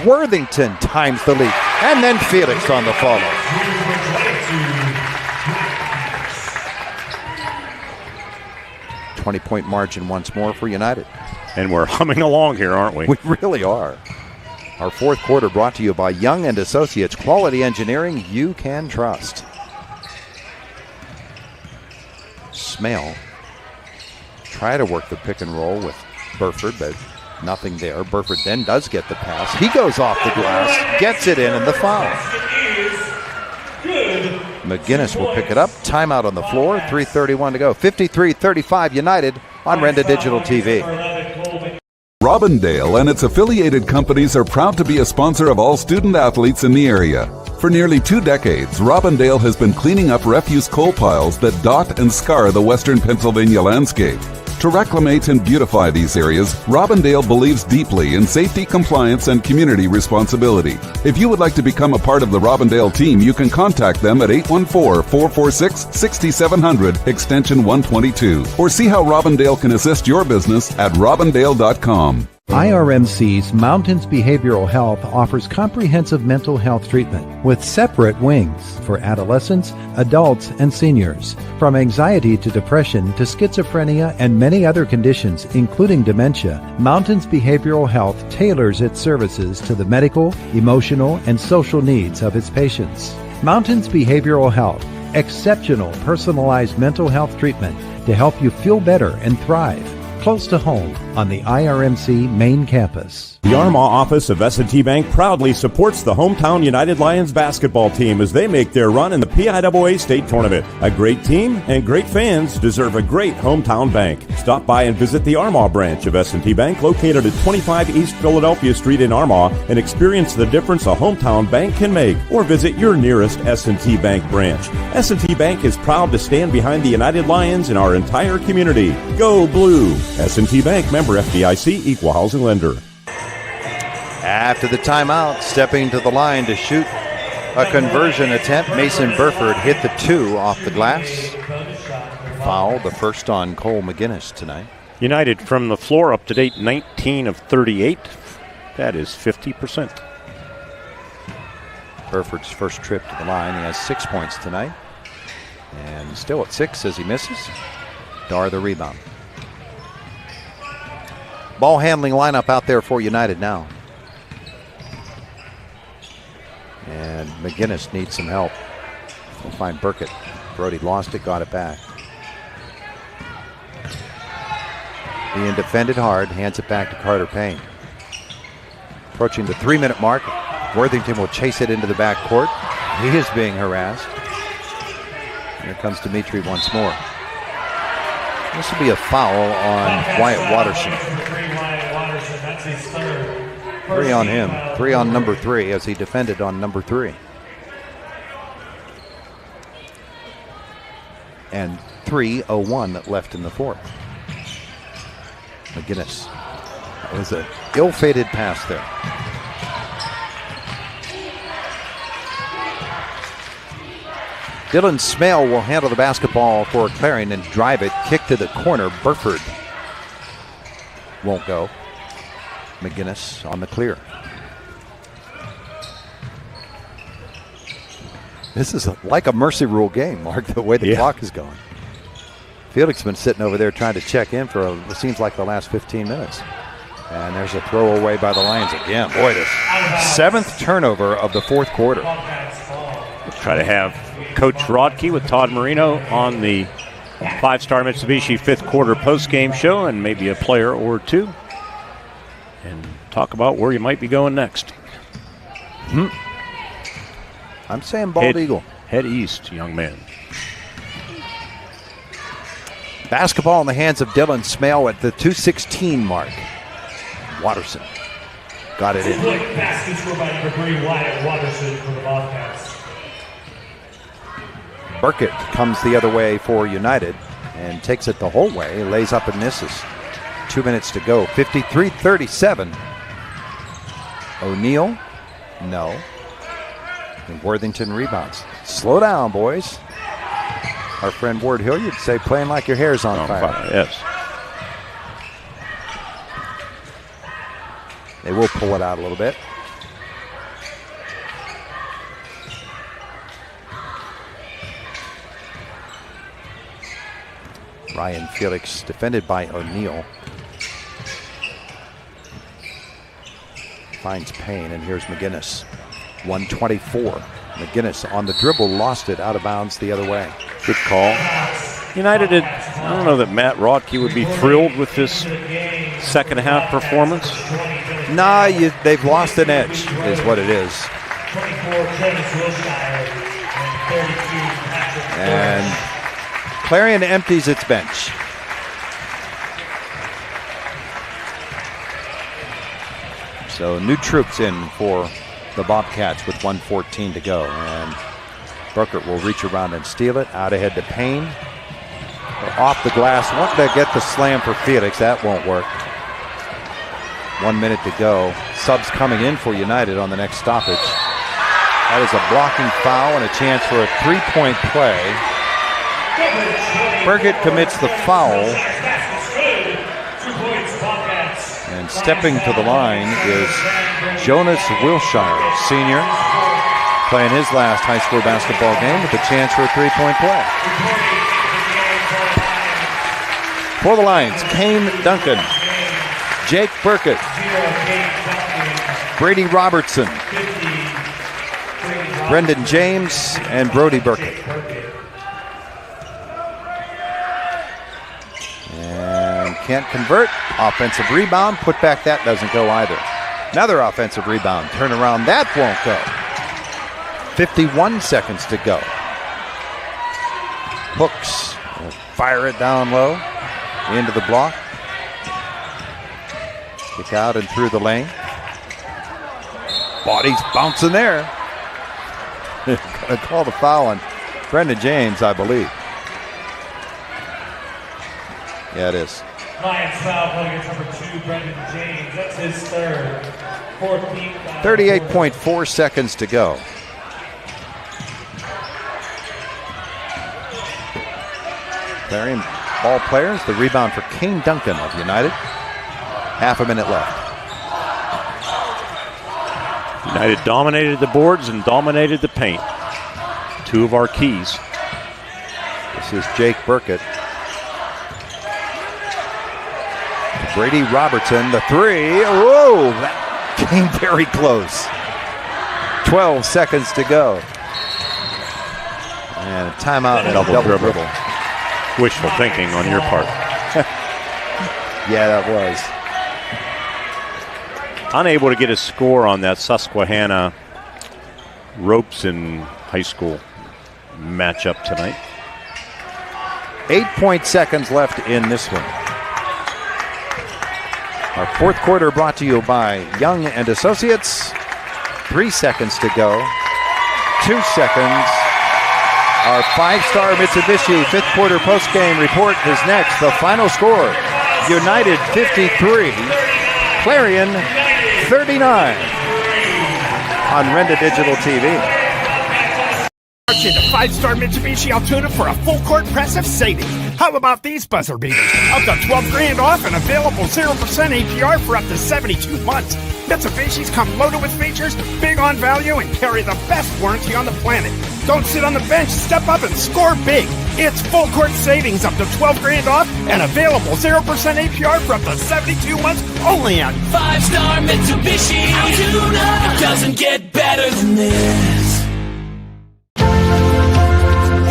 Worthington times the lead. And then Felix on the follow. .20 margin once more for United. And we're humming along here, aren't we? We really are. Our 4th quarter brought to you by Young and Associates. Quality engineering you can trust. Smale try to work the pick and roll with Burford, but nothing there. Burford then does get the pass. He goes off the glass, gets it in, and the foul. McGinnis will pick it up. Timeout on the floor. 3:31 to go. 53-35 United on Renda Digital TV. Robindale and its affiliated companies are proud to be a sponsor of all student athletes in the area. For nearly 2 decades, Robindale has been cleaning up refuse coal piles that dot and scar the western Pennsylvania landscape. To reclimate and beautify these areas, Robindale believes deeply in safety, compliance, and community responsibility. If you would like to become a part of the Robindale team, you can contact them at 814-446-6700, extension 122, or see how Robindale can assist your business at robindale.com. IRMC's Mountains Behavioral Health offers comprehensive mental health treatment with separate wings for adolescents, adults, and seniors. From anxiety to depression to schizophrenia and many other conditions, including dementia, Mountains Behavioral Health tailors its services to the medical, emotional, and social needs of its patients. Mountains Behavioral Health, exceptional personalized mental health treatment to help you feel better and thrive. Close to home on the IRMC main campus. The Armagh office of S&T Bank proudly supports the hometown United Lions basketball team as they make their run in the PIAA state tournament. A great team and great fans deserve a great hometown bank. Stop by and visit the Armagh branch of S&T Bank located at 25 East Philadelphia Street in Armagh and experience the difference a hometown bank can make. Or visit your nearest S&T Bank branch. S&T Bank is proud to stand behind the United Lions in our entire community. Go Blue! S&T Bank, member FDIC, equal housing lender. After the timeout, stepping to the line to shoot a conversion attempt, Mason Burford hit the 2 off the glass. Foul, the first on Cole McGinnis tonight. United from the floor up to date, 19 of 38. That is 50%. Burford's first trip to the line. He has 6 points tonight. And still at 6 as he misses. Dar the rebound. Ball handling lineup out there for United now. And McGinnis needs some help. We'll find Burkett. Brody lost it, got it back. Being defended hard, hands it back to Carter Payne. Approaching the 3-minute mark, Worthington will chase it into the backcourt. He is being harassed. Here comes Dimitri once more. This will be a foul on Wyatt Watterson. That's his third. 3 on him, 3 on number 3 as he defended on number 3. And 3:01 left in the fourth. McGinnis. That was an ill-fated pass there. Dylan Smale will handle the basketball for Clarion and drive it. Kick to the corner. Burford won't go. McGinnis on the clear. This is like a mercy rule game, Mark, the way the clock is going. Felix has been sitting over there trying to check in for it seems like the last 15 minutes. And there's a throwaway by the Lions again. Boy, this 7th turnover of the fourth quarter. We'll try to have Coach Rodkey with Todd Marino on the 5-star Mitsubishi 5th quarter postgame show and maybe a player or two. And talk about where you might be going next. I'm saying bald eagle. Head east, young man. Basketball in the hands of Dylan Smale at the 2:16 mark. Watterson got it in. Basket scored by number 3, Wyatt Watterson for the Bobcats. Burkett comes the other way for United and takes it the whole way. Lays up and misses. 2 minutes to go. 53-37. O'Neal, no. And Worthington rebounds. Slow down, boys. Our friend Ward Hilliard say playing like your hair's on fire. Yes. They will pull it out a little bit. Ryan Felix defended by O'Neal. Finds Payne, and here's McGinnis. 124. McGinnis on the dribble, lost it out of bounds the other way. Good call. United, I don't know that Matt Rodkey would be thrilled with this second half performance. Nah, they've lost an edge, is what it is. And Clarion empties its bench. So new troops in for the Bobcats with 1:14 to go. And Burkett will reach around and steal it. Out ahead to Payne. Off the glass. Wanting to get the slam for Felix. That won't work. 1 minute to go. Subs coming in for United on the next stoppage. That is a blocking foul and a chance for a three-point play. Burkett commits the foul. And stepping to the line is Jonas Wilshire, senior, playing his last high school basketball game with a chance for a three-point play. For the Lions, Kane Duncan, Jake Burkett, Brady Robertson, Brendan James, and Brody Burkett. And can't convert. Offensive rebound, put back, that doesn't go either. Another offensive rebound. Turn around. That won't go. 51 seconds to go. Hooks will fire it down low. Into the block. Kick out and through the lane. Body's bouncing there. Gonna call the foul on Brendan James, I believe. Yeah, it is. Lions foul playing against number 2, Brendan James. That's his third. 38.4 seconds to go. Clarion ball players. The rebound for Kane Duncan of United. Half a minute left. United dominated the boards and dominated the paint. Two of our keys. This is Jake Burkett. Brady Robertson, the three. Whoa, that came very close. 12 seconds to go. And a timeout and a double dribble. Wishful thinking on your part. Yeah, that was. Unable to get a score on that Susquehanna Robeson High School matchup tonight. 8 seconds left in this one. Our fourth quarter brought to you by Young and Associates. 3 seconds to go. 2 seconds. Our five-star Mitsubishi fifth quarter postgame report is next. The final score, United 53, Clarion 39 on Renda Digital TV. March into five-star Mitsubishi Altoona for a full-court press of savings. How about these buzzer beaters? Up to $12,000 off and available 0% APR for up to 72 months. Mitsubishis come loaded with features, big on value, and carry the best warranty on the planet. Don't sit on the bench, step up and score big. It's full-court savings up to $12,000 off and available 0% APR for up to 72 months only on Five-star Mitsubishi Altoona. It doesn't get better than this.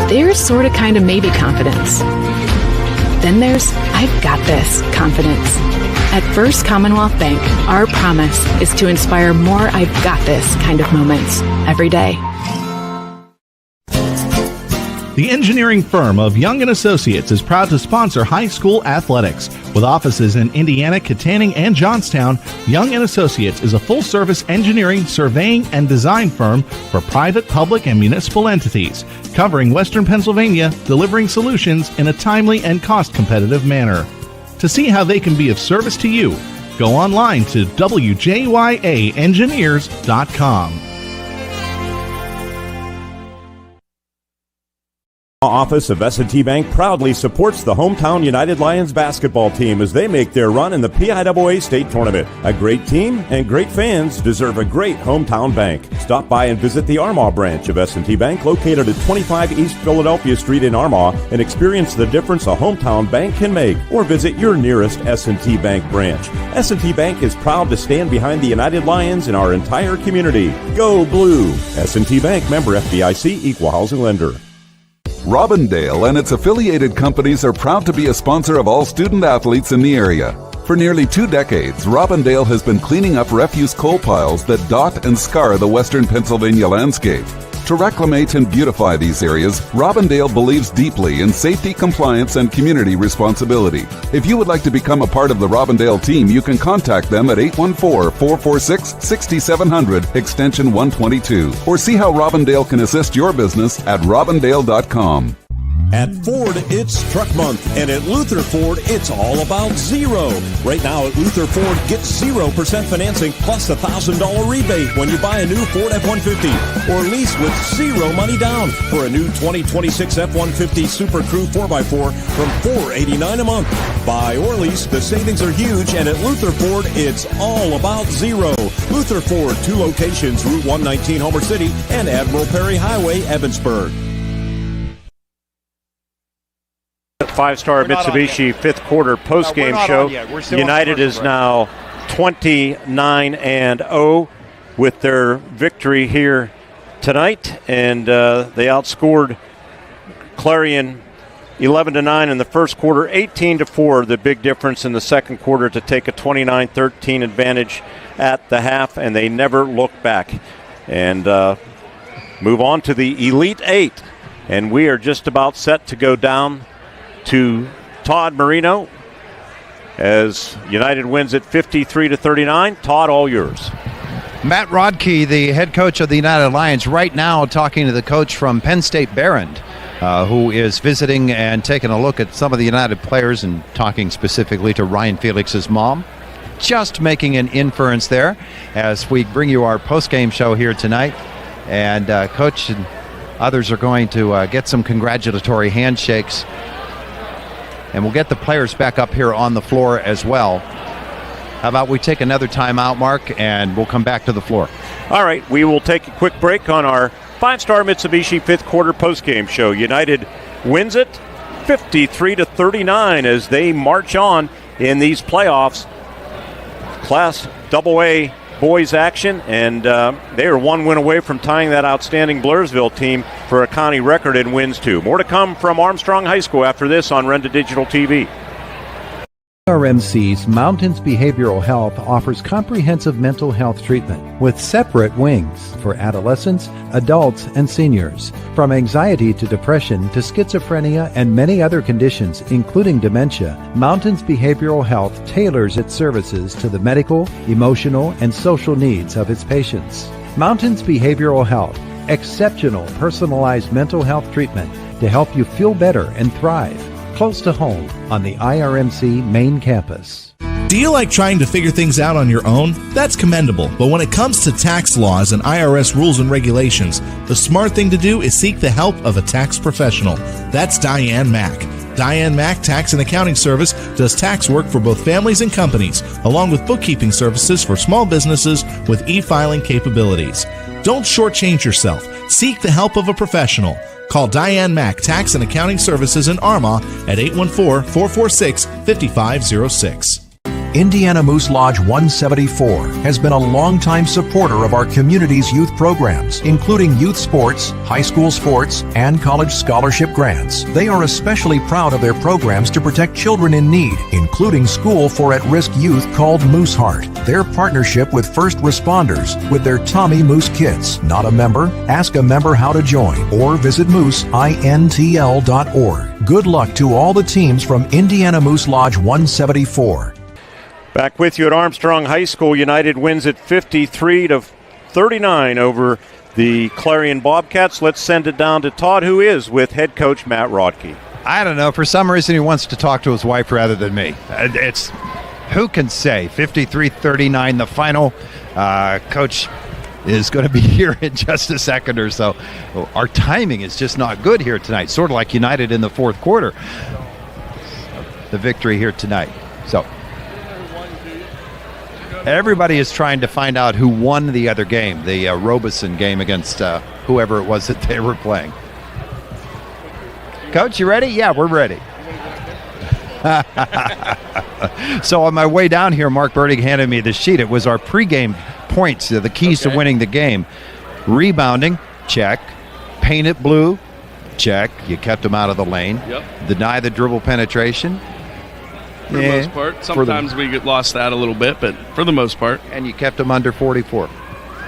There's sorta kinda maybe confidence. Then there's I've got this confidence. At First Commonwealth Bank, our promise is to inspire more I've got this kind of moments every day. The engineering firm of Young & Associates is proud to sponsor high school athletics. With offices in Indiana, Katanning, and Johnstown, Young & Associates is a full-service engineering, surveying, and design firm for private, public, and municipal entities, covering Western Pennsylvania, delivering solutions in a timely and cost-competitive manner. To see how they can be of service to you, go online to wjyaengineers.com. Office of S&T Bank proudly supports the hometown United Lions basketball team as they make their run in the PIAA state tournament. A great team and great fans deserve a great hometown bank. Stop by and visit the Armaugh branch of S&T Bank located at 25 East Philadelphia Street in Armaugh and experience the difference a hometown bank can make, or visit your nearest S&T Bank branch. S&T Bank is proud to stand behind the United Lions in our entire community. Go Blue! S&T Bank, member FDIC, equal housing lender. Robindale and its affiliated companies are proud to be a sponsor of all student athletes in the area. For nearly 2 decades, Robindale has been cleaning up refuse coal piles that dot and scar the western Pennsylvania landscape. To reclimate and beautify these areas, Robindale believes deeply in safety, compliance, and community responsibility. If you would like to become a part of the Robindale team, you can contact them at 814-446-6700, extension 122, or see how Robindale can assist your business at robindale.com. At Ford, it's Truck Month, and at Luther Ford, it's all about zero. Right now at Luther Ford, get 0% financing plus a $1,000 rebate when you buy a new Ford F-150 or lease with zero money down for a new 2026 F-150 Super Crew 4x4 from $489 a month. Buy or lease, the savings are huge, and at Luther Ford, it's all about zero. Luther Ford, 2 locations, Route 119, Homer City, and Admiral Perry Highway, Evansburg. Five-star Mitsubishi fifth quarter postgame show. United is now 29-0 with their victory here tonight, and they outscored Clarion 11-9 in the first quarter, 18-4, the big difference in the second quarter to take a 29-13 advantage at the half, and they never looked back. And move on to the Elite Eight. And we are just about set to go down to Todd Marino as United wins it 53-39. Todd, all yours. Matt Rodkey, the head coach of the United Lions, right now talking to the coach from Penn State Behrend, who is visiting and taking a look at some of the United players and talking specifically to Ryan Felix's mom. Just making an inference there as we bring you our post-game show here tonight. And Coach and others are going to get some congratulatory handshakes. And we'll get the players back up here on the floor as well. How about we take another timeout, Mark, and we'll come back to the floor. All right, we will take a quick break on our five-star Mitsubishi fifth quarter postgame show. United wins it 53-39 as they march on in these playoffs. Class AA boys action, and they are one win away from tying that outstanding Blairsville team for a county record in wins too. More to come from Armstrong High School after this on Renda Digital TV. RMC's Mountains Behavioral Health offers comprehensive mental health treatment with separate wings for adolescents, adults, and seniors. From anxiety to depression to schizophrenia and many other conditions, including dementia, Mountains Behavioral Health tailors its services to the medical, emotional, and social needs of its patients. Mountains Behavioral Health, exceptional personalized mental health treatment to help you feel better and thrive. Close to home on the IRMC main campus. Do you like trying to figure things out on your own? That's commendable, but when it comes to tax laws and IRS rules and regulations, the smart thing to do is seek the help of a tax professional. That's Diane Mack. Diane Mack Tax and Accounting Service does tax work for both families and companies, along with bookkeeping services for small businesses with e-filing capabilities. Don't shortchange yourself. Seek the help of a professional. Call Diane Mack Tax and Accounting Services in Armagh at 814-446-5506. Indiana Moose Lodge 174 has been a longtime supporter of our community's youth programs, including youth sports, high school sports, and college scholarship grants. They are especially proud of their programs to protect children in need, including School for At-Risk Youth called Moose Heart, their partnership with first responders with their Tommy Moose Kits. Not a member? Ask a member how to join or visit mooseintl.org. Good luck to all the teams from Indiana Moose Lodge 174. Back with you at Armstrong High School. United wins it 53-39 over the Clarion Bobcats. Let's send it down to Todd, who is with head coach Matt Rodkey. I don't know. For some reason, he wants to talk to his wife rather than me. It's, who can say? 53-39, the final. Coach is going to be here in just a second or so. Our timing is just not good here tonight, sort of like United in the fourth quarter. The victory here tonight. So everybody is trying to find out who won the other game, the Robeson game against whoever it was that they were playing. Coach, you ready? Yeah, we're ready. So on my way down here, Mark Burdig handed me the sheet. It was our pregame points, the keys to winning the game. Rebounding, check. Paint it blue, check. You kept them out of the lane. Yep. Deny the dribble penetration. For the most part. Sometimes we get lost that a little bit, but for the most part. And you kept them under 44.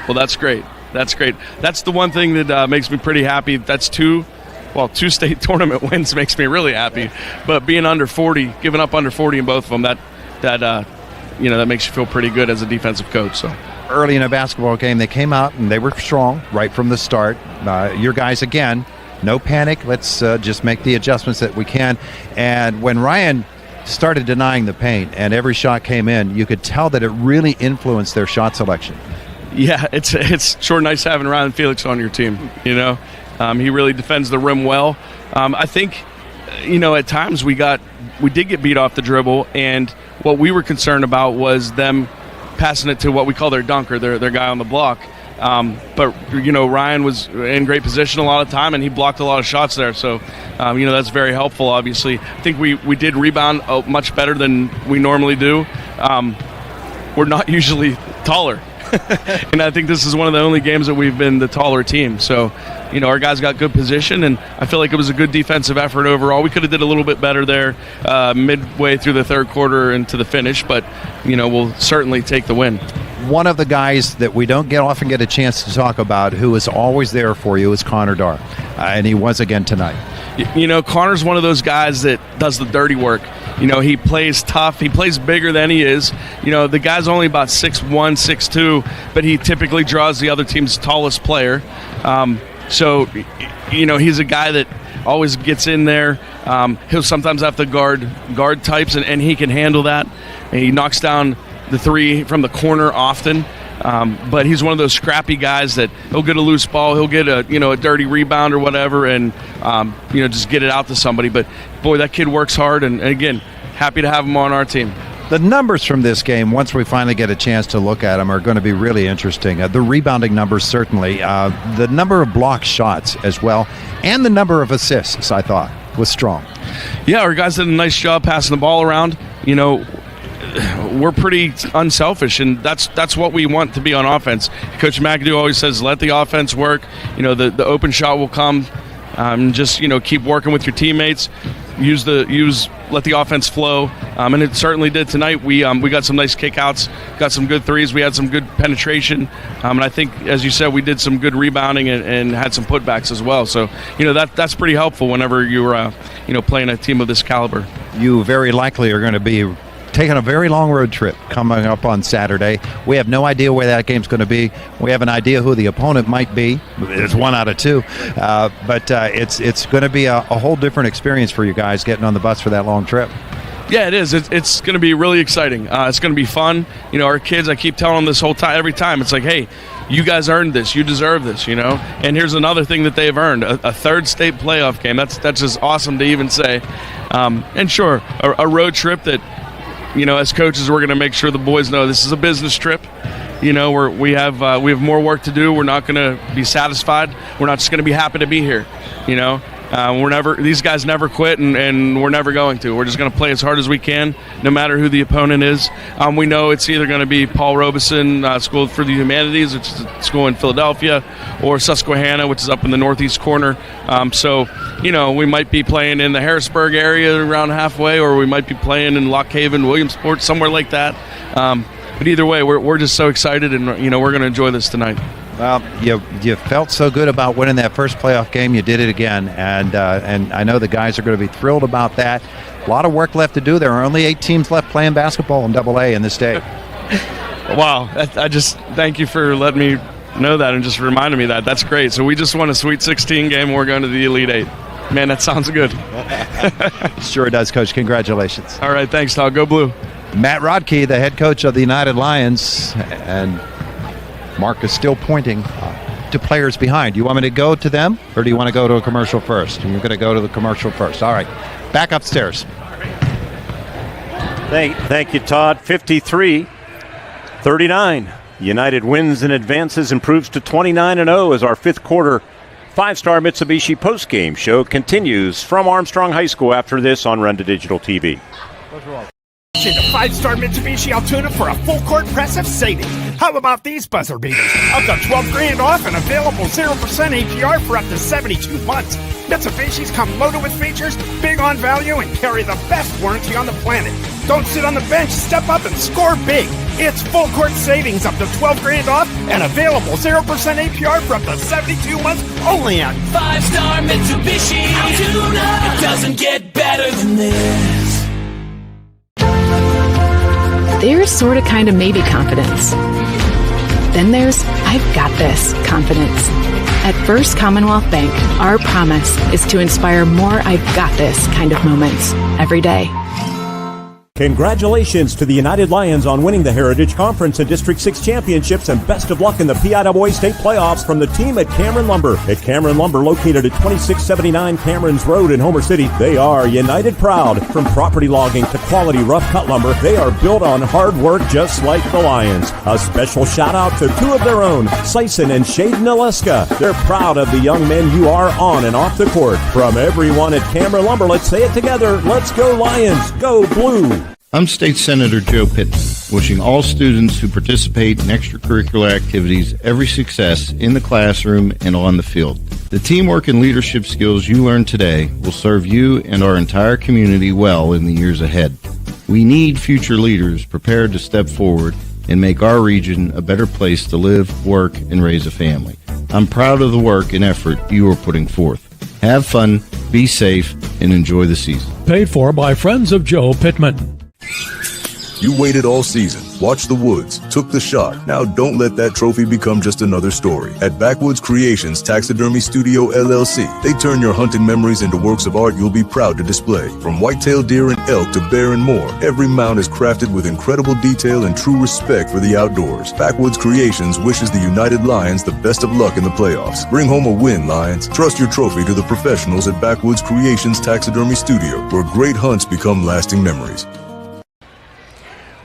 Well, that's great. That's great. That's the one thing that makes me pretty happy. That's two state tournament wins makes me really happy. But being under 40, giving up under 40 in both of them, that makes you feel pretty good as a defensive coach. So early in a basketball game, they came out and they were strong right from the start. Your guys, again, no panic. Let's just make the adjustments that we can. And when Ryan started denying the paint and every shot came in, you could tell that it really influenced their shot selection. Yeah, it's sure nice having Ryan Felix on your team. He really defends the rim well. I think, at times we did get beat off the dribble, and what we were concerned about was them passing it to what we call their dunker, their guy on the block. But Ryan was in great position a lot of time, and he blocked a lot of shots there. So, that's very helpful, obviously. I think we did rebound much better than we normally do. We're not usually taller. And I think this is one of the only games that we've been the taller team. So our guys got good position, and I feel like it was a good defensive effort overall. We could have did a little bit better there midway through the third quarter into the finish, but, we'll certainly take the win. One of the guys that we don't often get a chance to talk about who is always there for you is Connor Darr, and he was again tonight. Connor's one of those guys that does the dirty work. He plays tough. He plays bigger than he is. The guy's only about 6'1", 6'2", but he typically draws the other team's tallest player. So he's a guy that always gets in there. He'll sometimes have to guard types, and he can handle that. And he knocks down the three from the corner often. But he's one of those scrappy guys that he'll get a loose ball, he'll get a dirty rebound or whatever, and just get it out to somebody. But boy, that kid works hard, and again, happy to have him on our team. The numbers from this game, once we finally get a chance to look at them, are going to be really interesting. The rebounding numbers, certainly. The number of block shots as well, and the number of assists, I thought, was strong. Yeah, our guys did a nice job passing the ball around. We're pretty unselfish, and that's what we want to be on offense. Coach McAdoo always says, let the offense work. The open shot will come. Just keep working with your teammates. Let the offense flow, and it certainly did tonight. We got some nice kickouts, got some good threes. We had some good penetration, and I think, as you said, we did some good rebounding and had some putbacks as well. So that's pretty helpful whenever you're playing a team of this caliber. You very likely are going to be taking a very long road trip coming up on Saturday. We have no idea where that game's going to be. We have an idea who the opponent might be. It's 1 out of 2. But it's going to be a whole different experience for you guys getting on the bus for that long trip. Yeah, it is. It's going to be really exciting. It's going to be fun. Our kids, I keep telling them this whole time, every time, it's like, hey, you guys earned this. You deserve this, And here's another thing that they've earned, a third state playoff game. That's just awesome to even say. And sure, a road trip that, as coaches, we're going to make sure the boys know this is a business trip. We have more work to do. We're not going to be satisfied. We're not just going to be happy to be here. These guys never quit, and we're never going to. We're just going to play as hard as we can, no matter who the opponent is. We know it's either going to be Paul Robeson School for the Humanities, which is a school in Philadelphia, or Susquehanna, which is up in the northeast corner. We might be playing in the Harrisburg area around halfway, or we might be playing in Lock Haven, Williamsport, somewhere like that. But either way, we're just so excited, and we're going to enjoy this tonight. Well, you felt so good about winning that first playoff game. You did it again, and I know the guys are going to be thrilled about that. A lot of work left to do. There are only 8 teams left playing basketball in AA in this state. Wow. I just thank you for letting me know that and just reminding me that. That's great. So we just won a Sweet 16 game, and we're going to the Elite 8. Man, that sounds good. Sure does, Coach. Congratulations. All right. Thanks, Todd. Go Blue. Matt Rodkey, the head coach of the United Lions, and Mark is still pointing to players behind. You want me to go to them, or do you want to go to a commercial first? You're going to go to the commercial first. All right. Back upstairs. Thank you, Todd. 53-39. United wins and advances, improves to 29-0 as our fifth quarter 5-star Mitsubishi postgame show continues from Armstrong High School after this on Renda Digital TV. The 5-star Mitsubishi Altoona for a full court press of savings. How about these buzzer beaters? Up to $12,000 off and available 0% APR for up to 72 months. Mitsubishis come loaded with features, big on value, and carry the best warranty on the planet. Don't sit on the bench, step up and score big. It's full court savings up to $12,000 off and available 0% APR for up to 72 months only on 5-star Mitsubishi Altoona. It doesn't get better than this. There's sorta kinda maybe confidence. Then there's I've got this confidence. At First Commonwealth Bank, our promise is to inspire more I've got this kind of moments every day. Congratulations to the United Lions on winning the Heritage Conference and District 6 championships, and best of luck in the PIAA state playoffs from the team at Cameron Lumber. At Cameron Lumber, located at 2679 Cameron's Road in Homer City, they are United proud. From property logging to quality rough cut lumber, they are built on hard work just like the Lions. A special shout out to 2 of their own, Sison and Shaden Aleska. They're proud of the young men you are on and off the court. From everyone at Cameron Lumber, let's say it together. Let's go Lions, go Blue. I'm State Senator Joe Pitts. wishing all students who participate in extracurricular activities every success in the classroom and on the field. The teamwork and leadership skills you learn today will serve you and our entire community well in the years ahead. We need future leaders prepared to step forward and make our region a better place to live, work, and raise a family. I'm proud of the work and effort you are putting forth. Have fun, be safe, and enjoy the season. Paid for by Friends of Joe Pittman. You waited all season, watched the Woods, took the shot. Now don't let that trophy become just another story. At Backwoods Creations Taxidermy Studio LLC, they turn your hunting memories into works of art you'll be proud to display. From white-tailed deer and elk to bear and more, every mount is crafted with incredible detail and true respect for the outdoors. Backwoods Creations wishes the United Lions the best of luck in the playoffs. Bring home a win, Lions. Trust your trophy to the professionals at Backwoods Creations Taxidermy Studio, where great hunts become lasting memories.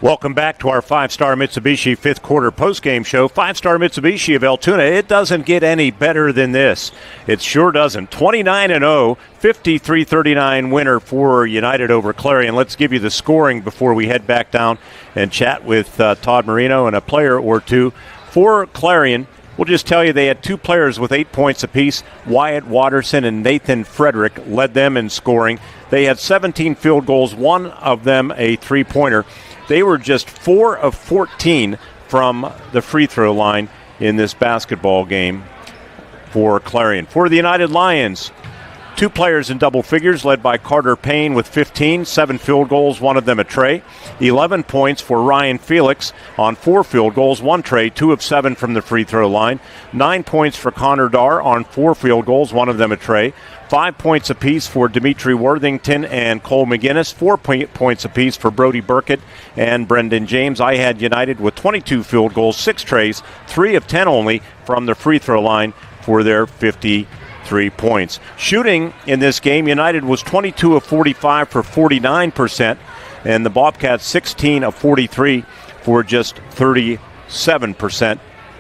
Welcome back to our 5-Star Mitsubishi fifth quarter postgame show. 5-Star Mitsubishi of Altoona. It doesn't get any better than this. It sure doesn't. 29-0, 53-39 winner for United over Clarion. Let's give you the scoring before we head back down and chat with Todd Marino and a player or two. For Clarion, we'll just tell you they had two players with 8 points apiece. Wyatt Watterson and Nathan Frederick led them in scoring. They had 17 field goals, one of them a three-pointer. They were just 4 of 14 from the free throw line in this basketball game for Clarion. For the United Lions, two players in double figures led by Carter Payne with 15, 7 field goals, one of them a tray. 11 points for Ryan Felix on 4 field goals, 1 tray, 2 of 7 from the free throw line. 9 points for Connor Darr on 4 field goals, one of them a tray. 5 points apiece for Dimitri Worthington and Cole McGinnis. 4 points apiece for Brody Burkett and Brendan James. I had United with 22 field goals, 6 trays, 3 of 10 only from the free throw line for their 53 points. Shooting in this game, United was 22 of 45 for 49%, and the Bobcats 16 of 43 for just 37%.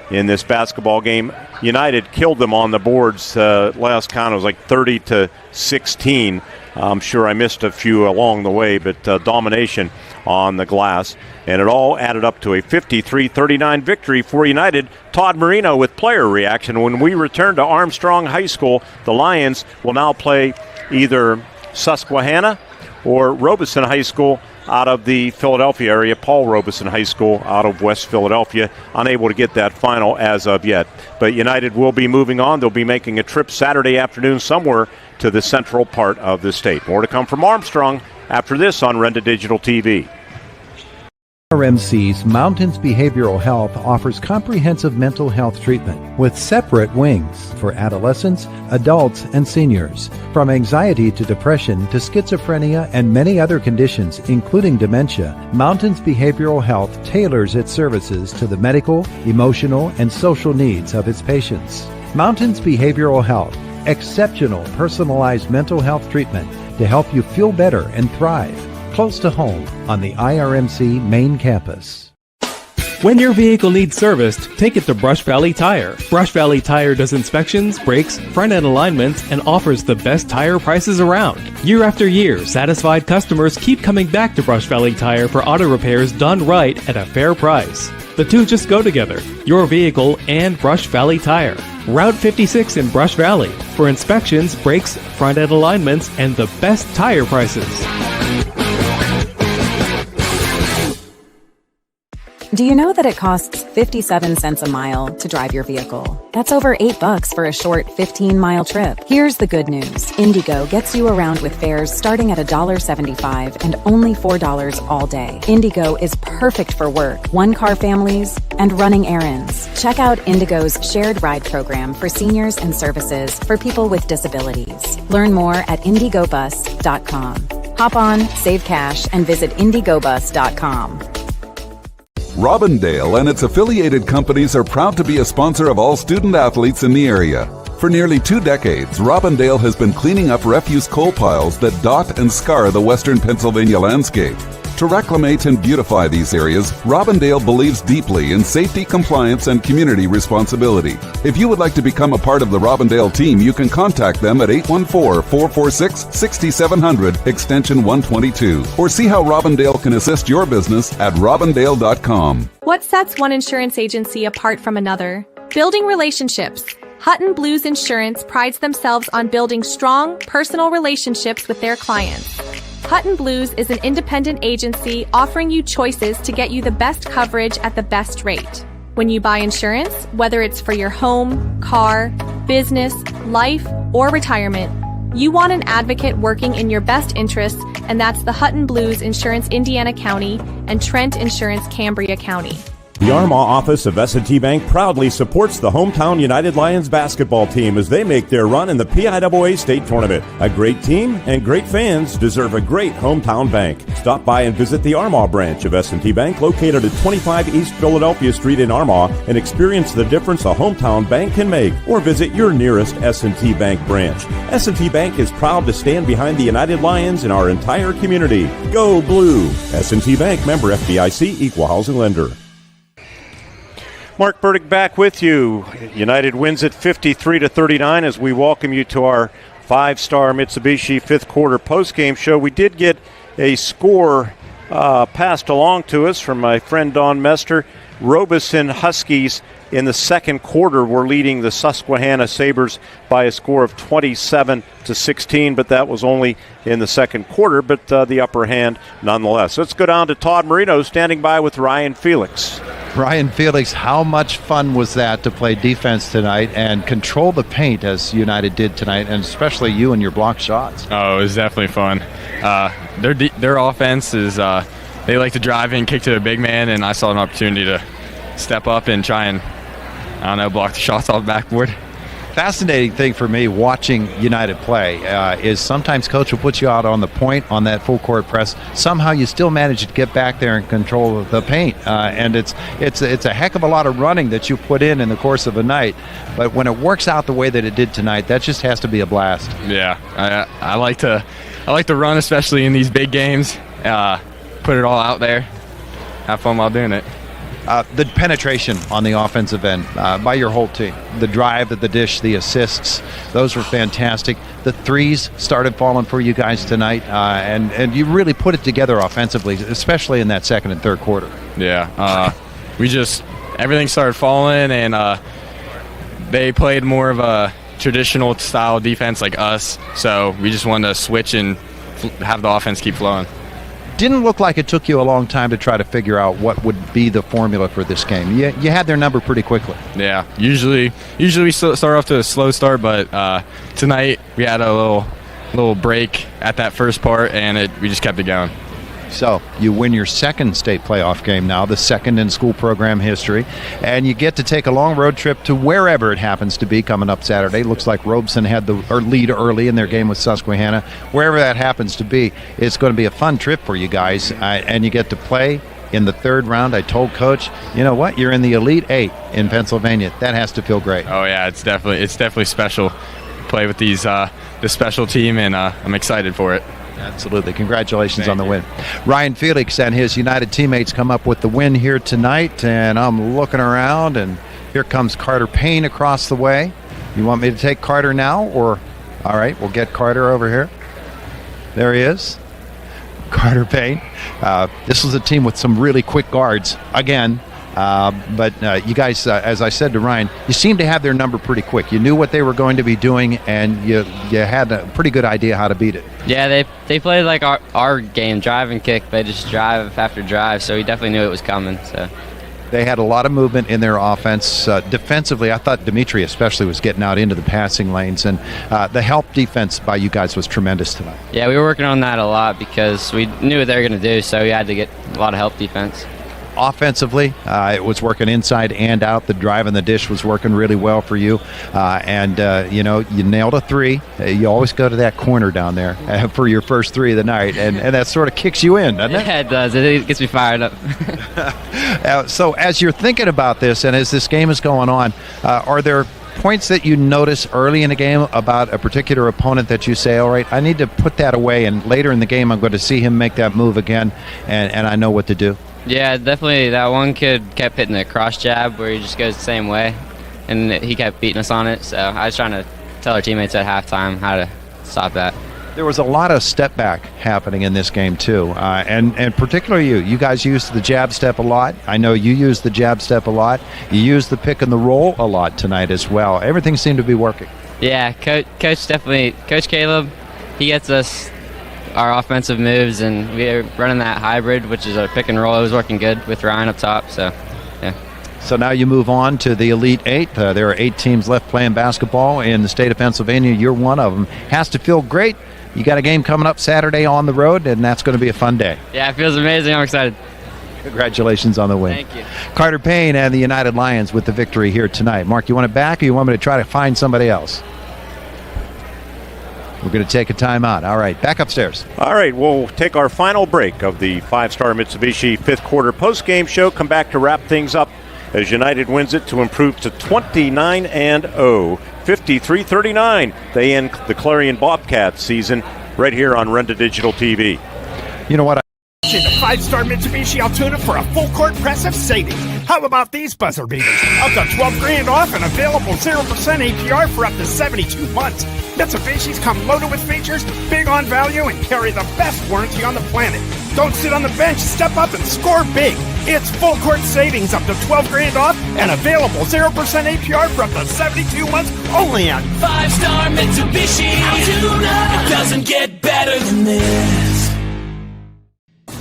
In this basketball game, United killed them on the boards. Last count, it was like 30-16. I'm sure I missed a few along the way, but domination on the glass. And it all added up to a 53-39 victory for United. Todd Marino with player reaction. When we return to Armstrong High School, the Lions will now play either Susquehanna or Robeson High School out of the Philadelphia area. Paul Robeson High School out of West Philadelphia. Unable to get that final as of yet. But United will be moving on. They'll be making a trip Saturday afternoon somewhere to the central part of the state. More to come from Armstrong after this on Renda Digital TV. RMC's Mountains Behavioral Health offers comprehensive mental health treatment with separate wings for adolescents, adults, and seniors. From anxiety to depression to schizophrenia and many other conditions, including dementia, Mountains Behavioral Health tailors its services to the medical, emotional, and social needs of its patients. Mountains Behavioral Health, exceptional personalized mental health treatment to help you feel better and thrive. Close to home on the IRMC main campus. When your vehicle needs serviced, take it to Brush Valley Tire. Brush Valley Tire does inspections, brakes, front-end alignments, and offers the best tire prices around. Year after year, satisfied customers keep coming back to Brush Valley Tire for auto repairs done right at a fair price. The two just go together, your vehicle and Brush Valley Tire. Route 56 in Brush Valley for inspections, brakes, front-end alignments, and the best tire prices. Do you know that it costs 57 cents a mile to drive your vehicle? That's over $8 for a short 15-mile trip. Here's the good news. Indigo gets you around with fares starting at $1.75 and only $4 all day. Indigo is perfect for work, one-car families, and running errands. Check out Indigo's shared ride program for seniors and services for people with disabilities. Learn more at indigobus.com. Hop on, save cash, and visit indigobus.com. Robindale and its affiliated companies are proud to be a sponsor of all student athletes in the area. For nearly 2 decades, Robindale has been cleaning up refuse coal piles that dot and scar the western Pennsylvania landscape. To reclimate and beautify these areas, Robindale believes deeply in safety, compliance, and community responsibility. If you would like to become a part of the Robindale team, you can contact them at 814-446-6700, extension 122, or see how Robindale can assist your business at robindale.com. What sets one insurance agency apart from another? Building relationships. Hutton Blues Insurance prides themselves on building strong, personal relationships with their clients. Hutton Blues is an independent agency offering you choices to get you the best coverage at the best rate. When you buy insurance, whether it's for your home, car, business, life, or retirement, you want an advocate working in your best interests, and that's the Hutton Blues Insurance Indiana County and Trent Insurance Cambria County. The Armagh office of S&T Bank proudly supports the hometown United Lions basketball team as they make their run in the PIAA state tournament. A great team and great fans deserve a great hometown bank. Stop by and visit the Armagh branch of S&T Bank located at 25 East Philadelphia Street in Armagh and experience the difference a hometown bank can make, or visit your nearest S&T Bank branch. S&T Bank is proud to stand behind the United Lions in our entire community. Go Blue! S&T Bank, member FDIC, equal housing lender. Mark Burdick back with you. United wins it 53-39 as we welcome you to our 5-star Mitsubishi fifth quarter postgame show. We did get a score passed along to us from my friend Don Mester. Robeson Huskies in the second quarter were leading the Susquehanna Sabres by a score of 27-16, but that was only in the second quarter, but the upper hand nonetheless. Let's go down to Todd Marino standing by with Ryan Felix. Ryan Felix, how much fun was that to play defense tonight and control the paint as United did tonight, and especially you and your block shots? Oh, it was definitely fun. Their offense is they like to drive in, kick to the big man, and I saw an opportunity to step up and try and, block the shots off the backboard. Fascinating thing for me watching United play is sometimes coach will put you out on the point on that full court press. Somehow you still manage to get back there and control the paint, and it's a heck of a lot of running that you put in the course of a night. But when it works out the way that it did tonight, that just has to be a blast. Yeah, I like to run, especially in these big games. Put it all out there, have fun while doing it. The penetration on the offensive end by your whole team, the drive, the dish, the assists, those were fantastic. The threes started falling for you guys tonight, and you really put it together offensively, especially in that second and third quarter. Yeah, everything started falling, and they played more of a traditional style defense like us, so we just wanted to switch and have the offense keep flowing. Didn't look like it took you a long time to try to figure out what would be the formula for this game. You had their number pretty quickly. Yeah, usually we start off to a slow start, but tonight we had a little break at that first part, and we just kept it going. So you win your second state playoff game now, the second in school program history, and you get to take a long road trip to wherever it happens to be coming up Saturday. Looks like Robeson had the lead early in their game with Susquehanna. Wherever that happens to be, it's going to be a fun trip for you guys, and you get to play in the third round. I told Coach, you know what, you're in the Elite Eight in Pennsylvania. That has to feel great. Oh yeah, it's definitely special. Play with this special team, and I'm excited for it. Absolutely. Congratulations on the win. Ryan Felix and his United teammates come up with the win here tonight, and I'm looking around, and here comes Carter Payne across the way. You want me to take Carter now, or? All right, we'll get Carter over here. There he is. Carter Payne. This was a team with some really quick guards, again. But you guys, as I said to Ryan, you seem to have their number pretty quick. You knew what they were going to be doing, and you had a pretty good idea how to beat it. Yeah, they played like our game, drive and kick. They just drive after drive, so we definitely knew it was coming. So they had a lot of movement in their offense. Defensively, I thought Dimitri especially was getting out into the passing lanes, and the help defense by you guys was tremendous tonight. Yeah, we were working on that a lot because we knew what they were going to do, so we had to get a lot of help defense. Offensively, it was working inside and out. The drive and the dish was working really well for you. You nailed a three. You always go to that corner down there for your first three of the night, and that sort of kicks you in, doesn't it? Yeah, it does. It gets me fired up. So as you're thinking about this and as this game is going on, are there points that you notice early in the game about a particular opponent that you say, all right, I need to put that away, and later in the game I'm going to see him make that move again, and I know what to do? Yeah, definitely. That one kid kept hitting the cross jab where he just goes the same way, and he kept beating us on it. So I was trying to tell our teammates at halftime how to stop that. There was a lot of step back happening in this game too, and particularly you guys used the jab step a lot. I know you used the jab step a lot. You used the pick and the roll a lot tonight as well. Everything seemed to be working. Yeah, Coach Caleb, he gets us our offensive moves, and we're running that hybrid, which is our pick and roll. It was working good with Ryan up top, so yeah. So now you move on to the Elite Eight. There are 8 teams left playing basketball in the state of Pennsylvania. You're one of them. Has to feel great. You got a game coming up Saturday on the road, and that's going to be a fun day. Yeah, it feels amazing. I'm excited. Congratulations on the win. Thank you. Carter Payne and the United Lions with the victory here tonight. Mark, you want it back, or you want me to try to find somebody else? We're going to take a timeout. All right, back upstairs. All right, we'll take our final break of the 5-star Mitsubishi fifth quarter post-game show. Come back to wrap things up as United wins it to improve to 29-0. 53-39. They end the Clarion Bobcats season right here on Renda Digital TV. You know what? The 5-star Mitsubishi Altoona for a full court press of savings. How about these buzzer beaters? Up to $12,000 off and available 0% APR for up to 72 months. Mitsubishis come loaded with features, big on value, and carry the best warranty on the planet. Don't sit on the bench, step up and score big. It's full court savings up to $12,000 off and available 0% APR for up to 72 months only on 5-star Mitsubishi Altoona. It doesn't get better than this.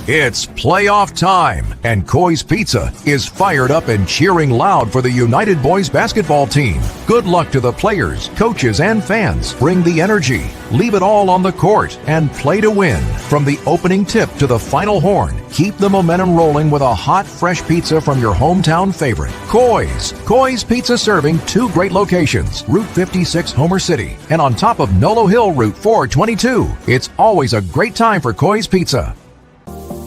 It's playoff time, and Coy's Pizza is fired up and cheering loud for the United Boys basketball team. Good luck to the players, coaches, and fans. Bring the energy, leave it all on the court, and play to win. From the opening tip to the final horn, keep the momentum rolling with a hot, fresh pizza from your hometown favorite, Coy's. Coy's Pizza serving 2 great locations, Route 56 Homer City, and on top of Nolo Hill Route 422. It's always a great time for Coy's Pizza.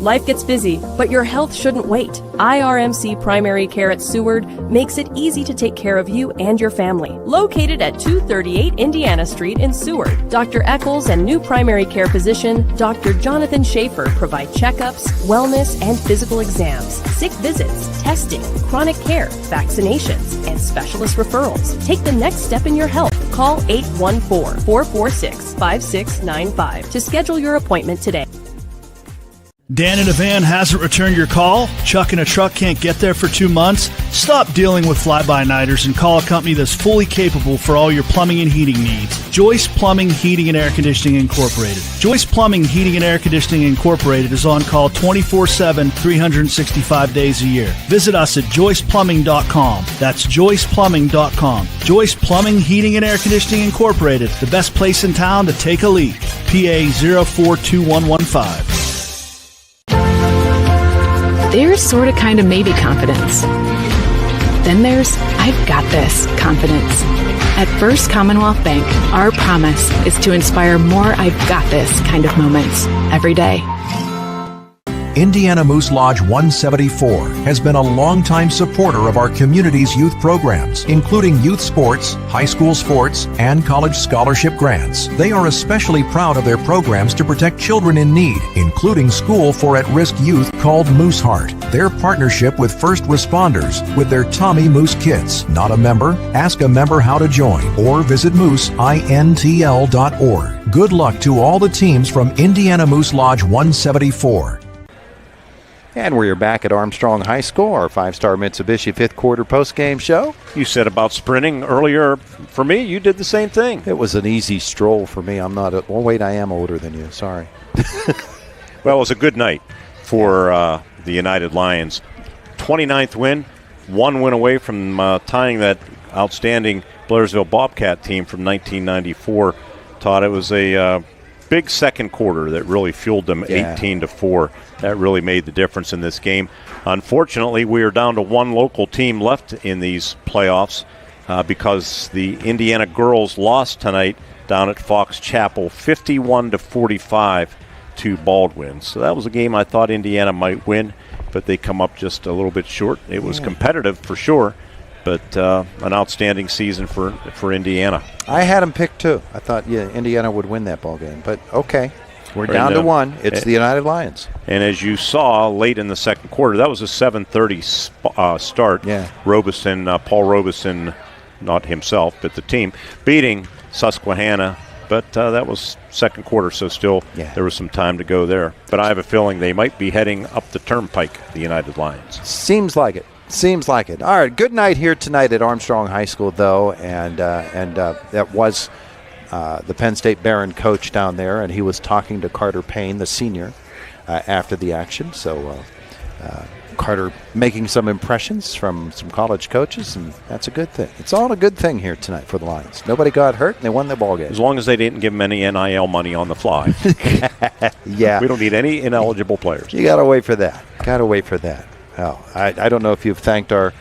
Life gets busy, but your health shouldn't wait. IRMC Primary Care at Seward makes it easy to take care of you and your family. Located at 238 Indiana Street in Seward, Dr. Eccles and new primary care physician, Dr. Jonathan Schaefer, provide checkups, wellness, and physical exams, sick visits, testing, chronic care, vaccinations, and specialist referrals. Take the next step in your health. Call 814-446-5695 to schedule your appointment today. Dan in a van hasn't returned your call? Chuck in a truck can't get there for 2 months? Stop dealing with fly-by-nighters and call a company that's fully capable for all your plumbing and heating needs. Joyce Plumbing, Heating, and Air Conditioning Incorporated. Joyce Plumbing, Heating, and Air Conditioning Incorporated is on call 24/7, 365 days a year. Visit us at joyceplumbing.com. That's joyceplumbing.com. Joyce Plumbing, Heating, and Air Conditioning Incorporated, the best place in town to take a leak. PA 042115. There's sort of kind of maybe confidence. Then there's I've got this confidence. At First Commonwealth Bank, our promise is to inspire more I've got this kind of moments every day. Indiana Moose Lodge 174 has been a longtime supporter of our community's youth programs, including youth sports, high school sports, and college scholarship grants. They are especially proud of their programs to protect children in need, including School for At-Risk Youth called Moose Heart. Their partnership with first responders with their Tommy Moose Kits. Not a member? Ask a member how to join or visit mooseintl.org. Good luck to all the teams from Indiana Moose Lodge 174. And we are back at Armstrong High School, our 5-star Mitsubishi fifth quarter post-game show. You said about sprinting earlier. For me, you did the same thing. It was an easy stroll for me. I'm not – well, wait, I am older than you. Sorry. Well, it was a good night for the United Lions. 29th win, 1 win away from tying that outstanding Blairsville Bobcat team from 1994. Todd, it was a big second quarter that really fueled them 18-4. That really made the difference in this game. Unfortunately, we are down to one local team left in these playoffs because the Indiana girls lost tonight down at Fox Chapel 51-45 to Baldwin. So that was a game I thought Indiana might win, but they come up just a little bit short. It was competitive for sure, but an outstanding season for Indiana. I had them picked too. I thought, Indiana would win that ball game. But okay, we're down to one. It's the United Lions. And as you saw late in the second quarter, that was a 7:30 start. Yeah. Paul Robeson, not himself, but the team, beating Susquehanna. But that was second quarter, so still there was some time to go there. But I have a feeling they might be heading up the turnpike, the United Lions. Seems like it. All right, good night here tonight at Armstrong High School, though, and that was the Penn State Barron coach down there, and he was talking to Carter Payne, the senior, after the action. So Carter making some impressions from some college coaches, and that's a good thing. It's all a good thing here tonight for the Lions. Nobody got hurt, and they won the ball game. As long as they didn't give them any NIL money on the fly. Yeah. We don't need any ineligible players. You got to wait for that. Oh, I don't know if you've thanked our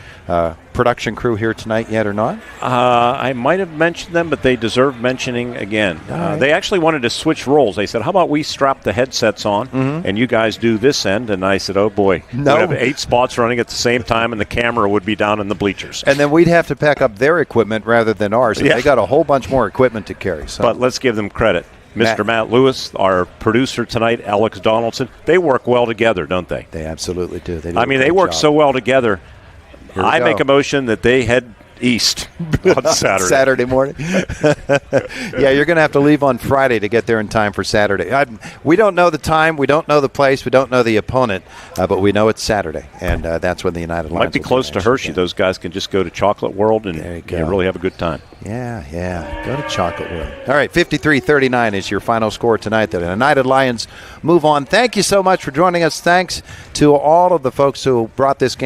production crew here tonight yet or not. I might have mentioned them, but they deserve mentioning again. Right. They actually wanted to switch roles. They said, how about we strap the headsets on and you guys do this end? And I said, oh, boy. No. We'd have 8 spots running at the same time, and the camera would be down in the bleachers. And then we'd have to pack up their equipment rather than ours. And they got a whole bunch more equipment to carry. So. But let's give them credit. Mr. Matt Lewis, our producer tonight, Alex Donaldson, they work well together, don't they? They absolutely do. They work so well together. I make a motion that they head east on Saturday. Saturday morning. Yeah, you're going to have to leave on Friday to get there in time for Saturday. We don't know the time, we don't know the place, we don't know the opponent, but we know it's Saturday, and that's when the United Lions might be close to Hershey. Those guys can just go to Chocolate World and really have a good time. Yeah. Go to Chocolate World. All right, 53-39 is your final score tonight. The United Lions move on. Thank you so much for joining us. Thanks to all of the folks who brought this game